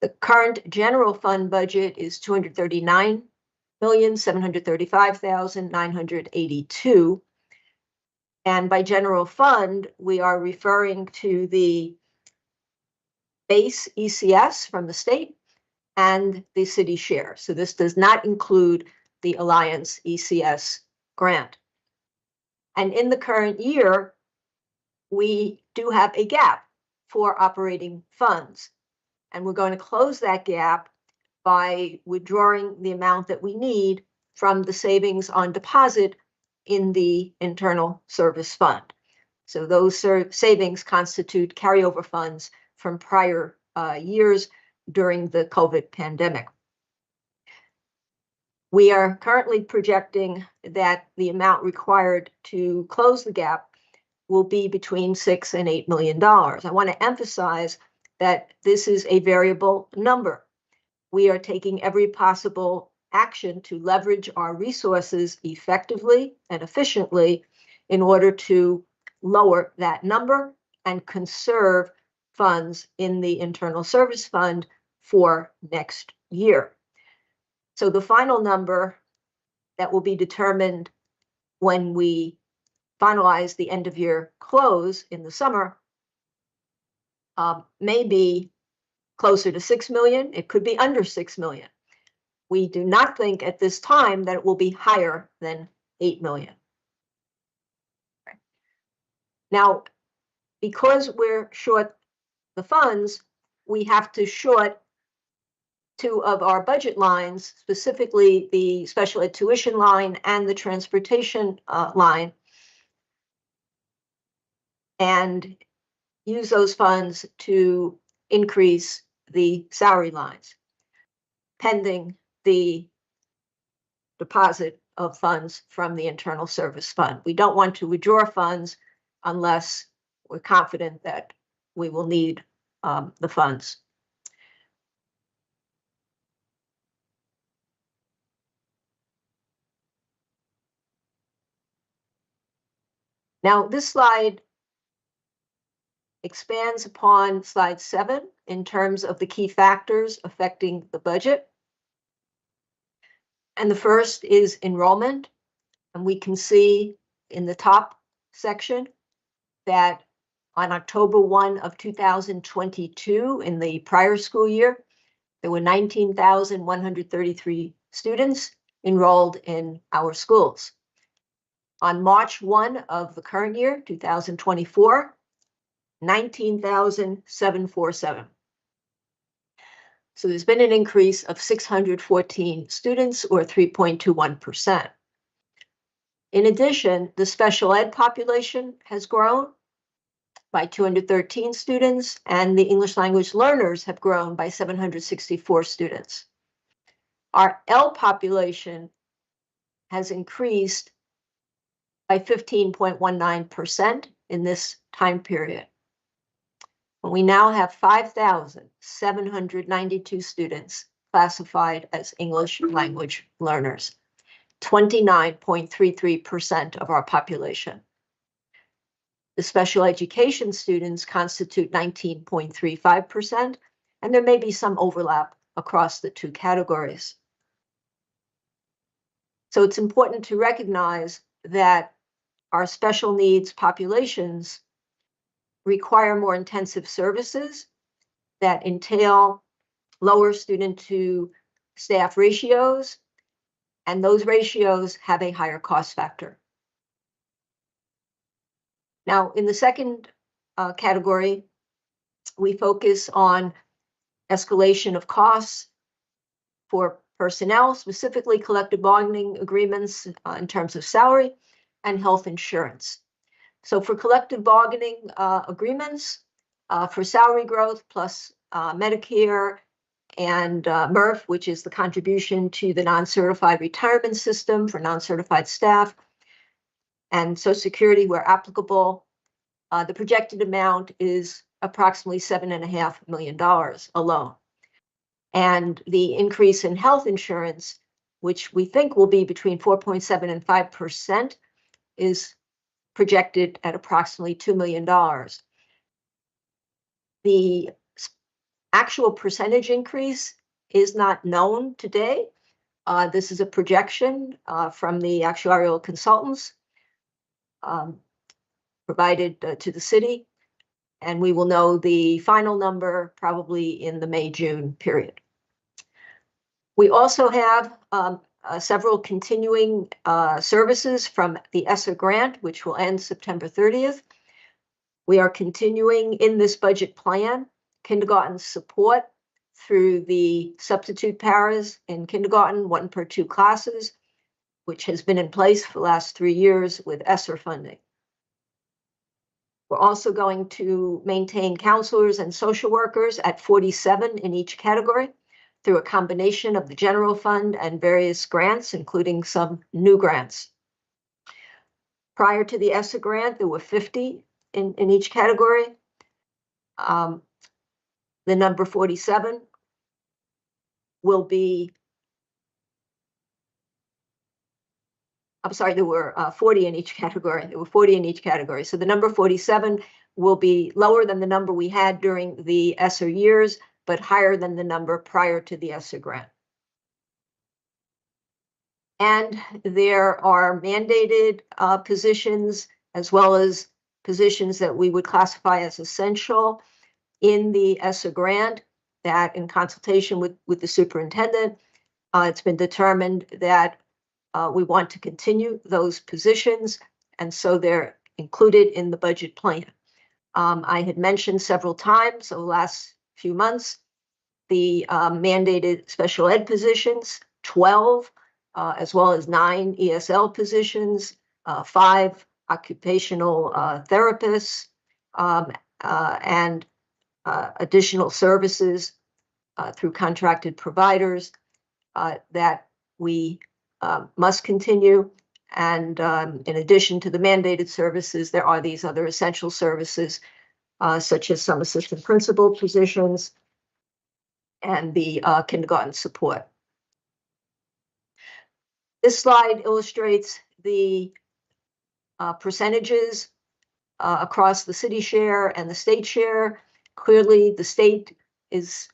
S5: The current general fund budget is $239,735,982. And by general fund, we are referring to the base ECS from the state and the city share. So this does not include the Alliance ECS grant. And in the current year, we do have a gap for operating funds. And we're going to close that gap by withdrawing the amount that we need from the savings on deposit in the internal service fund. So those savings constitute carryover funds from prior years during the COVID pandemic. We are currently projecting that the amount required to close the gap will be between $6 and $8 million. I want to emphasize that this is a variable number. We are taking every possible action to leverage our resources effectively and efficiently in order to lower that number and conserve funds in the internal service fund for next year. So the final number that will be determined when we finalize the end of year close in the summer may be closer to 6 million. It could be under 6 million. We do not think at this time that it will be higher than 8 million. Now, because we're short the funds, we have to short two of our budget lines, specifically the special ed tuition line and the transportation line, and use those funds to increase the salary lines, pending the deposit of funds from the internal service fund. We don't want to withdraw funds unless we're confident that we will need the funds. Now, this slide expands upon slide 7 in terms of the key factors affecting the budget. And the first is enrollment. And we can see in the top section that on October 1 of 2022, in the prior school year, there were 19,133 students enrolled in our schools. On March 1 of the current year, 2024, 19,747. So there's been an increase of 614 students, or 3.21%. In addition, the special ed population has grown by 213 students, and the English language learners have grown by 764 students. Our L population has increased by 15.19% in this time period. We now have 5,792 students classified as English language learners, 29.33% of our population. The special education students constitute 19.35%, and there may be some overlap across the two categories. So it's important to recognize that our special needs populations require more intensive services that entail lower student to staff ratios, and those ratios have a higher cost factor. Now, in the second category, we focus on escalation of costs for personnel, specifically collective bargaining agreements in terms of salary and health insurance. So for collective bargaining agreements, for salary growth plus Medicare and MRF, which is the contribution to the non-certified retirement system for non-certified staff, and Social Security where applicable, the projected amount is approximately $7.5 million alone. And the increase in health insurance, which we think will be between 4.7% and 5%, is projected at approximately $2 million. The actual percentage increase is not known today. This is a projection from the actuarial consultants provided to the city, and we will know the final number probably in the May-June period. We also have several continuing services from the ESSER grant, which will end September 30th. We are continuing in this budget plan kindergarten support through the substitute paras in kindergarten, 1 per 2 classes, which has been in place for the last 3 years with ESSER funding. We're also going to maintain counselors and social workers at 47 in each category through a combination of the general fund and various grants, including some new grants. Prior to the ESSER grant, there were 50 in each category. The number 47 will be, I'm sorry, there were 40 in each category. There were 40 in each category. So the number 47 will be lower than the number we had during the ESSER years, but higher than the number prior to the ESSER grant. And there are mandated positions, as well as positions that we would classify as essential in the ESSER grant, that in consultation with the superintendent, it's been determined that we want to continue those positions, and so they're included in the budget plan. I had mentioned several times over the last few months the mandated special ed positions, 12, as well as 9 ESL positions, 5 occupational therapists, and additional services through contracted providers that we must continue. And in addition to the mandated services, there are these other essential services, such as some assistant principal positions and the kindergarten support. This slide illustrates the percentages across the city share and the state share. Clearly, the state is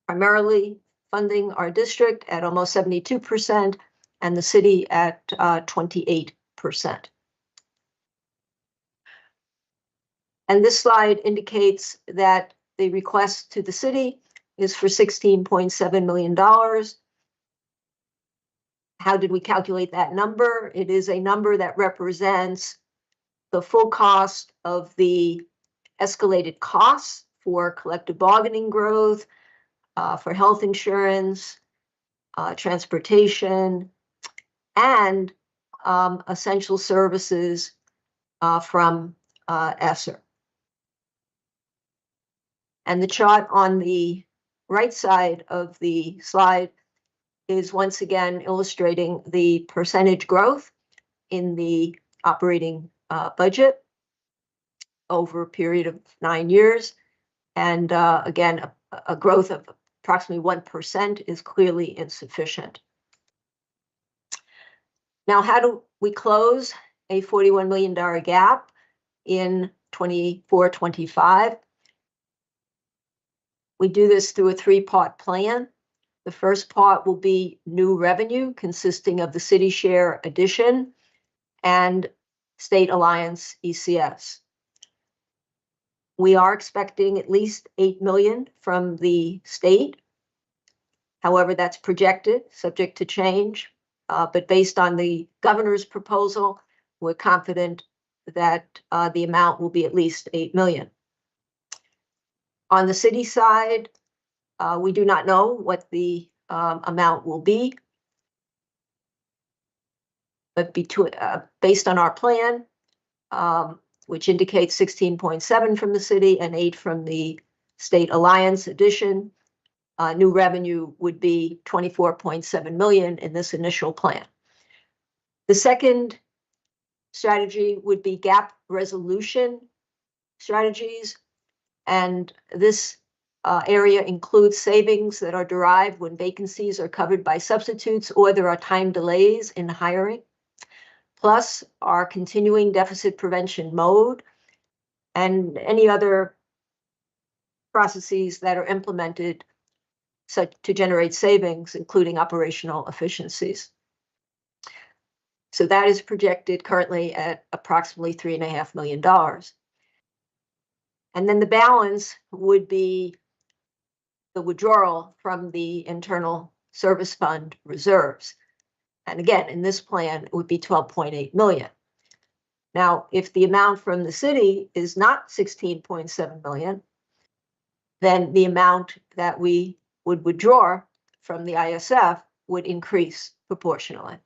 S5: primarily funding our district at almost 72% and the city at 28%. And this slide indicates that the request to the city is for $16.7 million. How did we calculate that number? It is a number that represents the full cost of the escalated costs for collective bargaining growth, for health insurance, transportation, and essential services from ESSER. And the chart on the right side of the slide is once again illustrating the percentage growth in the operating budget over a period of 9 years. And again, a growth of approximately 1% is clearly insufficient. Now, how do we close a $41 million gap in 24-25? We do this through a three-part plan. The first part will be new revenue consisting of the city share addition and State Alliance ECS. We are expecting at least $8 million from the state. However, that's projected, subject to change. But based on the governor's proposal, we're confident that the amount will be at least $8 million. On the city side, we do not know what the amount will be. But based on our plan, which indicates 16.7 from the city and 8 from the State Alliance addition, new revenue would be 24.7 million in this initial plan. The second strategy would be gap resolution strategies. And this area includes savings that are derived when vacancies are covered by substitutes or there are time delays in hiring, plus our continuing deficit prevention mode and any other processes that are implemented to generate savings, including operational efficiencies. So that is projected currently at approximately $3.5 million. And then the balance would be the withdrawal from the internal service fund reserves. And again, in this plan, it would be 12.8 million. Now, if the amount from the city is not 16.7 million, then the amount that we would withdraw from the ISF would increase proportionally.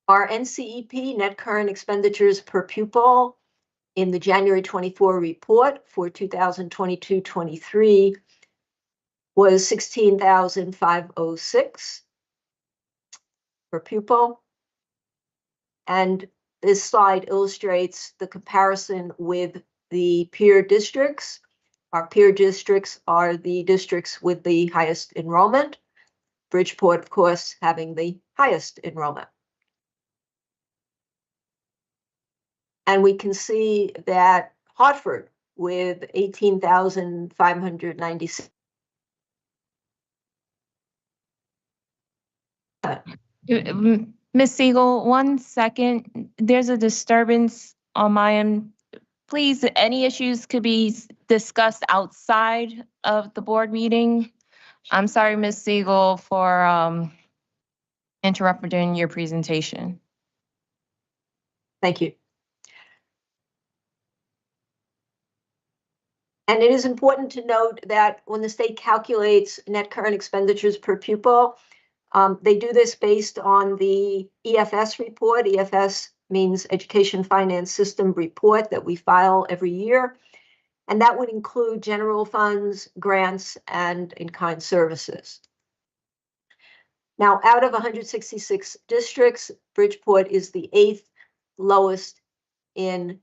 S5: Our NCEP, net current expenditures per pupil, in the January 24 report for 2022-23 was 16,506 per pupil. And this slide illustrates the comparison with the peer districts. Our peer districts are the districts with the highest enrollment. Bridgeport, of course, having the highest enrollment. And we can see that Hartford, with 18,596.
S1: Ms. Siegel, 1 second. There's a disturbance on my end. Please, any issues could be discussed outside of the board meeting. I'm sorry, Ms. Siegel, for interrupting your presentation.
S5: Thank you. And it is important to note that when the state calculates net current expenditures per pupil, they do this based on the EFS report. EFS means Education Finance System report that we file every year. And that would include general funds, grants, and in-kind services. Now, out of 166 districts, Bridgeport is the 8th lowest in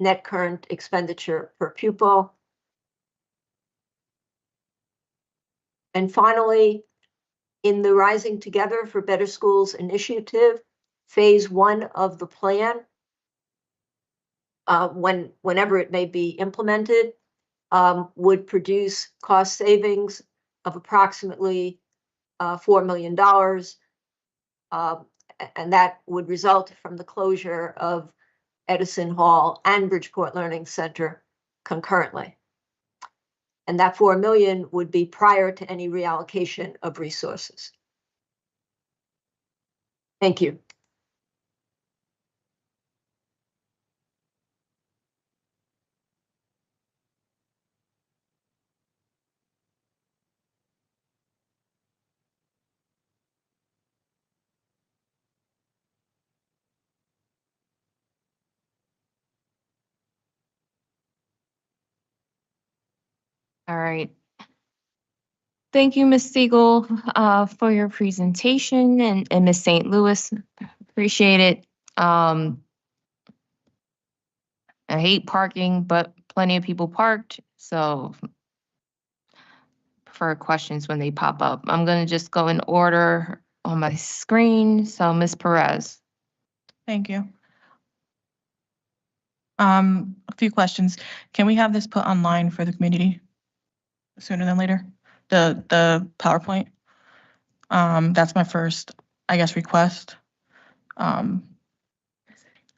S5: net current expenditure per pupil. And finally, in the Rising Together for Better Schools initiative, phase 1 of the plan, whenever it may be implemented, would produce cost savings of approximately $4 million. And that would result from the closure of Edison Hall and Bridgeport Learning Center concurrently. And that $4 million would be prior to any reallocation of resources. Thank you.
S1: All right. Thank you, Ms. Siegel, for your presentation, and Ms. St. Louis. Appreciate it. I hate parking, but plenty of people parked, so prefer questions when they pop up. I'm going to just go in order on my screen. So, Ms. Perez.
S2: Thank you. A few questions. Can we have this put online for the community sooner than later? The PowerPoint. That's my first, I guess, request.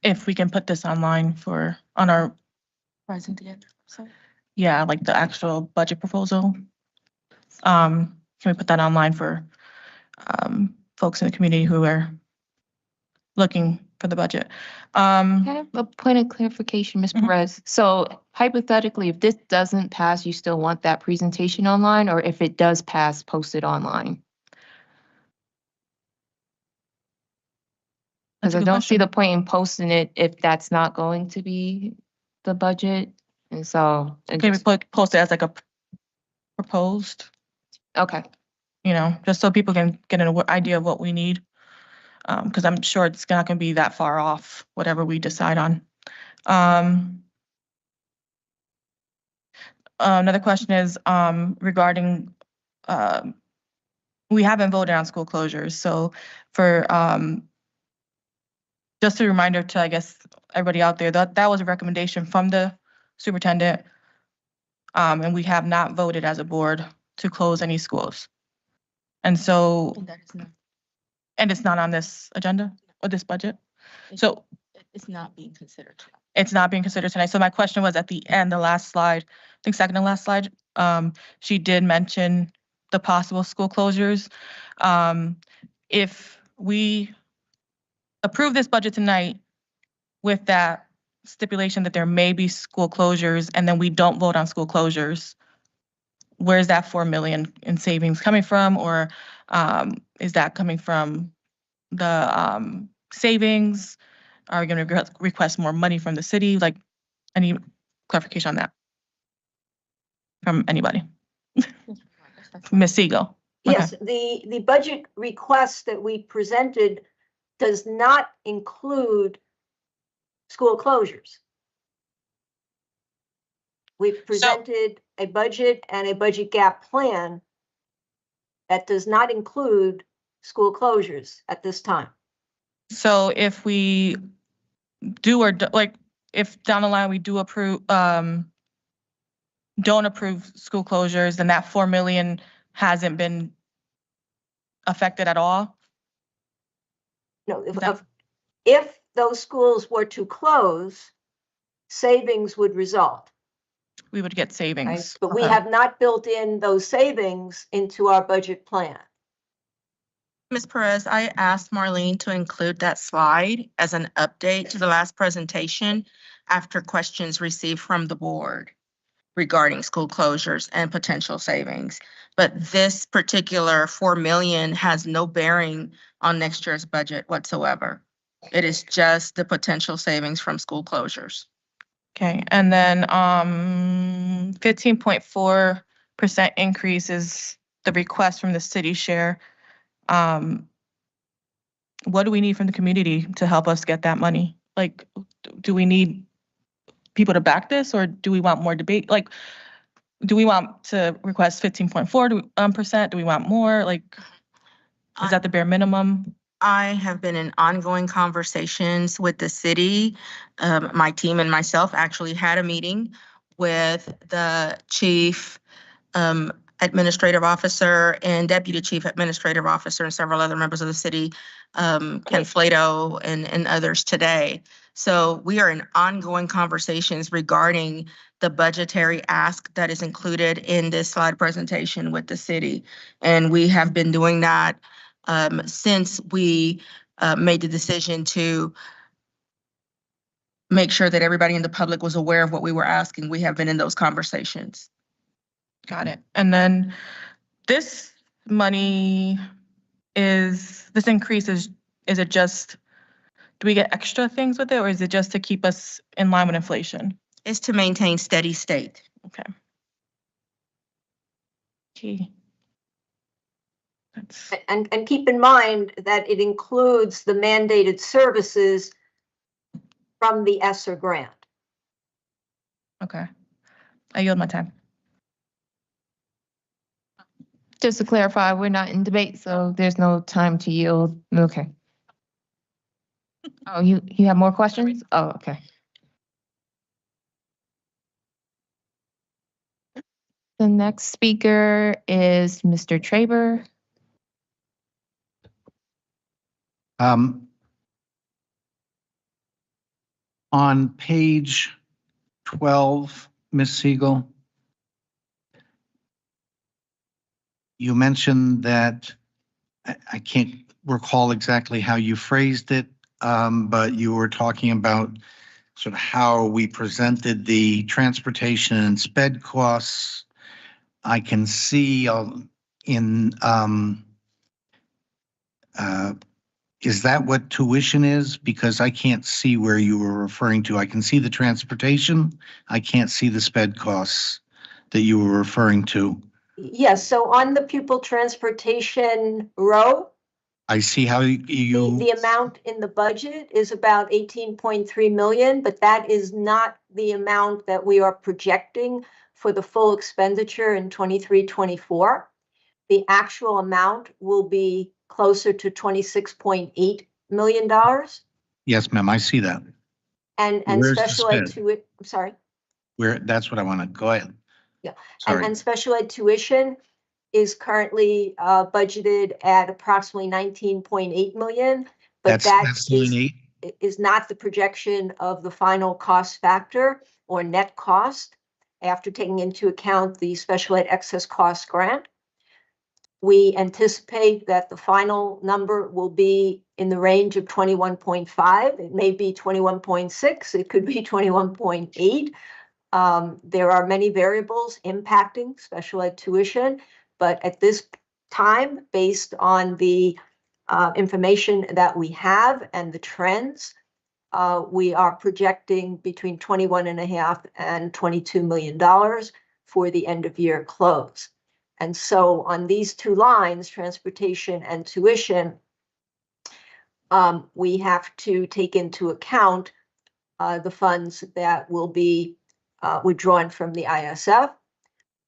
S2: If we can put this online on our
S16: Present together.
S2: yeah, like the actual budget proposal. Can we put that online for folks in the community who are looking for the budget?
S1: I have a point of clarification, Ms. Perez. So hypothetically, if this doesn't pass, you still want that presentation online, or if it does pass, post it online? Because I don't see the point in posting it if that's not going to be the budget. And so.
S2: Can we post it as like a proposed?
S1: Okay.
S2: You know, just so people can get an idea of what we need. Because I'm sure it's not going to be that far off, whatever we decide on. Another question is regarding, we haven't voted on school closures. So for, just a reminder to, I guess, everybody out there, that was a recommendation from the superintendent. And we have not voted as a board to close any schools. And so, and it's not on this agenda or this budget. So
S16: It's not being considered.
S2: it's not being considered tonight. So my question was at the end, the last slide, I think second to last slide, she did mention the possible school closures. If we approve this budget tonight with that stipulation that there may be school closures and then we don't vote on school closures, where's that 4 million in savings coming from? Or is that coming from the savings? Are we going to request more money from the city? Like, any clarification on that from anybody? Ms. Siegel.
S5: Yes, the budget request that we presented does not include school closures. We've presented a budget and a budget gap plan that does not include school closures at this time.
S2: So if we do or like, if down the line we do approve, don't approve school closures, then that 4 million hasn't been affected at all?
S5: No, if those schools were to close, savings would result.
S2: We would get savings.
S5: Right? But we have not built in those savings into our budget plan.
S21: Ms. Perez, I asked Marlene to include that slide as an update to the last presentation after questions received from the board regarding school closures and potential savings. But this particular 4 million has no bearing on next year's budget whatsoever. It is just the potential savings from school closures.
S2: Okay, and then 15.4% increase is the request from the city share. What do we need from the community to help us get that money? Like, do we need people to back this, or do we want more debate? Like, do we want to request 15.4%? Do we want more? Like, is that the bare minimum?
S21: I have been in ongoing conversations with the city. My team and myself actually had a meeting with the chief administrative officer and deputy chief administrative officer and several other members of the city, Ken Flato and others today. So we are in ongoing conversations regarding the budgetary ask that is included in this slide presentation with the city. And we have been doing that since we made the decision to make sure that everybody in the public was aware of what we were asking. We have been in those conversations.
S2: Got it. And then this money this increase is it just, do we get extra things with it, or is it just to keep us in line with inflation?
S21: It's to maintain steady state.
S2: Okay. Okay.
S5: And keep in mind that it includes the mandated services from the ESSER grant.
S2: Okay. I yield my time.
S1: Just to clarify, we're not in debate, so there's no time to yield. Okay. Oh, you have more questions? Oh, okay. The next speaker is Mr. Traber.
S23: On page 12, Ms. Siegel, you mentioned that, I can't recall exactly how you phrased it, but you were talking about sort of how we presented the transportation and sped costs. I can see is that what tuition is? Because I can't see where you were referring to. I can see the transportation. I can't see the sped costs that you were referring to.
S5: Yes, so on the pupil transportation row,
S23: I see how
S5: the amount in the budget is about 18.3 million, but that is not the amount that we are projecting for the full expenditure in 23-24. The actual amount will be closer to $26.8 million.
S23: Yes, ma'am, I see that.
S5: And
S23: Where's the
S5: special ed
S23: sped?
S5: I'm sorry.
S23: That's what I want to, go ahead.
S5: Yeah,
S23: Sorry.
S5: and special ed tuition is currently budgeted at approximately 19.8 million, but
S23: That's
S5: is not the projection of the final cost factor or net cost after taking into account the special ed excess cost grant. We anticipate that the final number will be in the range of 21.5. It may be 21.6. It could be 21.8. There are many variables impacting special ed tuition, but at this time, based on the information that we have and the trends, we are projecting between $21.5 and $22 million for the end of year close. And so on these two lines, transportation and tuition, we have to take into account the funds that will be withdrawn from the ISF.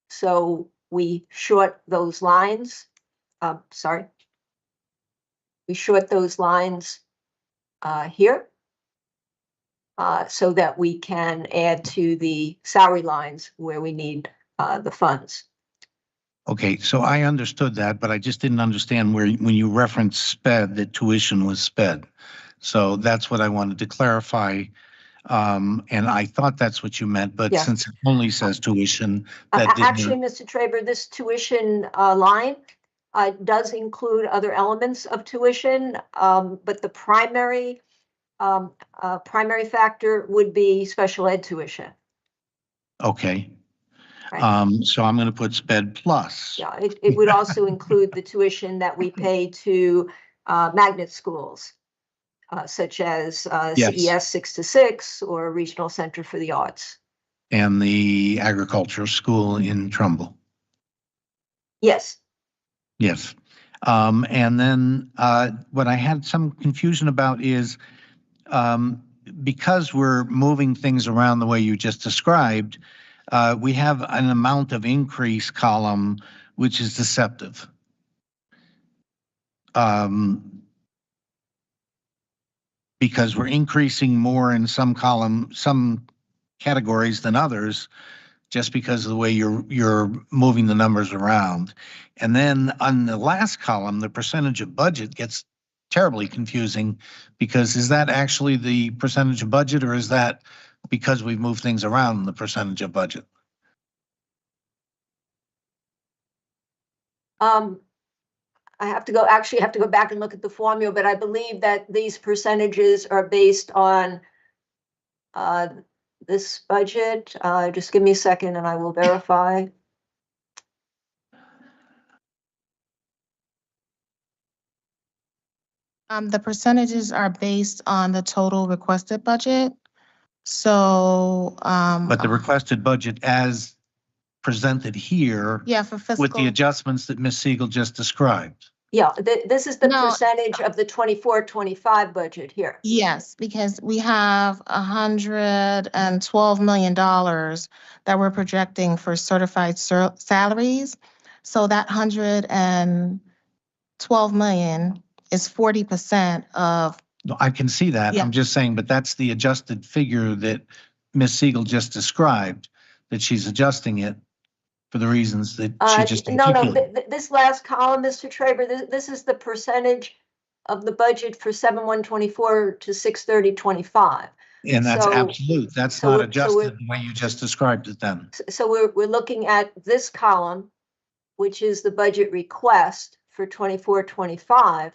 S5: So we short those lines. We short those lines here so that we can add to the salary lines where we need the funds.
S23: Okay, so I understood that, but I just didn't understand when you referenced sped, that tuition was sped. So that's what I wanted to clarify. And I thought that's what you meant, but
S5: Yeah.
S23: since it only says tuition, that didn't.
S5: Actually, Mr. Traber, this tuition line does include other elements of tuition, but the primary factor would be special ed tuition.
S23: Okay.
S5: Right.
S23: So I'm going to put sped plus.
S5: Yeah, it would also include the tuition that we pay to magnet schools, such as
S23: Yes.
S5: CES 6 to 6 or Regional Center for the Arts.
S23: And the agricultural school in Trumbull.
S5: Yes.
S23: Yes. And then what I had some confusion about is because we're moving things around the way you just described, we have an amount of increase column, which is deceptive. Because we're increasing more in some categories than others. just because of the way you're moving the numbers around. And then on the last column, the percentage of budget gets terribly confusing, because is that actually the percentage of budget, or is that because we've moved things around the percentage of budget?
S5: I have to go back and look at the formula, but I believe that these percentages are based on this budget. Just give me a second and I will verify.
S8: The percentages are based on the total requested budget. So,
S23: But the requested budget as presented here
S8: yeah, for fiscal.
S23: with the adjustments that Ms. Siegel just described.
S5: Yeah, this is the
S8: No.
S5: percentage of the 24-25 budget here.
S8: Yes, because we have $112 million that we're projecting for certified salaries. So that $112 million is 40% of.
S23: No, I can see that.
S8: Yeah.
S23: I'm just saying, but that's the adjusted figure that Ms. Siegel just described, that she's adjusting it for the reasons that she just articulated.
S5: This last column, Mr. Traber, this is the percentage of the budget for 7/1/24 to 6/30/25.
S23: And that's
S5: So-
S23: absolute. That's
S5: so
S23: not
S5: we're-
S23: adjusted the way you just described it then.
S5: So we're looking at this column, which is the budget request for 24-25.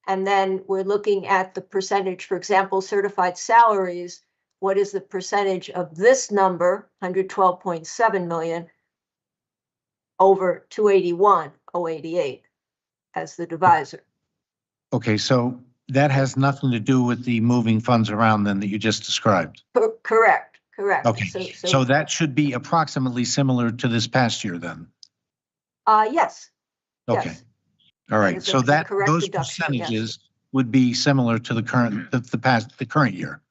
S5: And then we're looking at the percentage, for example, certified salaries. What is the percentage of this number, 112.7 million, over 281,088 as the divisor?
S23: Okay, so that has nothing to do with the moving funds around then that you just described.
S5: Correct.
S23: Okay, so that should be approximately similar to this past year then?
S5: Yes.
S23: Okay,
S5: Yes.
S23: all right.
S5: That is
S23: So
S5: a
S23: that,
S5: correct
S23: those
S5: deduction, yes.
S23: percentages would be similar to the current, the current year.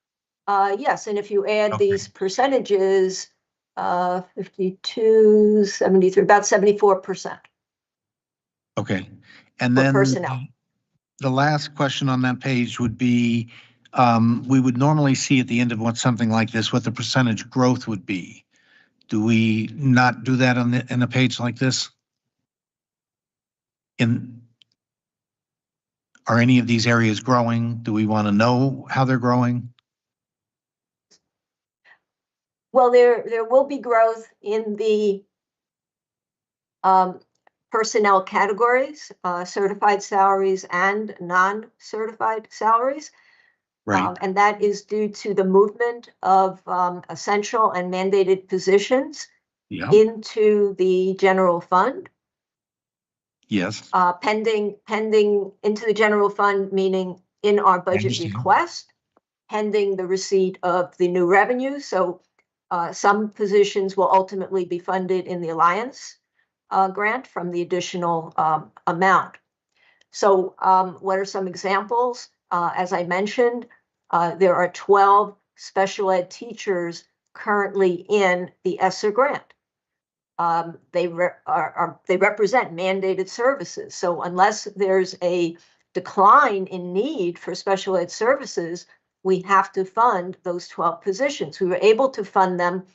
S5: Yes, and if you add
S23: Okay.
S5: these percentages, 52, 73, about 74%.
S23: Okay, and
S5: For
S23: then
S5: personnel.
S23: the last question on that page would be, we would normally see at the end of something like this, what the percentage growth would be. Do we not do that in a page like this? Are any of these areas growing? Do we want to know how they're growing?
S5: Well, there will be growth in the personnel categories, certified salaries and non-certified salaries.
S23: Right.
S5: And that is due to the movement of essential and mandated positions
S23: Yeah.
S5: into the general fund.
S23: Yes.
S5: Pending into the general fund, meaning in our budget
S23: understand.
S5: request, pending the receipt of the new revenue. So some positions will ultimately be funded in the Alliance grant from the additional amount. So what are some examples? As I mentioned, there are 12 special ed teachers currently in the ESSER grant. They represent mandated services. So unless there's a decline in need for special ed services, we have to fund those 12 positions. We were able to fund them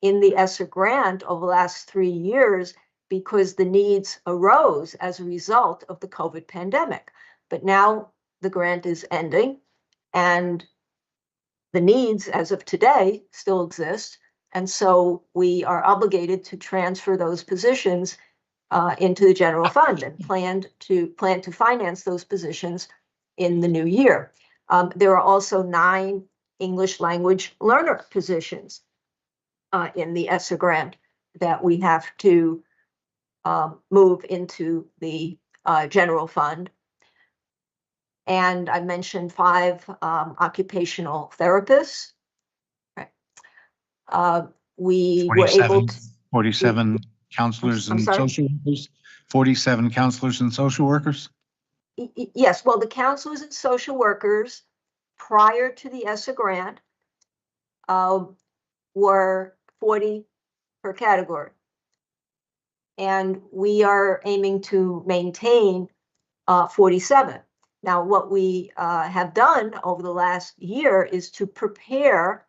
S5: in the ESSER grant over the last 3 years because the needs arose as a result of the COVID pandemic. But now the grant is ending and the needs as of today still exist. And so we are obligated to transfer those positions into the general fund and plan to finance those positions in the new year. There are also 9 English language learner positions in the ESSER grant that we have to move into the general fund. And I mentioned 5 occupational therapists. We were able to
S23: 47 counselors
S5: I'm
S23: and
S5: sorry?
S23: social workers? 47 counselors and social workers?
S5: Yes, well, the counselors and social workers prior to the ESSER grant were 40 per category. And we are aiming to maintain 47. Now, what we have done over the last year is to prepare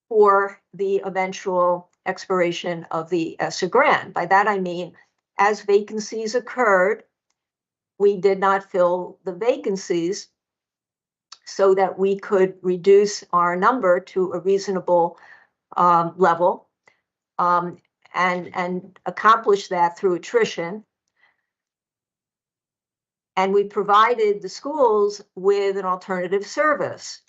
S5: for the eventual expiration of the ESSER grant. By that I mean, as vacancies occurred, we did not fill the vacancies so that we could reduce our number to a reasonable level and accomplish that through attrition. And we provided the schools with an alternative service.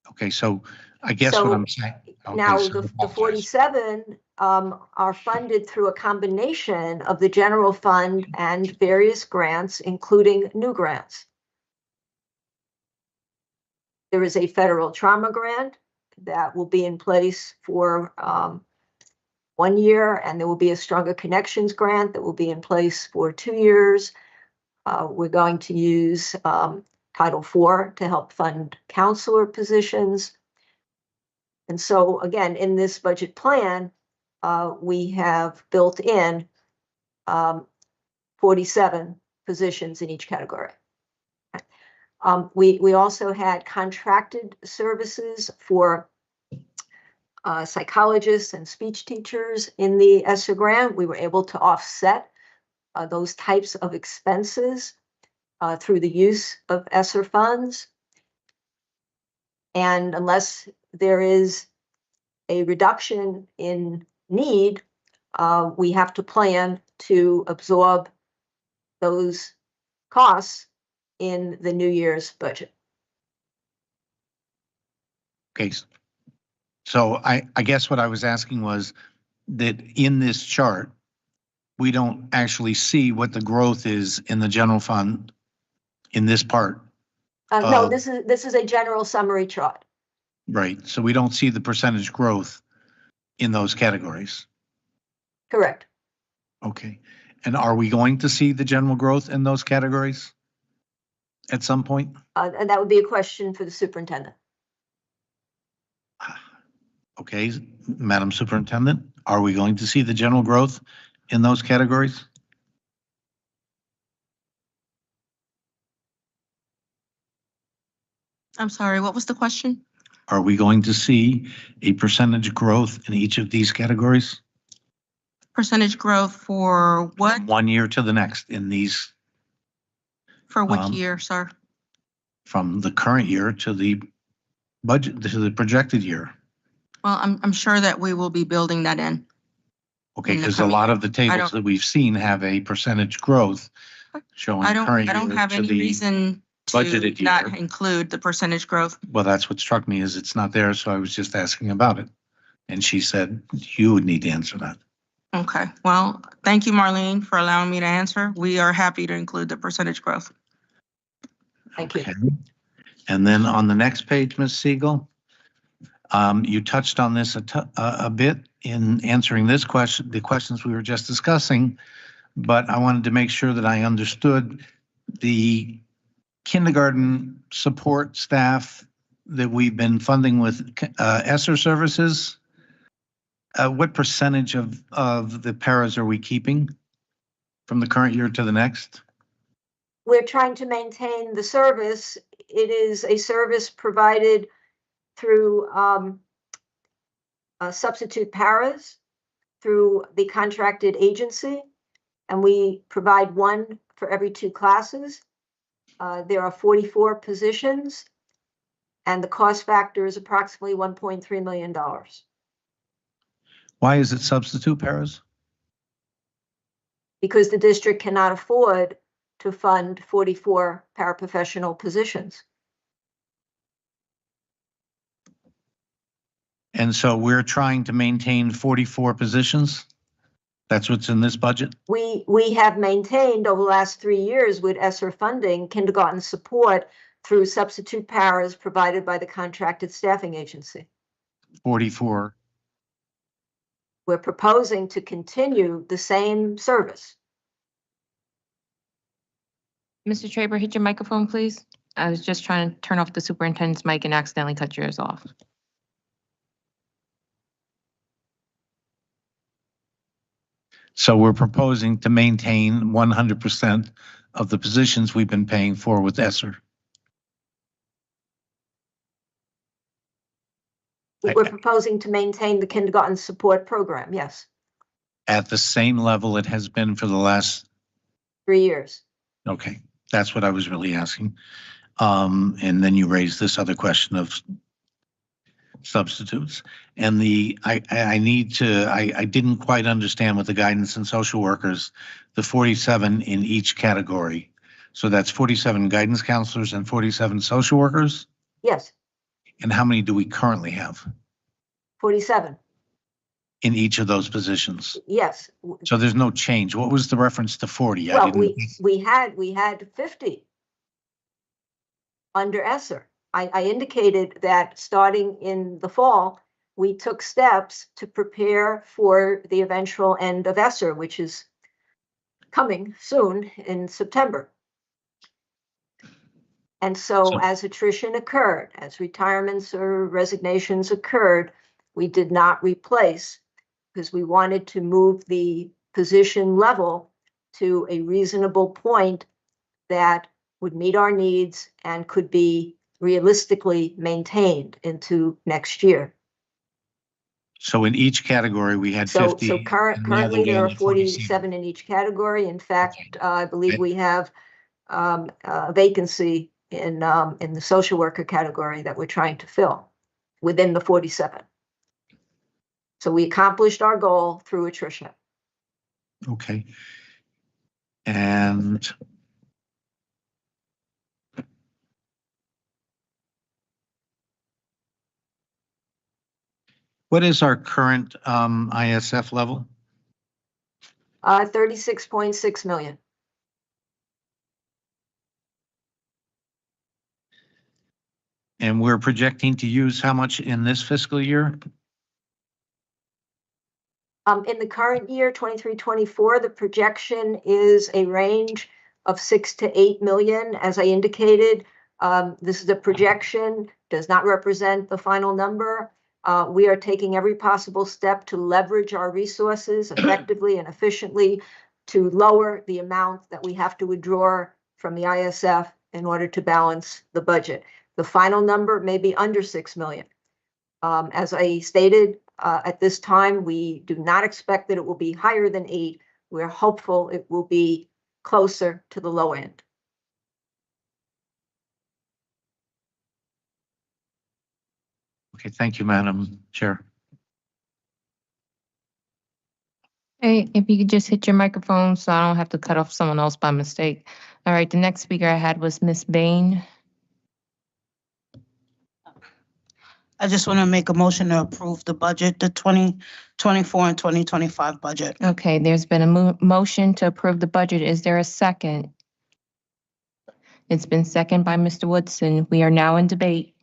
S23: Okay, so I guess what I'm saying.
S5: Now, the 47 are funded through a combination of the general fund and various grants, including new grants. There is a federal trauma grant that will be in place for 1 year, and there will be a Stronger Connections grant that will be in place for 2 years. We're going to use Title IV to help fund counselor positions. And so, again, in this budget plan, we have built in 47 positions in each category. We also had contracted services for psychologists and speech teachers in the ESSER grant. We were able to offset those types of expenses through the use of ESSER funds. And unless there is a reduction in need, we have to plan to absorb those costs in the new year's budget.
S23: Okay, so I guess what I was asking was that in this chart, we don't actually see what the growth is in the general fund in this part.
S5: No, this is a general summary chart.
S23: Right, so we don't see the percentage growth in those categories.
S5: Correct.
S23: Okay, and are we going to see the general growth in those categories at some point?
S5: And that would be a question for the superintendent.
S23: Okay, Madam Superintendent, are we going to see the general growth in those categories?
S21: I'm sorry, what was the question?
S23: Are we going to see a percentage growth in each of these categories?
S21: Percentage growth for what?
S23: 1 year to the next in these.
S21: For which year, sir?
S23: From the current year to the budget, to the projected year.
S21: Well, I'm sure that we will be building that in.
S23: Okay, because a lot of the tables that we've seen have a percentage growth showing current year
S21: I don't have any reason to
S23: budgeted
S21: not
S23: year.
S21: include the percentage growth.
S23: Well, that's what struck me, is it's not there, so I was just asking about it. And she said you would need to answer that.
S21: Okay, well, thank you, Marlene, for allowing me to answer. We are happy to include the percentage growth.
S5: Thank you.
S23: And then on the next page, Ms. Siegel, you touched on this a bit in answering this question, the questions we were just discussing, but I wanted to make sure that I understood the kindergarten support staff that we've been funding with ESSER services. What percentage of the paras are we keeping from the current year to the next?
S5: We're trying to maintain the service. It is a service provided through substitute paras through the contracted agency, and we provide one for every 2 classes. There are 44 positions, and the cost factor is approximately $1.3 million.
S23: Why is it substitute paras?
S5: Because the district cannot afford to fund 44 paraprofessional positions.
S23: And so we're trying to maintain 44 positions? That's what's in this budget?
S5: We have maintained over the last 3 years with ESSER funding kindergarten support through substitute paras provided by the contracted staffing agency.
S23: 44.
S5: We're proposing to continue the same service.
S1: Mr. Traber, hit your microphone, please. I was just trying to turn off the superintendent's mic and accidentally cut yours off.
S23: So we're proposing to maintain 100% of the positions we've been paying for with ESSER.
S5: We're proposing to maintain the kindergarten support program, yes,
S23: At the same level it has been for the last,
S5: 3 years.
S23: okay, that's what I was really asking. And then you raised this other question of substitutes. And I didn't quite understand with the guidance and social workers, the 47 in each category. So that's 47 guidance counselors and 47 social workers?
S5: Yes,
S23: And how many do we currently have
S5: 47,
S23: in each of those positions?
S5: yes.
S23: So there's no change. What was the reference to 40? I
S5: Well,
S23: didn't.
S5: we had 50 under ESSER. I indicated that starting in the fall, we took steps to prepare for the eventual end of ESSER, which is coming soon in September. And so as attrition occurred, as retirements or resignations occurred, we did not replace because we wanted to move the position level to a reasonable point that would meet our needs and could be realistically maintained into next year.
S23: So in each category, we had
S5: So
S23: 50.
S5: currently there are 47 in each category. In fact, I believe we have a vacancy in the social worker category that we're trying to fill within the 47. So we accomplished our goal through attrition.
S23: Okay. And what is our current ISF level?
S5: 36.6 million.
S23: And we're projecting to use how much in this fiscal year?
S5: In the current year, 23-24, the projection is a range of 6 to 8 million. As I indicated, this is a projection, does not represent the final number. We are taking every possible step to leverage our resources effectively and efficiently to lower the amount that we have to withdraw from the ISF in order to balance the budget. The final number may be under 6 million. As I stated, at this time, we do not expect that it will be higher than 8. We're hopeful it will be closer to the low end.
S23: Okay, thank you, Madam Chair.
S1: Hey, if you could just hit your microphone so I don't have to cut off someone else by mistake. All right, the next speaker I had was Miss Bain.
S13: I just want to make a motion to approve the budget, the 2024 and 2025 budget.
S1: Okay, there's been a motion to approve the budget. Is there a second? It's been seconded by Mr. Woodson. We are now in debate.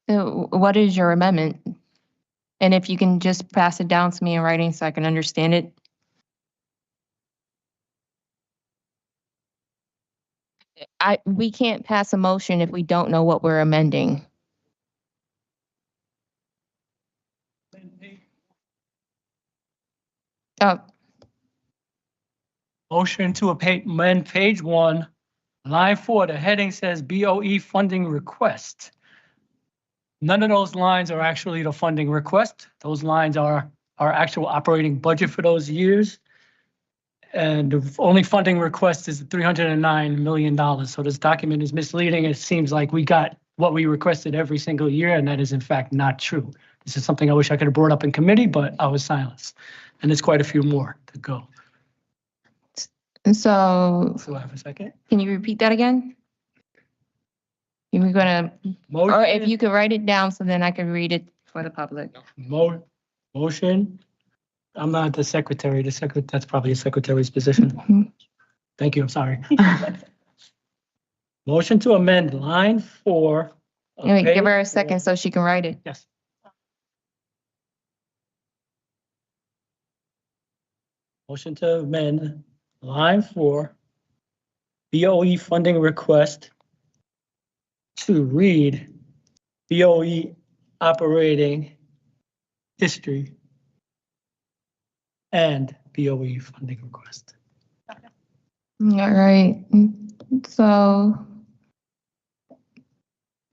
S1: So what is your amendment? And if you can just pass it down to me in writing so I can understand it. We can't pass a motion if we don't know what we're amending.
S3: Motion to amend page 1, line 4, the heading says BOE funding request. None of those lines are actually the funding request. Those lines are our actual operating budget for those years. And the only funding request is $309 million. So this document is misleading. It seems like we got what we requested every single year, and that is in fact not true. This is something I wish I could have brought up in committee, but I was silenced. And there's quite a few more to go.
S1: And so
S3: I have a second.
S1: Can you repeat that again? You're gonna, or if you could write it down so then I can read it for the public.
S3: Motion. I'm not the secretary. That's probably a secretary's position. Thank you. I'm sorry. Motion to amend line 4.
S1: Wait, give her a second so she can write it.
S3: Yes. Motion to amend line 4, BOE funding request to read BOE operating history and BOE funding request.
S1: All right. So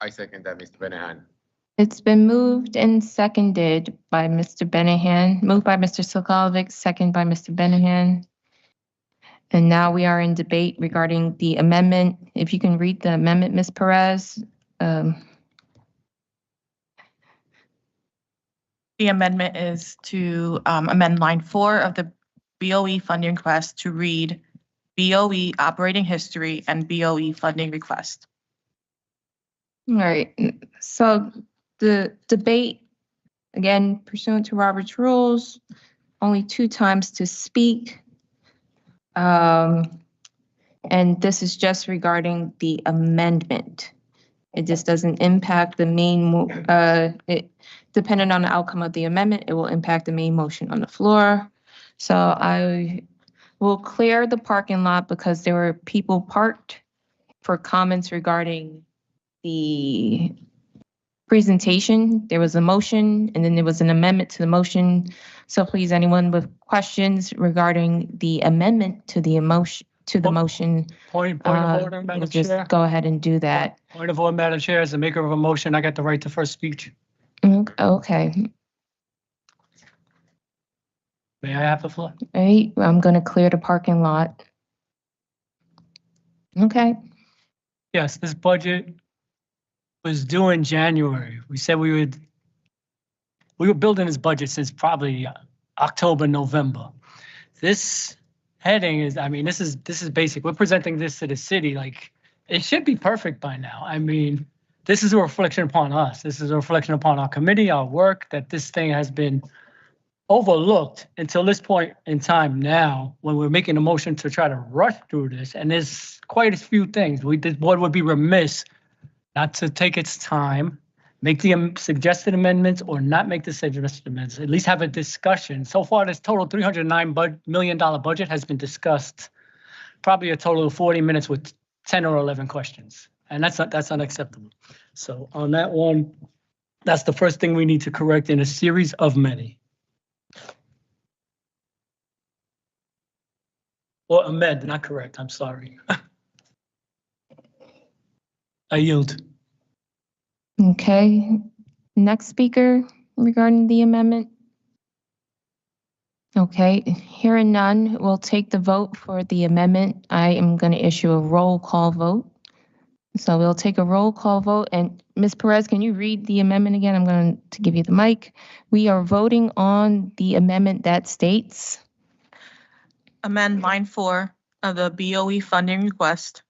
S7: I second that, Mr. Benahan.
S1: it's been moved and seconded by Mr. Benahan, moved by Mr. Sokolovich, second by Mr. Benahan. And now we are in debate regarding the amendment. If you can read the amendment, Ms. Perez.
S2: The amendment is to amend line 4 of the BOE funding request to read BOE operating history and BOE funding request.
S1: All right, so the debate, again, pursuant to Robert's rules, only 2 times to speak. And this is just regarding the amendment. It just doesn't impact the main, depending on the outcome of the amendment, it will impact the main motion on the floor. So I will clear the parking lot because there were people parked for comments regarding the presentation. There was a motion and then there was an amendment to the motion. So please, anyone with questions regarding the amendment to the motion,
S3: Point of order, Madam
S1: just
S3: Chair.
S1: go ahead and do that.
S3: Point of order, Madam Chair, as the maker of a motion, I got the right to first speech.
S1: Okay.
S3: May I have the floor?
S1: All right, I'm going to clear the parking lot. Okay.
S3: Yes, this budget was due in January. We said we were building this budget since probably October, November. This heading is, I mean, this is basic. We're presenting this to the city, like, it should be perfect by now. I mean, this is a reflection upon us. This is a reflection upon our committee, our work, that this thing has been overlooked until this point in time now, when we're making a motion to try to rush through this. And there's quite a few things. This board would be remiss not to take its time, make the suggested amendments or not make the suggested amendments, at least have a discussion. So far, this total $309 million budget has been discussed, probably a total of 40 minutes with 10 or 11 questions. And that's unacceptable. So on that one, that's the first thing we need to correct in a series of many. Or amend, not correct, I'm sorry. I yield.
S1: Okay. Next speaker regarding the amendment. Okay, hearing none, we'll take the vote for the amendment. I am going to issue a roll call vote. So we'll take a roll call vote. And Ms. Perez, can you read the amendment again? I'm going to give you the mic. We are voting on the amendment that states.
S2: Amend line 4 of the BOE funding request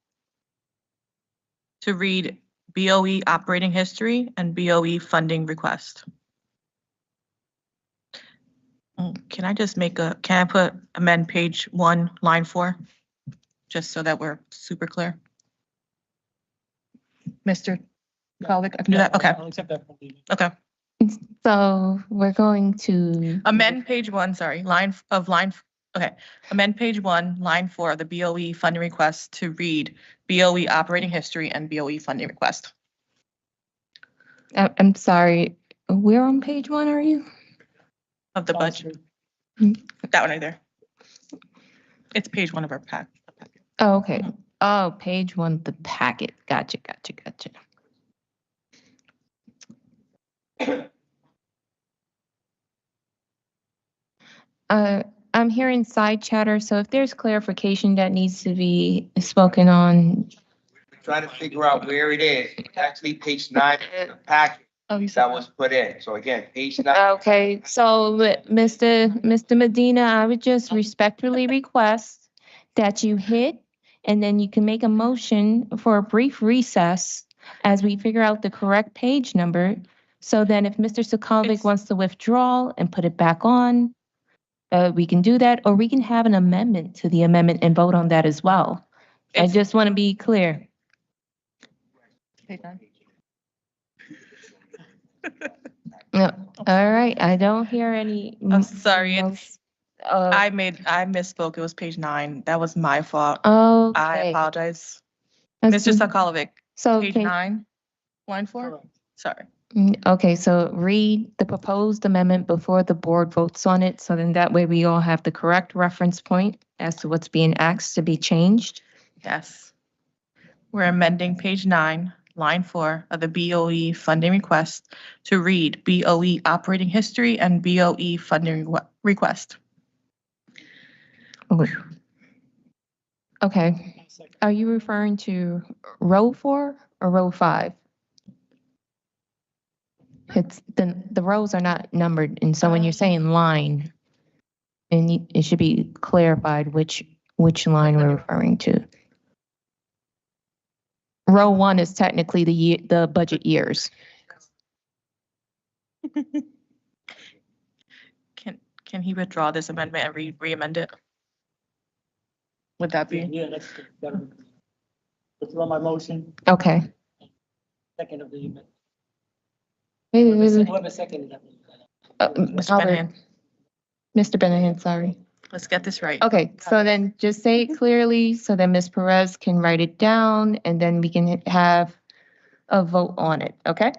S2: to read BOE operating history and BOE funding request. Can I just can I put amend page 1, line 4? Just so that we're super clear. Mr. Collick, I can do that? Okay.
S3: I'll accept that.
S2: Okay.
S1: So we're going to
S2: amend page 1, sorry, okay. Amend page 1, line 4 of the BOE funding request to read BOE operating history and BOE funding request.
S1: I'm sorry, where on page 1 are you?
S2: Of the budget. That one right there. It's page 1 of our pack.
S1: Oh, okay. Oh, page 1, the packet. Gotcha. I'm hearing side chatter, so if there's clarification that needs to be spoken on.
S9: Trying to figure out where it is. It's actually page 9 of the packet that was put in. So again, page 9.
S1: Okay, so Mr. Medina, I would just respectfully request that you hit and then you can make a motion for a brief recess as we figure out the correct page number. So then if Mr. Sokolovich wants to withdraw and put it back on, we can do that, or we can have an amendment to the amendment and vote on that as well. I just want to be clear. No, all right, I don't hear any.
S2: I'm sorry, I misspoke. It was page 9. That was my fault.
S1: Okay.
S2: I apologize.
S1: That's
S2: Mr. Sokolovich,
S1: So
S2: page 9, line 4? Sorry.
S1: Okay, so read the proposed amendment before the board votes on it, so then that way we all have the correct reference point as to what's being asked to be changed.
S2: Yes. We're amending page 9, line 4 of the BOE funding request to read BOE operating history and BOE funding request.
S1: Okay, are you referring to row 4 or row 5? It's the rows are not numbered, and so when you're saying line, and it should be clarified which line we're referring to. Row 1 is technically the budget years.
S2: Can he withdraw this amendment and re-amend it? Would that be?
S3: Yeah, that's good. Withdraw my motion.
S1: Okay.
S3: Second of the amendment.
S1: Wait.
S3: Whoever seconded that.
S1: Mr. Benahan, sorry.
S2: Let's get this right.
S1: Okay, so then just say it clearly so that Ms. Perez can write it down and then we can have a vote on it, okay?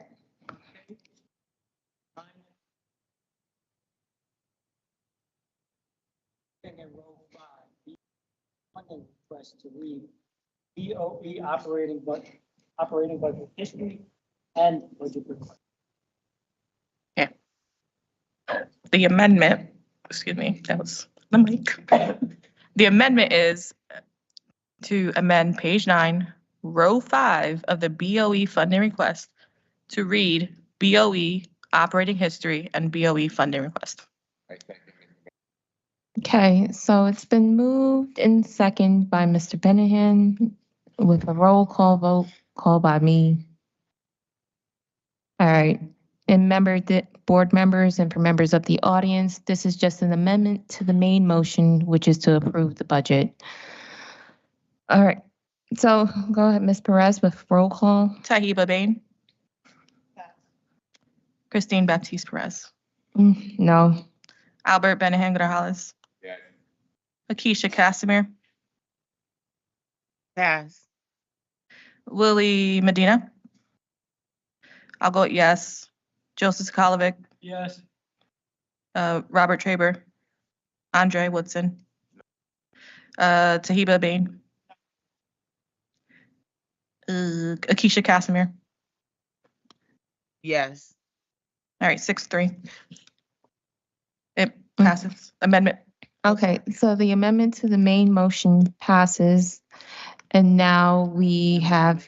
S3: Funding request to read BOE operating budget history and budget request.
S2: Yeah. The amendment, excuse me, that was the mic. The amendment is to amend page 9, row 5 of the BOE funding request to read BOE operating history and BOE funding request.
S1: Okay, so it's been moved in second by Mr. Benahan with a roll call vote called by me. All right, and board members and for members of the audience, this is just an amendment to the main motion, which is to approve the budget. All right, so go ahead, Ms. Perez with roll call.
S2: Tahiba Bain. Christine Baptiste Perez.
S1: No.
S2: Albert Benahan Grajales.
S7: Yes.
S2: Akeisha Casimir.
S22: Pass.
S2: Willie Medina. I'll go yes. Joseph Sakalovic.
S3: Yes.
S2: Robert Traber. Andre Woodson. Tahiba Bain. Akeisha Casimir.
S22: Yes.
S2: All right, 6-3. It passes. Amendment.
S1: Okay, so the amendment to the main motion passes. And now we have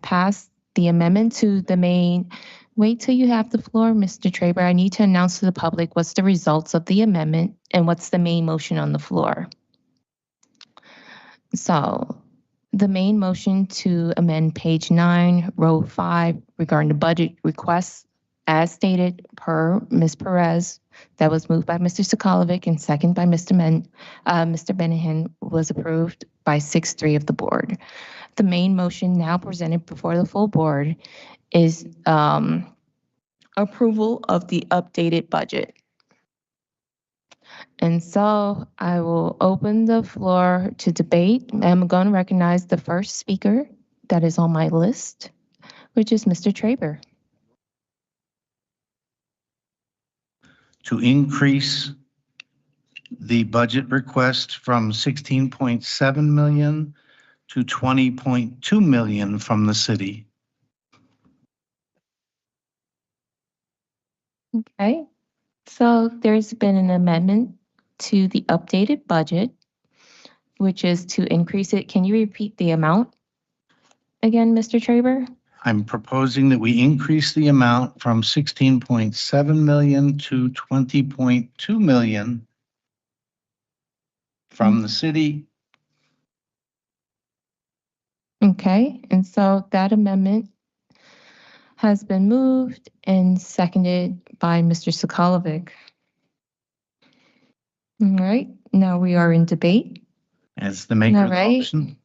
S1: passed the amendment to the main. Wait till you have the floor, Mr. Traber. I need to announce to the public what's the results of the amendment and what's the main motion on the floor. So the main motion to amend page 9, row 5 regarding the budget requests as stated per Ms. Perez, that was moved by Mr. Sakalovic and second by Mr. Benahan, was approved by 6-3 of the board. The main motion now presented before the full board is approval of the updated budget. And so I will open the floor to debate. I'm going to recognize the first speaker that is on my list, which is Mr. Traber.
S23: To increase the budget request from 16.7 million to 20.2 million from the city.
S1: Okay, so there's been an amendment to the updated budget, which is to increase it. Can you repeat the amount again, Mr. Traber?
S23: I'm proposing that we increase the amount from 16.7 million to 20.2 million from the city.
S1: Okay, and so that amendment has been moved and seconded by Mr. Sakalovic. All right, now we are in debate.
S23: As the maker of the motion.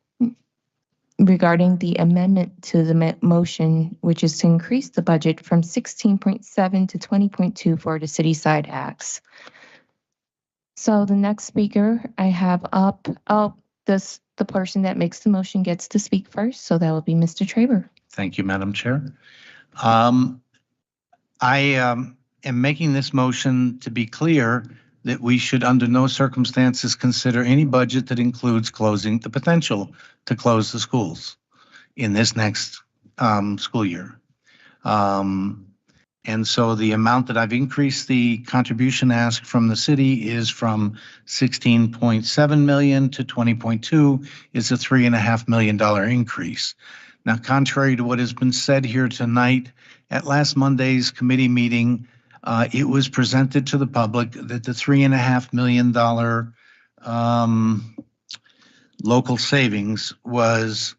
S1: Regarding the amendment to the motion, which is to increase the budget from 16.7 to 20.2 for the city side acts. So the next speaker I have up, the person that makes the motion gets to speak first, so that will be Mr. Traber.
S23: Thank you, Madam Chair. I am making this motion to be clear that we should under no circumstances consider any budget that includes closing the potential to close the schools in this next school year. And so the amount that I've increased the contribution ask from the city is from 16.7 million to 20.2 is a $3.5 million increase. Now, contrary to what has been said here tonight, at last Monday's committee meeting, it was presented to the public that the $3.5 million local savings was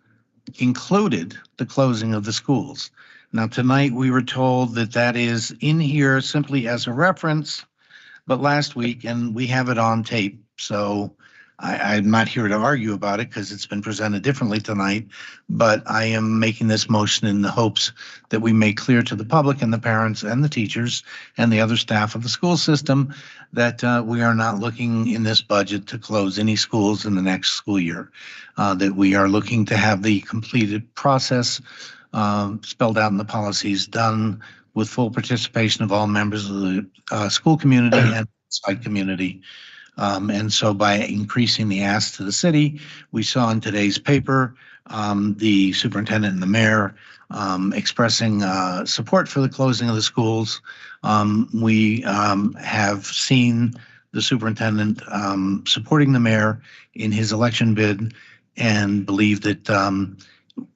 S23: included the closing of the schools. Now, tonight we were told that that is in here simply as a reference, but last week, and we have it on tape, so I'm not here to argue about it because it's been presented differently tonight, but I am making this motion in the hopes that we make clear to the public and the parents and the teachers and the other staff of the school system that we are not looking in this budget to close any schools in the next school year, that we are looking to have the completed process spelled out in the policies done with full participation of all members of the school community and site community. And so by increasing the ask to the city, we saw in today's paper, the superintendent and the mayor expressing support for the closing of the schools. We have seen the superintendent supporting the mayor in his election bid and believe that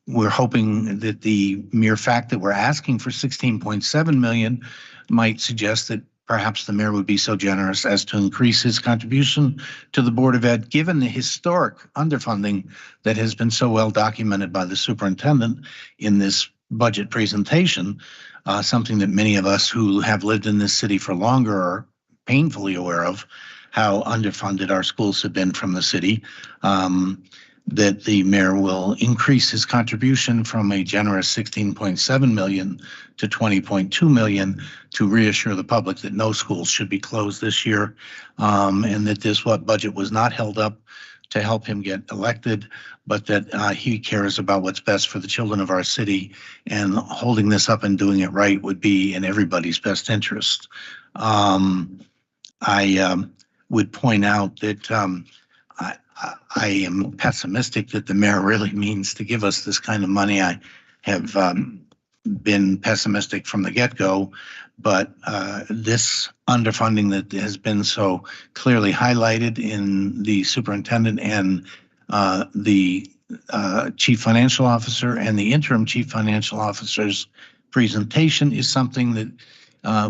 S23: we're hoping that the mere fact that we're asking for 16.7 million might suggest that perhaps the mayor would be so generous as to increase his contribution to the Board of Ed, given the historic underfunding that has been so well documented by the superintendent in this budget presentation, something that many of us who have lived in this city for longer are painfully aware of, how underfunded our schools have been from the city. That the mayor will increase his contribution from a generous 16.7 million to 20.2 million to reassure the public that no schools should be closed this year, and that this budget was not held up to help him get elected, but that he cares about what's best for the children of our city, and holding this up and doing it right would be in everybody's best interest. I would point out that I am pessimistic that the mayor really means to give us this kind of money. I have been pessimistic from the get-go, but this underfunding that has been so clearly highlighted in the superintendent and the chief financial officer and the interim chief financial officer's presentation is something that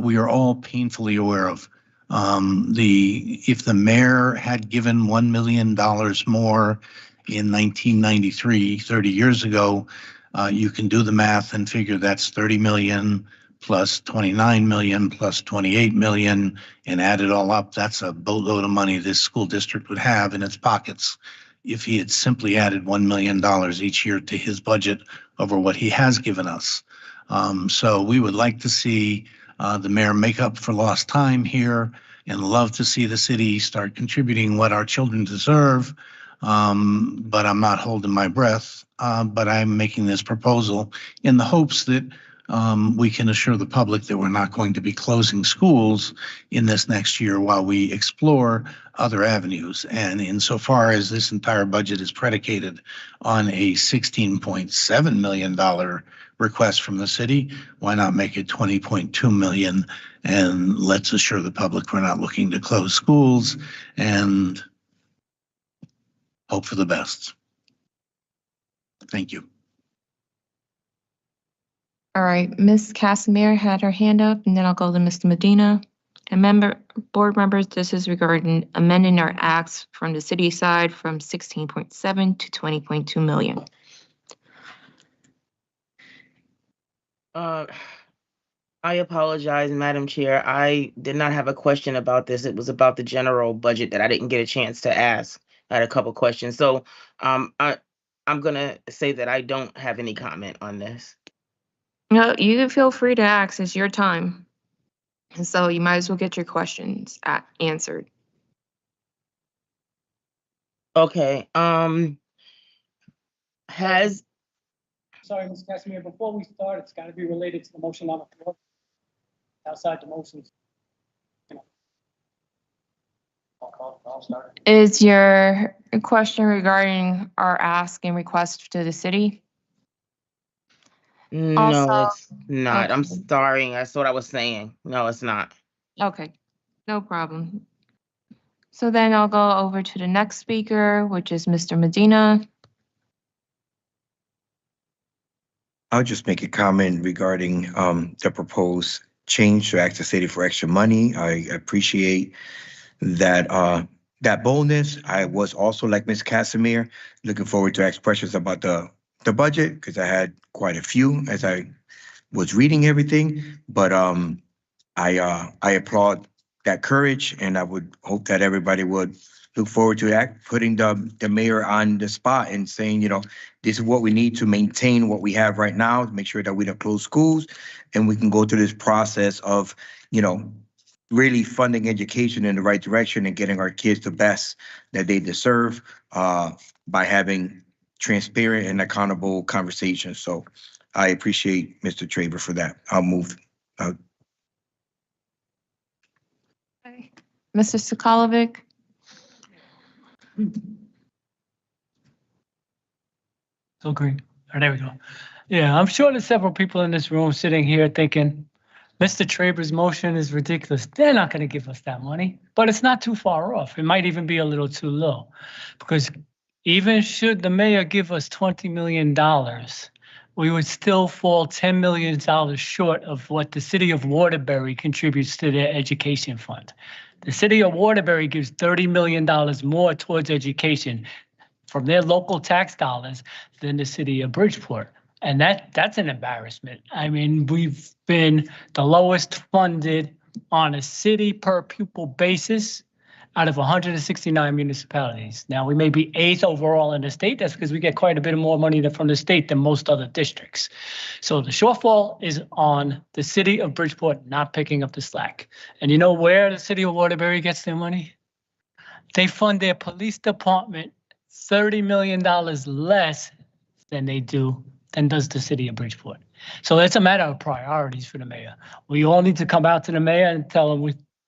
S23: we are all painfully aware of. If the mayor had given $1 million more in 1993, 30 years ago, you can do the math and figure that's 30 million plus 29 million plus 28 million, and add it all up. That's a boatload of money this school district would have in its pockets if he had simply added $1 million each year to his budget over what he has given us. So we would like to see the mayor make up for lost time here, and love to see the city start contributing what our children deserve. But I'm not holding my breath, but I'm making this proposal in the hopes that we can assure the public that we're not going to be closing schools in this next year while we explore other avenues. And insofar as this entire budget is predicated on a $16.7 million request from the city, why not make it 20.2 million? And let's assure the public we're not looking to close schools and hope for the best. Thank you.
S1: All right, Ms. Casimir had her hand up, and then I'll go to Mr. Medina. And board members, this is regarding amending our acts from the city side from 16.7 to 20.2 million.
S22: I apologize, Madam Chair. I did not have a question about this. It was about the general budget that I didn't get a chance to ask. I had a couple questions. So I'm going to say that I don't have any comment on this.
S1: No, you can feel free to ask. It's your time. And so you might as well get your questions answered.
S22: Okay. Has
S3: sorry, Ms. Casimir, before we start, it's got to be related to the motion on the floor. Outside the motions.
S1: Is your question regarding our ask and request to the city?
S22: No,
S1: Also-
S22: it's not. I'm
S1: Okay.
S22: sorry. That's what I was saying. No, it's not.
S1: Okay, no problem. So then I'll go over to the next speaker, which is Mr. Medina.
S18: I'll just make a comment regarding the proposed change to ask the city for extra money. I appreciate that that boldness. I was also, like Ms. Casimir, looking forward to ask questions about the budget because I had quite a few as I was reading everything. But I applaud that courage, and I would hope that everybody would look forward to putting the mayor on the spot and saying, you know, this is what we need to maintain what we have right now, to make sure that we don't close schools, and we can go through this process of, you know, really funding education in the right direction and getting our kids the best that they deserve by having transparent and accountable conversations. So I appreciate Mr. Traver for that. I'll move.
S1: Mr. Sokolovic?
S3: So great. Oh, there we go. Yeah, I'm sure there's several people in this room sitting here thinking, Mr. Traver's motion is ridiculous. They're not going to give us that money, but it's not too far off. It might even be a little too low, because even should the mayor give us $20 million, we would still fall $10 million short of what the city of Waterbury contributes to their education fund. The city of Waterbury gives $30 million more towards education from their local tax dollars than the city of Bridgeport. And that's an embarrassment. I mean, we've been the lowest funded on a city per pupil basis out of 169 municipalities. Now, we may be 8th overall in the state. That's because we get quite a bit more money from the state than most other districts. So the shortfall is on the city of Bridgeport not picking up the slack. And you know where the city of Waterbury gets their money? They fund their police department $30 million less than does the city of Bridgeport. So it's a matter of priorities for the mayor. We all need to come out to the mayor and tell him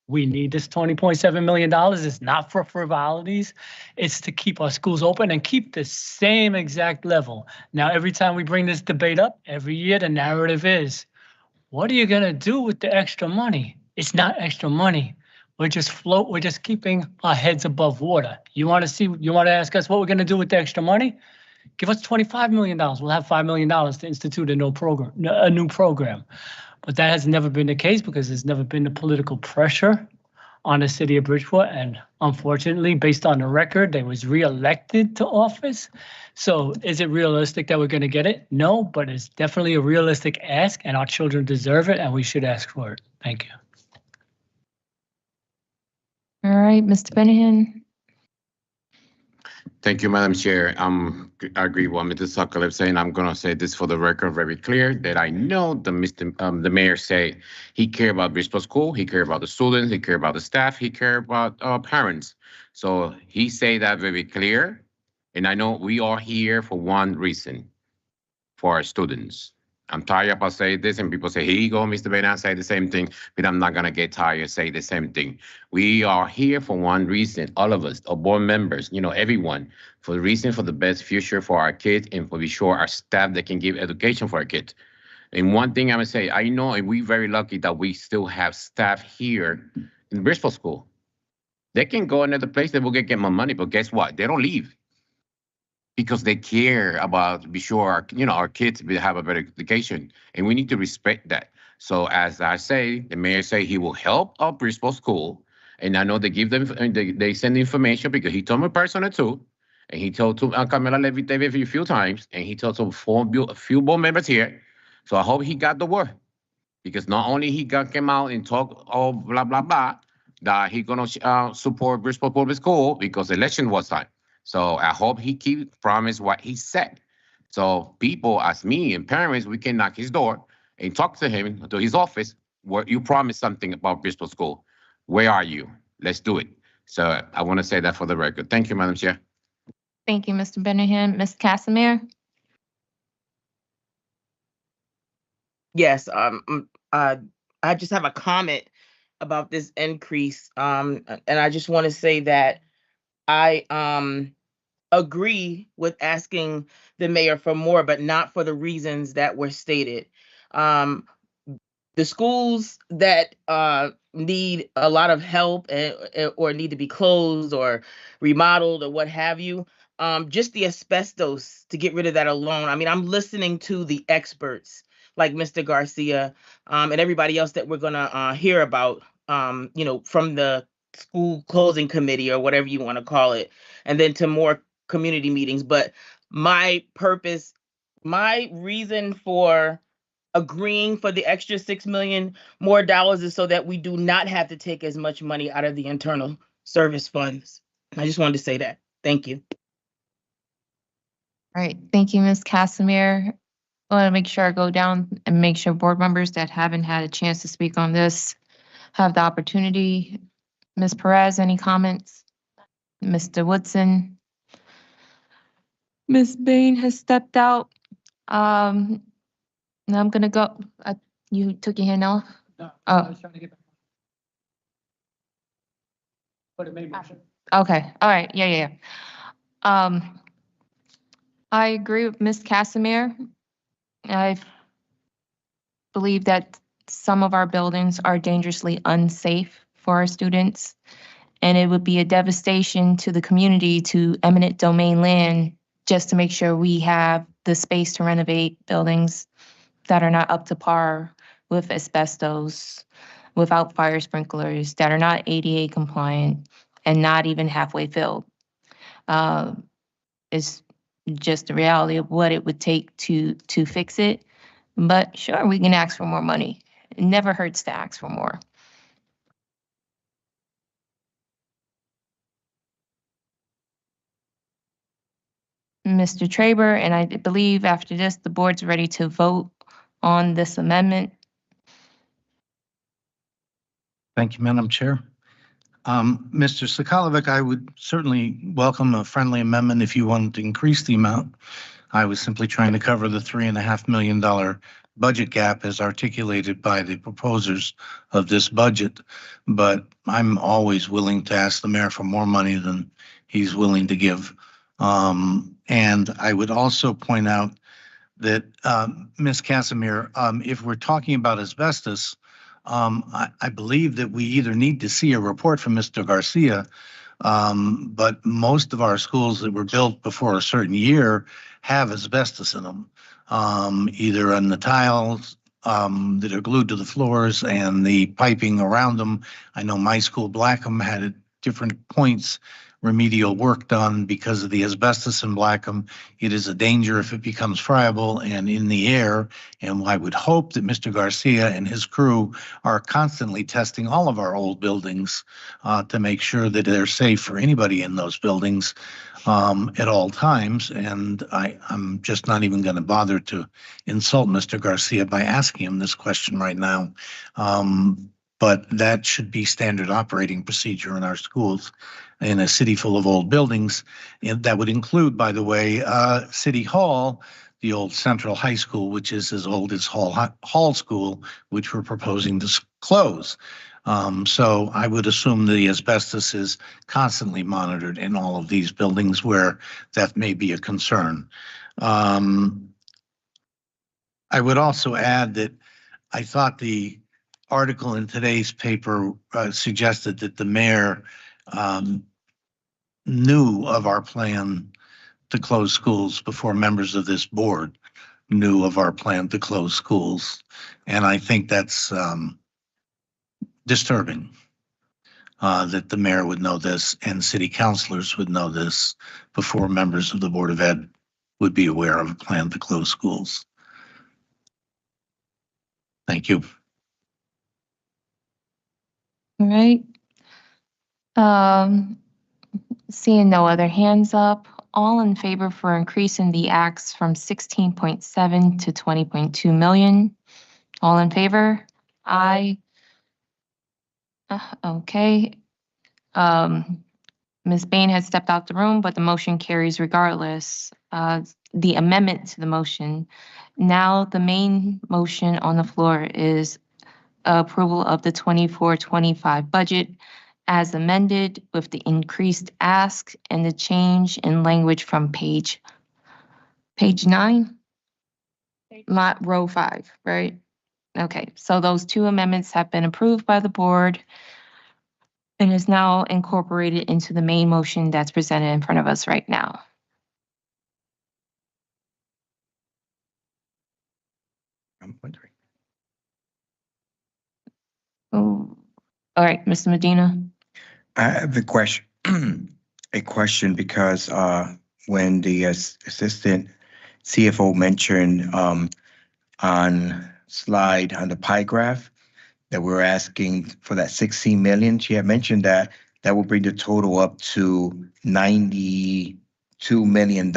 S3: we need this $20.7 million. It's not for frivolities. It's to keep our schools open and keep the same exact level. Now, every time we bring this debate up, every year the narrative is, what are you going to do with the extra money? It's not extra money. We're just keeping our heads above water. You want to ask us what we're going to do with the extra money? Give us $25 million. We'll have $5 million to institute a new program. But that has never been the case because there's never been the political pressure on the city of Bridgeport. And unfortunately, based on the record, they was reelected to office. So is it realistic that we're going to get it? No, but it's definitely a realistic ask, and our children deserve it, and we should ask for it. Thank you.
S1: All right, Mr. Benahan.
S7: Thank you, Madam Chair. I agree with what Mr. Sokolovic saying. I'm going to say this for the record very clear, that I know the mayor say he care about Bridgeport School, he care about the students, he care about the staff, he care about parents. So he say that very clear. And I know we are here for one reason, for our students. I'm tired of saying this, and people say, here you go, Mr. Benahan, say the same thing, but I'm not gonna get tired of saying the same thing. We are here for one reason, all of us, our board members, everyone, for the reason for the best future for our kids and for be sure our staff that can give education for our kids. And one thing I'm gonna say, I know, and we're very lucky that we still have staff here in Bridgeport School. They can go another place, they will get more money, but guess what? They don't leave. Because they care about, be sure, our kids will have a better education, and we need to respect that. So as I say, the mayor say he will help our Bridgeport School, and I know they give them, they send information because he told me personally too, and he told to Camila Levy a few times, and he told some a few board members here. So I hope he got the word, because not only he came out and talk all blah blah blah, that he gonna support Bridgeport Public School because election was time. So I hope he promise what he said. So people as me and parents, we can knock his door and talk to him, to his office, where you promised something about Bridgeport School. Where are you? Let's do it. So I want to say that for the record. Thank you, Madam Chair.
S1: Thank you, Mr. Benahan. Ms. Casimir?
S22: Yes, I just have a comment about this increase. And I just want to say that I agree with asking the mayor for more, but not for the reasons that were stated. Um, the schools that need a lot of help or need to be closed or remodeled or what have you, just the asbestos, to get rid of that alone. I mean, I'm listening to the experts like Mr. Garcia and everybody else that we're gonna hear about, from the school closing committee or whatever you want to call it, and then to more community meetings. But my purpose, my reason for agreeing for the extra $6 million more dollars is so that we do not have to take as much money out of the internal service funds. I just wanted to say that. Thank you.
S1: All right, thank you, Ms. Casimir. I want to make sure I go down and make sure board members that haven't had a chance to speak on this have the opportunity. Ms. Perez, any comments? Mr. Woodson? Ms. Bain has stepped out. Now I'm gonna go, you took your hand off?
S3: No,
S1: Oh.
S3: I was trying to get back. But it made motion.
S1: Okay, all right, yeah. I agree with Ms. Casimir. I believe that some of our buildings are dangerously unsafe for our students, and it would be a devastation to the community to eminent domain land just to make sure we have the space to renovate buildings that are not up to par with asbestos, without fire sprinklers, that are not ADA compliant, and not even halfway filled. It's just the reality of what it would take to fix it. But sure, we can ask for more money. It never hurts to ask for more. Mr. Traber, and I believe after this, the board's ready to vote on this amendment.
S23: Thank you, Madam Chair. Mr. Sakalovic, I would certainly welcome a friendly amendment if you wanted to increase the amount. I was simply trying to cover the $3.5 million budget gap as articulated by the proposers of this budget. But I'm always willing to ask the mayor for more money than he's willing to give. And I would also point out that, Ms. Casimir, if we're talking about asbestos, I believe that we either need to see a report from Mr. Garcia, but most of our schools that were built before a certain year have asbestos in them, either on the tiles that are glued to the floors and the piping around them. I know my school, Blackham, had at different points remedial work done because of the asbestos in Blackham. It is a danger if it becomes friable and in the air. And I would hope that Mr. Garcia and his crew are constantly testing all of our old buildings to make sure that they're safe for anybody in those buildings at all times. And I'm just not even going to bother to insult Mr. Garcia by asking him this question right now. But that should be standard operating procedure in our schools in a city full of old buildings. And that would include, by the way, City Hall, the old Central High School, which is as old as Hall School, which we're proposing to close. So I would assume the asbestos is constantly monitored in all of these buildings where that may be a concern. I would also add that I thought the article in today's paper suggested that the mayor knew of our plan to close schools before members of this board knew of our plan to close schools. And I think that's disturbing that the mayor would know this and city councilors would know this before members of the Board of Ed would be aware of a plan to close schools. Thank you.
S1: All right. Seeing no other hands up, all in favor for increasing the acts from 16.7 to 20.2 million? All in favor? Aye. Okay. Ms. Bain has stepped out the room, but the motion carries regardless. the amendment to the motion. Now, the main motion on the floor is approval of the 24-25 budget as amended with the increased ask and the change in language from page 9, not row 5, right? Okay, so those two amendments have been approved by the board and is now incorporated into the main motion that's presented in front of us right now.
S18: I'm wondering.
S1: Oh, all right, Mr. Medina.
S18: I have a question, a question because when the assistant CFO mentioned on slide on the pie graph that we're asking for that 16 million, she had mentioned that that will bring the total up to $92 million.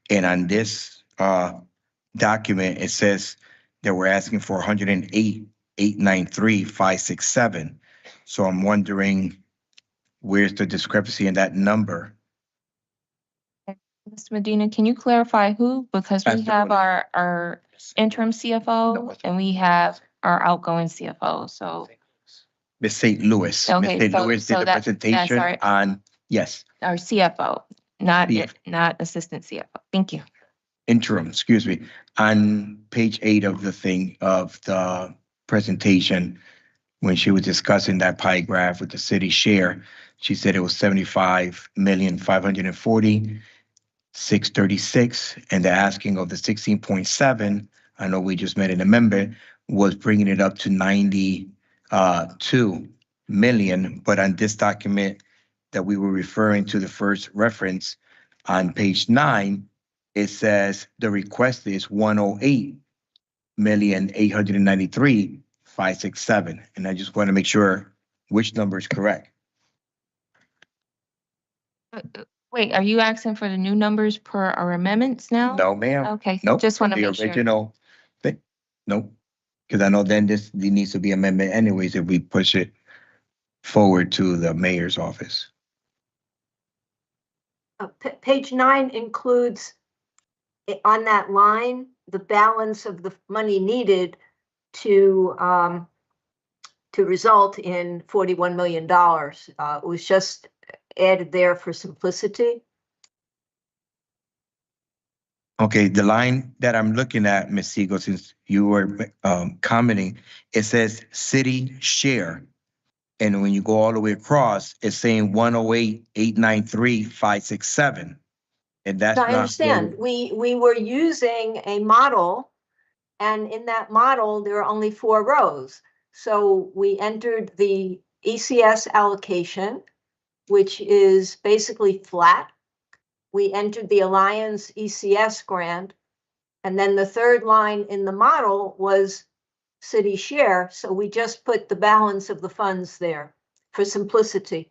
S18: And on this document, it says that we're asking for 108,893,567. So I'm wondering, where's the discrepancy in that number?
S1: Mr. Medina, can you clarify who? Because we
S18: That's the
S1: have
S18: one.
S1: our interim CFO and we have our outgoing CFO, so.
S18: Ms. St. Louis.
S1: Okay,
S18: Ms. St.
S1: so-
S18: Louis
S1: so
S18: did the
S1: that's
S18: presentation
S1: all right.
S18: on, yes,
S1: Our CFO, not
S18: CFO.
S1: assistant CFO. Thank you.
S18: interim, excuse me, on page 8 of the thing, of the presentation, when she was discussing that pie graph with the city share, she said it was 75,540,636, and the asking of the 16.7, I know we just made an amendment, was bringing it up to 92 million, but on this document that we were referring to, the first reference on page 9, it says the request is 108,893,567. And I just want to make sure which number is correct.
S1: Wait, are you asking for the new numbers per our amendments now?
S18: No, ma'am.
S1: Okay,
S18: Nope.
S1: just want to
S18: The
S1: make sure.
S18: original thing. Nope. Because I know then there needs to be amendment anyways if we push it forward to the mayor's office.
S5: Page 9 includes on that line the balance of the money needed to result in $41 million. It was just added there for simplicity.
S18: Okay, the line that I'm looking at, Ms. Siegel, since you were commenting, it says city share. And when you go all the way across, it's saying 108,893,567. And that's
S5: I
S18: not.
S5: understand. We were using a model, and in that model, there are only 4 rows. So we entered the ECS allocation, which is basically flat. We entered the Alliance ECS grant, and then the third line in the model was city share. So we just put the balance of the funds there for simplicity.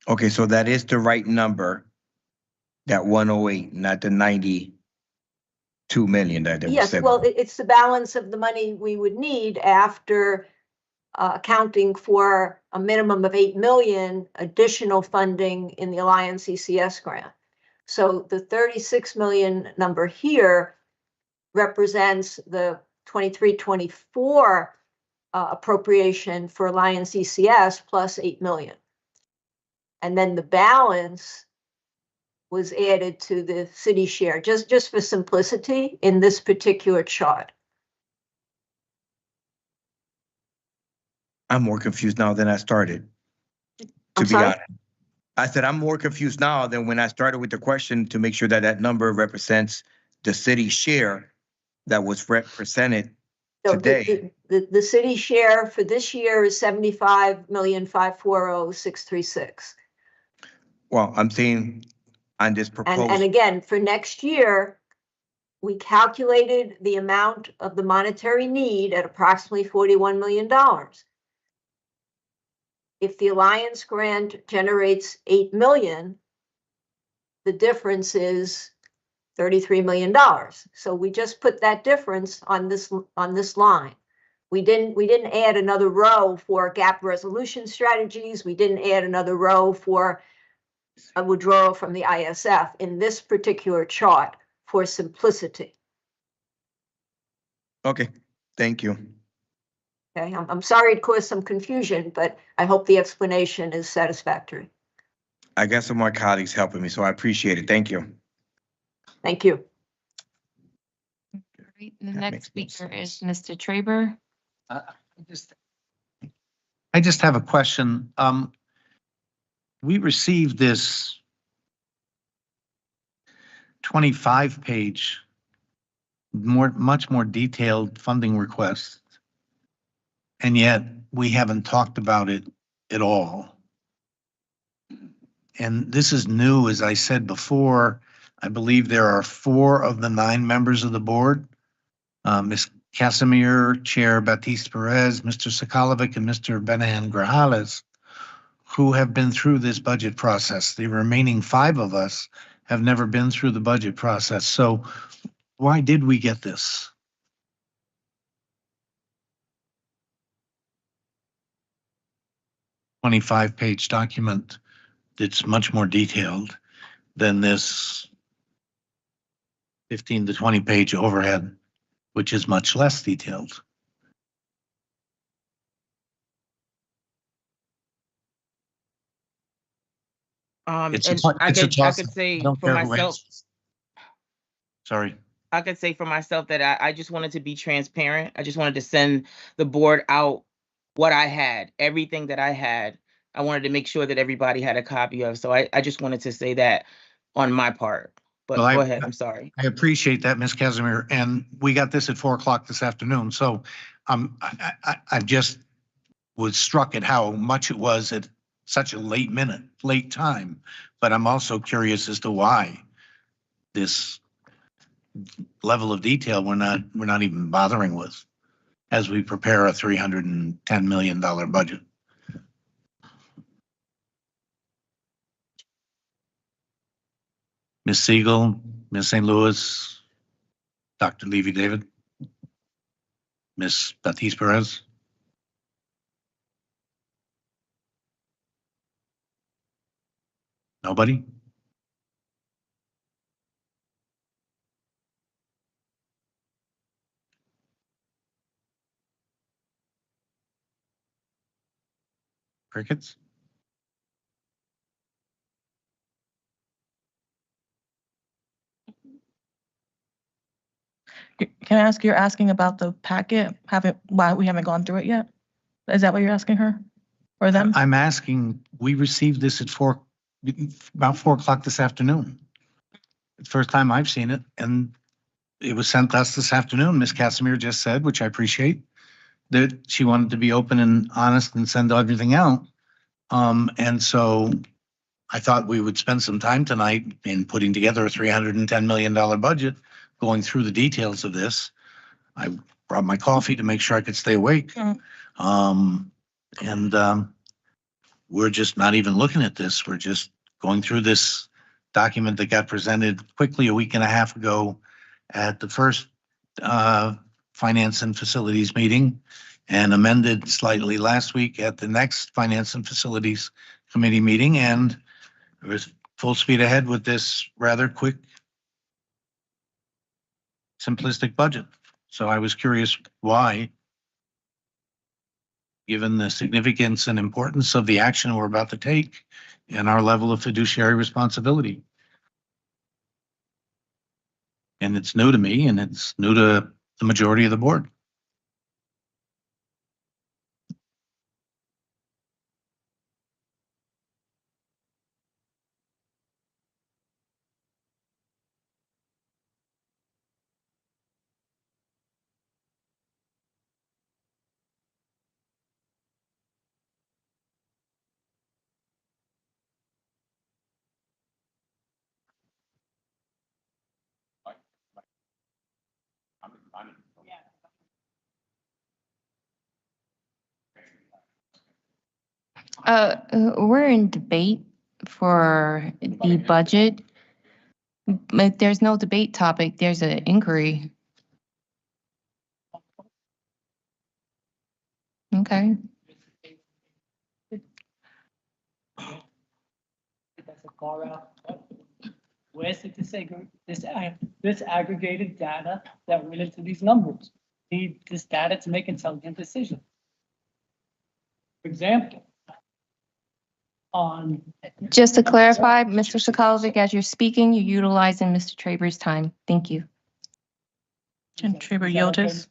S18: Okay, so that is the right number, that 108, not the 92 million that was
S5: Yes,
S18: said.
S5: well, it's the balance of the money we would need after accounting for a minimum of 8 million additional funding in the Alliance ECS grant. So the 36 million number here represents the 23-24 appropriation for Alliance ECS plus 8 million. And then the balance was added to the city share, just for simplicity in this particular chart.
S18: I'm more confused now than I started, to be honest. I said, I'm more confused now than when I started with the question to make sure that that number represents the city share that was represented today.
S5: The city share for this year is 75,540,636.
S18: Well, I'm saying on this proposal.
S5: And again, for next year, we calculated the amount of the monetary need at approximately $41 million. If the Alliance grant generates 8 million, the difference is $33 million. So we just put that difference on this line. We didn't add another row for gap resolution strategies. We didn't add another row for a withdrawal from the ISF in this particular chart for simplicity.
S18: Okay, thank you.
S5: Okay, I'm sorry to cause some confusion, but I hope the explanation is satisfactory.
S18: I got some more colleagues helping me, so I appreciate it. Thank you.
S5: Thank you.
S1: Right, the next speaker is Mr. Traber.
S23: I just have a question. We received this 25-page, much more detailed funding request, and yet we haven't talked about it at all. And this is new, as I said before. I believe there are 4 of the 9 members of the board, Ms. Casimir, Chair Baptiste Perez, Mr. Sakalovic, and Mr. Benahan Grajales, who have been through this budget process. The remaining 5 of us have never been through the budget process. So why did we get this? "25-page document that's much more detailed than this 15 to 20-page overhead, which is much less detailed." It's
S22: And
S23: a-
S22: I
S23: it's a
S22: could, I
S23: toss-up.
S22: could say
S23: I don't
S22: for
S23: care who
S22: myself,
S23: answers. Sorry.
S22: I could say for myself that I just wanted to be transparent. I just wanted to send the board out what I had, everything that I had. I wanted to make sure that everybody had a copy of. So I just wanted to say that on my part. But
S23: Well,
S22: go ahead, I'm sorry.
S23: I appreciate that, Ms. Casimir, and we got this at 4:00 this afternoon. So I just was struck at how much it was at such a late time. But I'm also curious as to why this level of detail we're not even bothering with as we prepare a $310 million budget. Ms. Siegel, Ms. St. Louis, Dr. Levy David, Ms. Baptiste Perez. Nobody? Crickets?
S2: Can I ask, you're asking about the packet, why we haven't gone through it yet? Is that what you're asking her or them?
S23: I'm asking, we received this at about 4:00 this afternoon. It's the first time I've seen it, and it was sent to us this afternoon. Ms. Casimir just said, which I appreciate, that she wanted to be open and honest and send everything out. And so I thought we would spend some time tonight in putting together a $310 million budget, going through the details of this. I brought my coffee to make sure I could stay awake. We're just not even looking at this. We're just going through this document that got presented quickly a week and a half ago at the first Finance and Facilities meeting, and amended slightly last week at the next Finance and Facilities Committee meeting, and it was full speed ahead with this rather quick, simplistic budget. So I was curious why, given the significance and importance of the action we're about to take and our level of fiduciary responsibility. And it's new to me, and it's new to the majority of the board.
S1: We're in debate for the budget. But there's no debate topic, there's an inquiry. Okay.
S3: far out. Where's the this aggregated data that went into these numbers? Need this data to make intelligent decisions. For example, on.
S1: Just to clarify, Mr. Sokolovic, as you're speaking, you're utilizing Mr. Traber's time. Thank you.
S2: Can Traber yield his?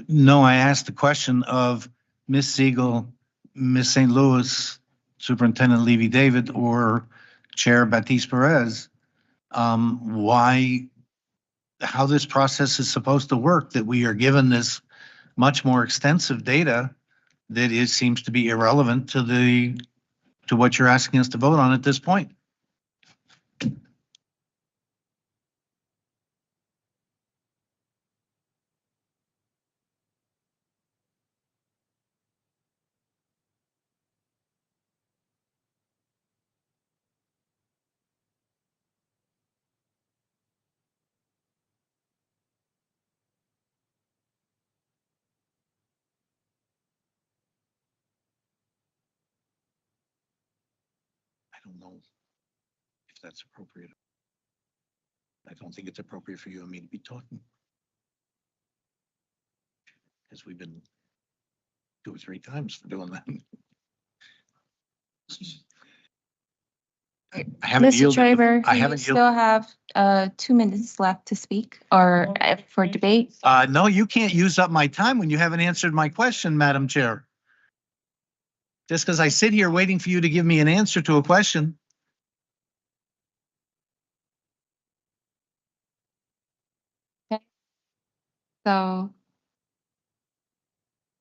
S23: No, I asked the question of Ms. Siegel, Ms. St. Louis, Superintendent Levy David, or Chair Baptiste Perez, how this process is supposed to work, that we are given this much more extensive data that seems to be irrelevant to what you're asking us to vote on at this point. I don't know if that's appropriate. I don't think it's appropriate for you and me to be talking. Because we've been 2 or 3 times for doing that. I haven't
S1: Mr.
S23: yielded.
S1: Traber,
S23: I
S1: you
S23: haven't
S1: still
S23: yielded.
S1: have 2 minutes left to speak or for debate.
S23: No, you can't use up my time when you haven't answered my question, Madam Chair. Just because I sit here waiting for you to give me an answer to a question.
S1: So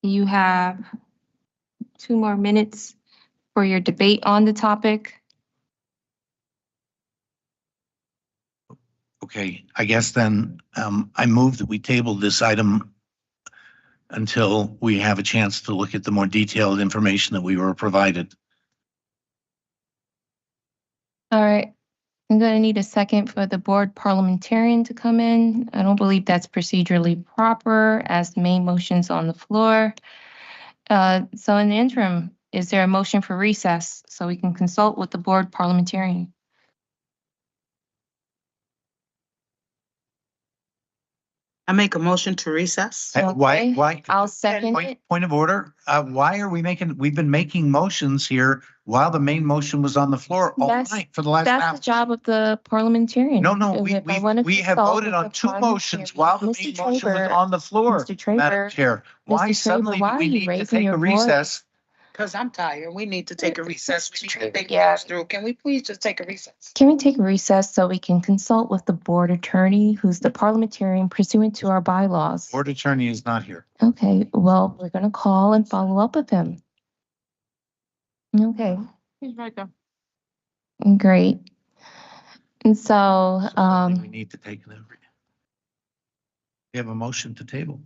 S1: you have 2 more minutes for your debate on the topic.
S23: Okay, I guess then I move that we table this item until we have a chance to look at the more detailed information that we were provided.
S1: All right. I'm going to need a second for the board parliamentarian to come in. I don't believe that's procedurally proper as the main motion's on the floor. So in the interim, is there a motion for recess so we can consult with the board parliamentarian?
S13: I make a motion to recess.
S23: Why?
S1: I'll second it.
S23: Point of order. Why are we've been making motions here while the main motion was on the floor all night for the last hour.
S1: That's the job of the parliamentarian.
S23: No, we have voted on 2 motions while the main motion was on the floor,
S1: Mr. Traber,
S23: Madam Chair. Why suddenly do we need to take a recess?
S13: Because I'm tired. We need to take a recess. We need to think
S1: Yeah.
S13: things through. Can we please just take a recess?
S1: Can we take a recess so we can consult with the board attorney, who's the parliamentarian pursuant to our bylaws?
S23: Board attorney is not here.
S1: Okay, well, we're gonna call and follow up with him. Okay,
S2: He's right there.
S1: great. And so,
S23: We need to take it. We have a motion to table.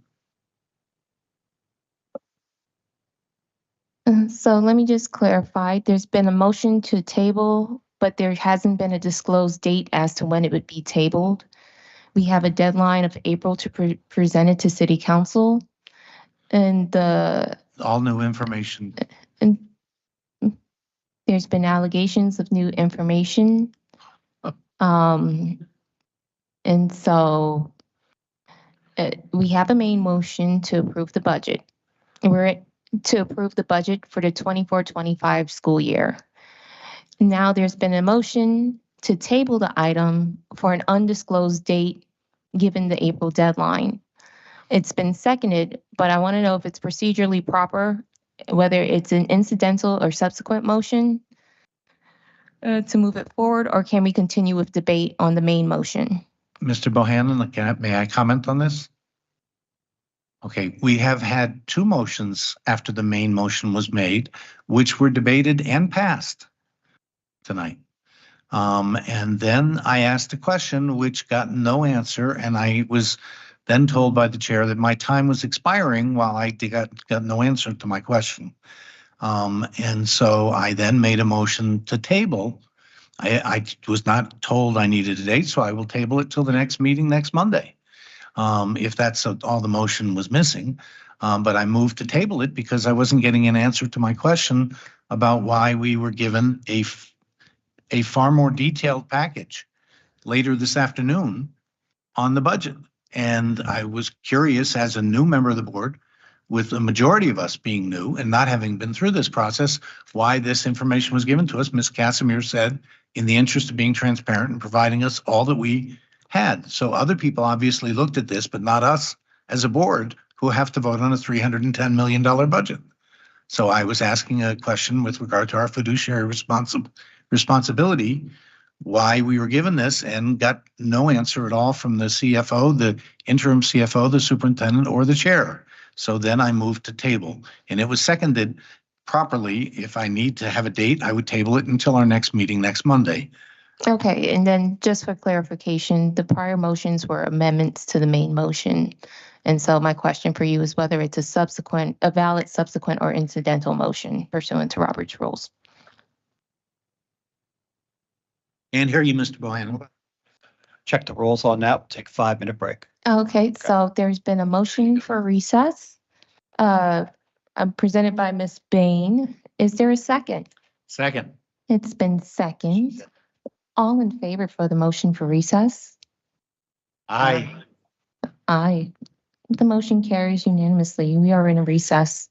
S1: So let me just clarify, there's been a motion to table, but there hasn't been a disclosed date as to when it would be tabled. We have a deadline of April to present it to City Council. And
S23: all new information.
S1: And there's been allegations of new information. And so we have a main motion to approve the budget. We're to approve the budget for the 24-25 school year. Now there's been a motion to table the item for an undisclosed date given the April deadline. It's been seconded, but I want to know if it's procedurally proper, whether it's an incidental or subsequent motion to move it forward, or can we continue with debate on the main motion?
S23: Mr. Bohannon, may I comment on this? Okay, we have had 2 motions after the main motion was made, which were debated and passed tonight. And then I asked a question which got no answer, and I was then told by the chair that my time was expiring while I got no answer to my question. And so I then made a motion to table. I was not told I needed a date, so I will table it till the next meeting next Monday. If that's all the motion was missing. But I moved to table it because I wasn't getting an answer to my question about why we were given a far more detailed package later this afternoon on the budget. And I was curious, as a new member of the board, with the majority of us being new and not having been through this process, why this information was given to us. Ms. Casimir said, in the interest of being transparent and providing us all that we had. So other people obviously looked at this, but not us as a board who have to vote on a $310 million budget. So I was asking a question with regard to our fiduciary responsibility, why we were given this, and got no answer at all from the CFO, the interim CFO, the superintendent, or the chair. So then I moved to table, and it was seconded properly. If I need to have a date, I would table it until our next meeting next Monday.
S1: Okay, and then just for clarification, the prior motions were amendments to the main motion. And so my question for you is whether it's a valid subsequent or incidental motion pursuant to Robert's rules.
S23: And hear you, Mr. Bohannon.
S4: Check the rules on that. We'll take a 5-minute break.
S1: Okay, so there's been a motion for recess, presented by Ms. Bain. Is there a second?
S23: Second.
S1: It's been second. All in favor for the motion for recess?
S23: Aye.
S1: Aye. The motion carries unanimously. We are in a recess.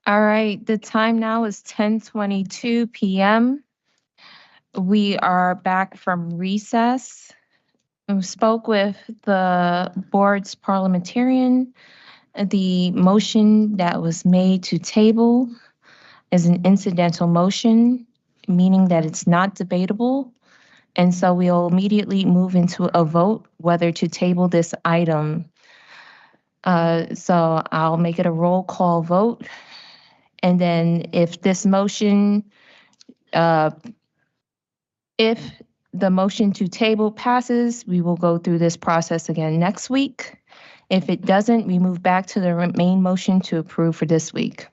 S1: All right, the time now is 10:22 p.m. We are back from recess. We spoke with the board's parliamentarian. The motion that was made to table is an incidental motion, meaning that it's not debatable. And so we'll immediately move into a vote whether to table this item. So I'll make it a roll call vote. And then if this motion, if the motion to table passes, we will go through this process again next week. If it doesn't, we move back to the main motion to approve for this week.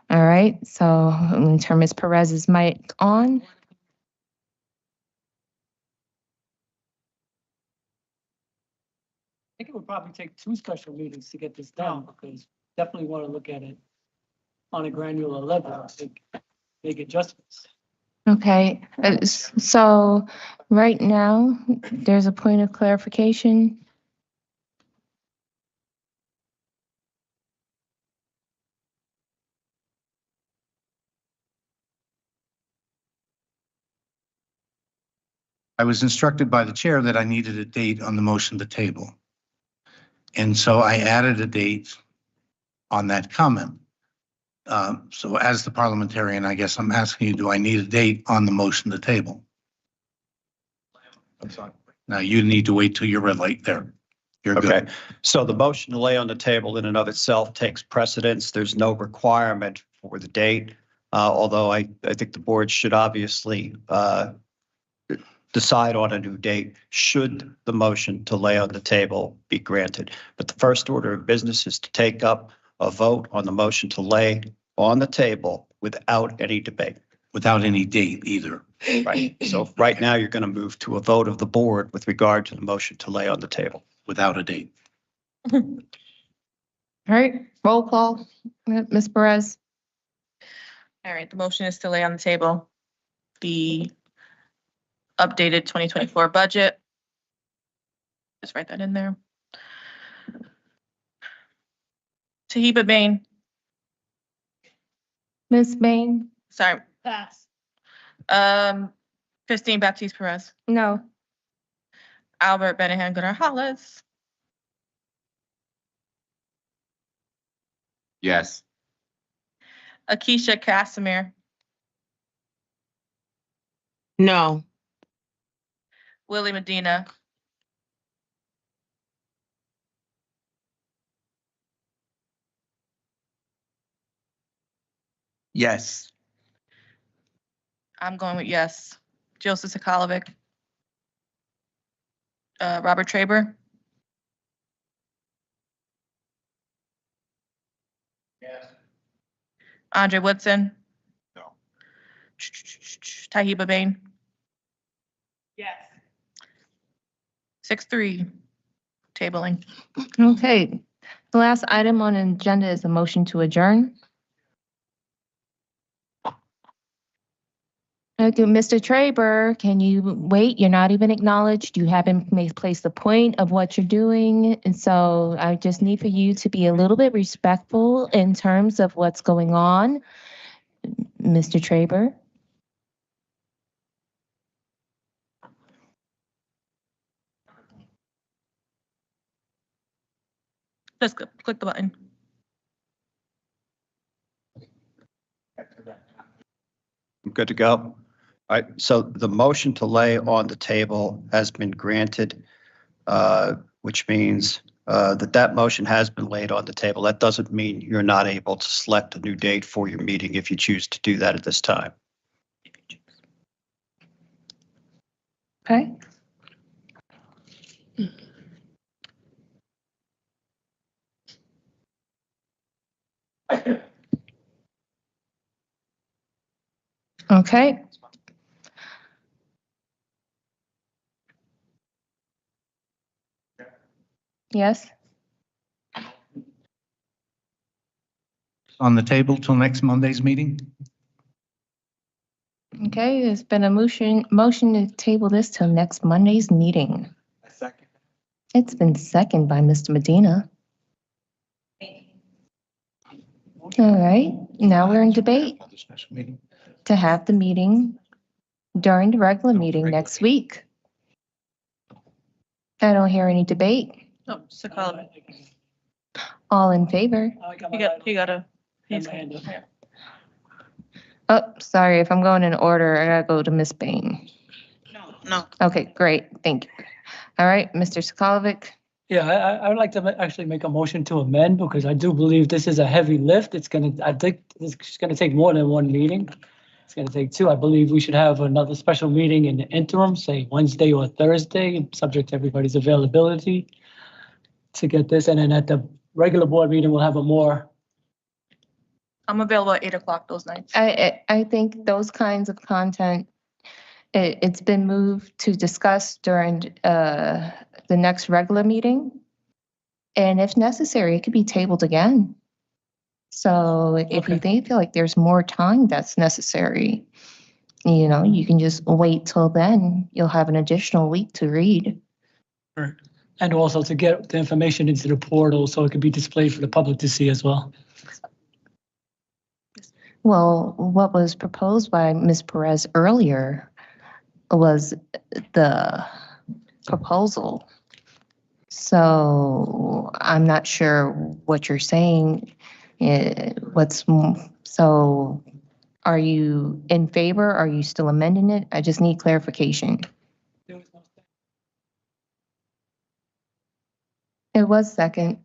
S1: All right, so I'm going to turn Ms. Perez's mic on.
S3: I think it would probably take 2 special meetings to get this done, because definitely want to look at it on a granular level, I think, make adjustments.
S1: Okay, so right now, there's a point of clarification.
S23: I was instructed by the chair that I needed a date on the motion to table. And so I added a date on that comment. So as the parliamentarian, I guess I'm asking you, do I need a date on the motion to table? I'm sorry. Now you need to wait till you're red light there. You're
S4: Okay,
S23: good.
S4: so the motion to lay on the table in and of itself takes precedence. There's no requirement for the date. Although I think the board should obviously decide on a new date should the motion to lay on the table be granted. But the first order of business is to take up a vote on the motion to lay on the table without any debate.
S23: Without any date either.
S4: Right. So right now you're going to move to a vote of the board with regard to the motion to lay on the table.
S23: Without a date.
S1: All right, roll call, Ms. Perez.
S2: All right, the motion is to lay on the table the updated 2024 budget. Just write that in there. Tahiba Bain.
S1: Ms. Bain?
S2: Sorry. Pass. Christine Baptiste Perez.
S1: No.
S2: Albert Benahan Gooder Hollis.
S7: Yes.
S2: Akeisha Casimir.
S13: No.
S2: Willie Medina.
S23: Yes.
S2: I'm going with yes. Joseph Sokolovic. Robert Traber.
S23: Yes.
S2: Andre Woodson.
S23: No.
S2: Tahiba Bain. Yes. 6-3. Tabling.
S1: Okay, the last item on the agenda is a motion to adjourn. Okay, Mr. Traber, can you wait? You're not even acknowledged. You haven't placed the point of what you're doing. And so I just need for you to be a little bit respectful in terms of what's going on. Mr. Traber?
S2: Just click the button.
S4: I'm good to go. All right, so the motion to lay on the table has been granted, which means that motion has been laid on the table. That doesn't mean you're not able to select a new date for your meeting if you choose to do that at this time.
S1: Okay. Okay. Yes.
S23: On the table till next Monday's meeting?
S1: Okay, there's been a motion to table this till next Monday's meeting.
S23: A second.
S1: It's been seconded by Mr. Medina. All right, now we're in debate
S23: Another special meeting.
S1: to have the meeting during the regular meeting next week. I don't hear any debate.
S2: Oh, Sakala.
S1: All in favor? Oh, sorry, if I'm going in order, I gotta go to Miss Bain.
S2: No.
S1: Okay, great, thank you. All right, Mr. Sakalovic.
S3: Yeah, I would like to actually make a motion to amend because I do believe this is a heavy lift. I think it's gonna take more than one meeting. It's gonna take two. I believe we should have another special meeting in the interim, say Wednesday or Thursday, subject to everybody's availability to get this. And then at the regular board meeting, we'll have a more.
S2: I'm available at 8 o'clock those nights.
S1: I think those kinds of content, it's been moved to discuss during the next regular meeting. And if necessary, it could be tabled again. So if you feel like there's more time that's necessary, you know, you can just wait till then. You'll have an additional week to read.
S3: And also to get the information into the portal so it can be displayed for the public to see as well.
S1: Well, what was proposed by Ms. Perez earlier was the proposal. So I'm not sure what you're saying. So are you in favor? Are you still amending it? I just need clarification. It was second.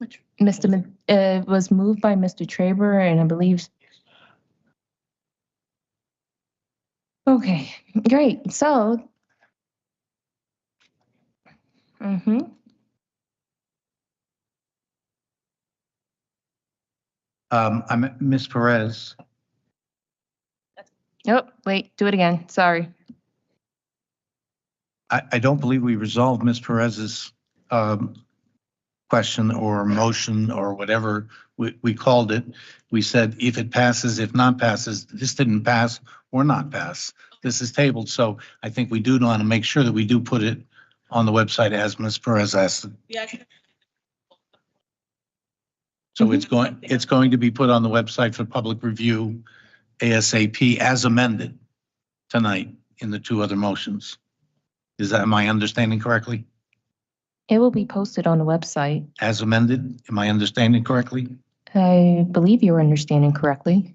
S1: It was moved by Mr. Traber, and I believe. Okay, great. So.
S23: I'm Ms. Perez.
S1: Oh, wait, do it again. Sorry.
S23: I don't believe we resolved Ms. Perez's question or motion or whatever we called it. We said if it passes, if not passes, this didn't pass or not pass. This is tabled. So I think we do want to make sure that we do put it on the website as Ms. Perez asked. So it's going to be put on the website for public review ASAP as amended tonight in the two other motions. Is that my understanding correctly?
S1: It will be posted on the website.
S23: As amended, am I understanding correctly?
S1: I believe you're understanding correctly.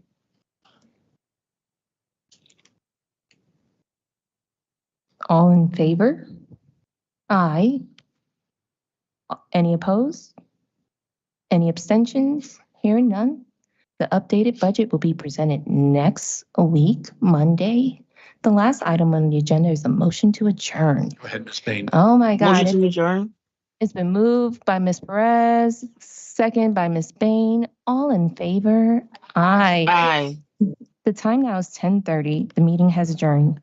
S1: All in favor? Aye. Any opposed? Any abstentions? Hearing none. The updated budget will be presented next week, Monday. The last item on the agenda is a motion to adjourn.
S23: Go ahead, Ms. Bain.
S1: Oh my God.
S22: Motion to adjourn.
S1: It's been moved by Ms. Perez, second by Ms. Bain. All in favor? Aye.
S22: Aye.
S1: The time now is 10:30. The meeting has adjourned.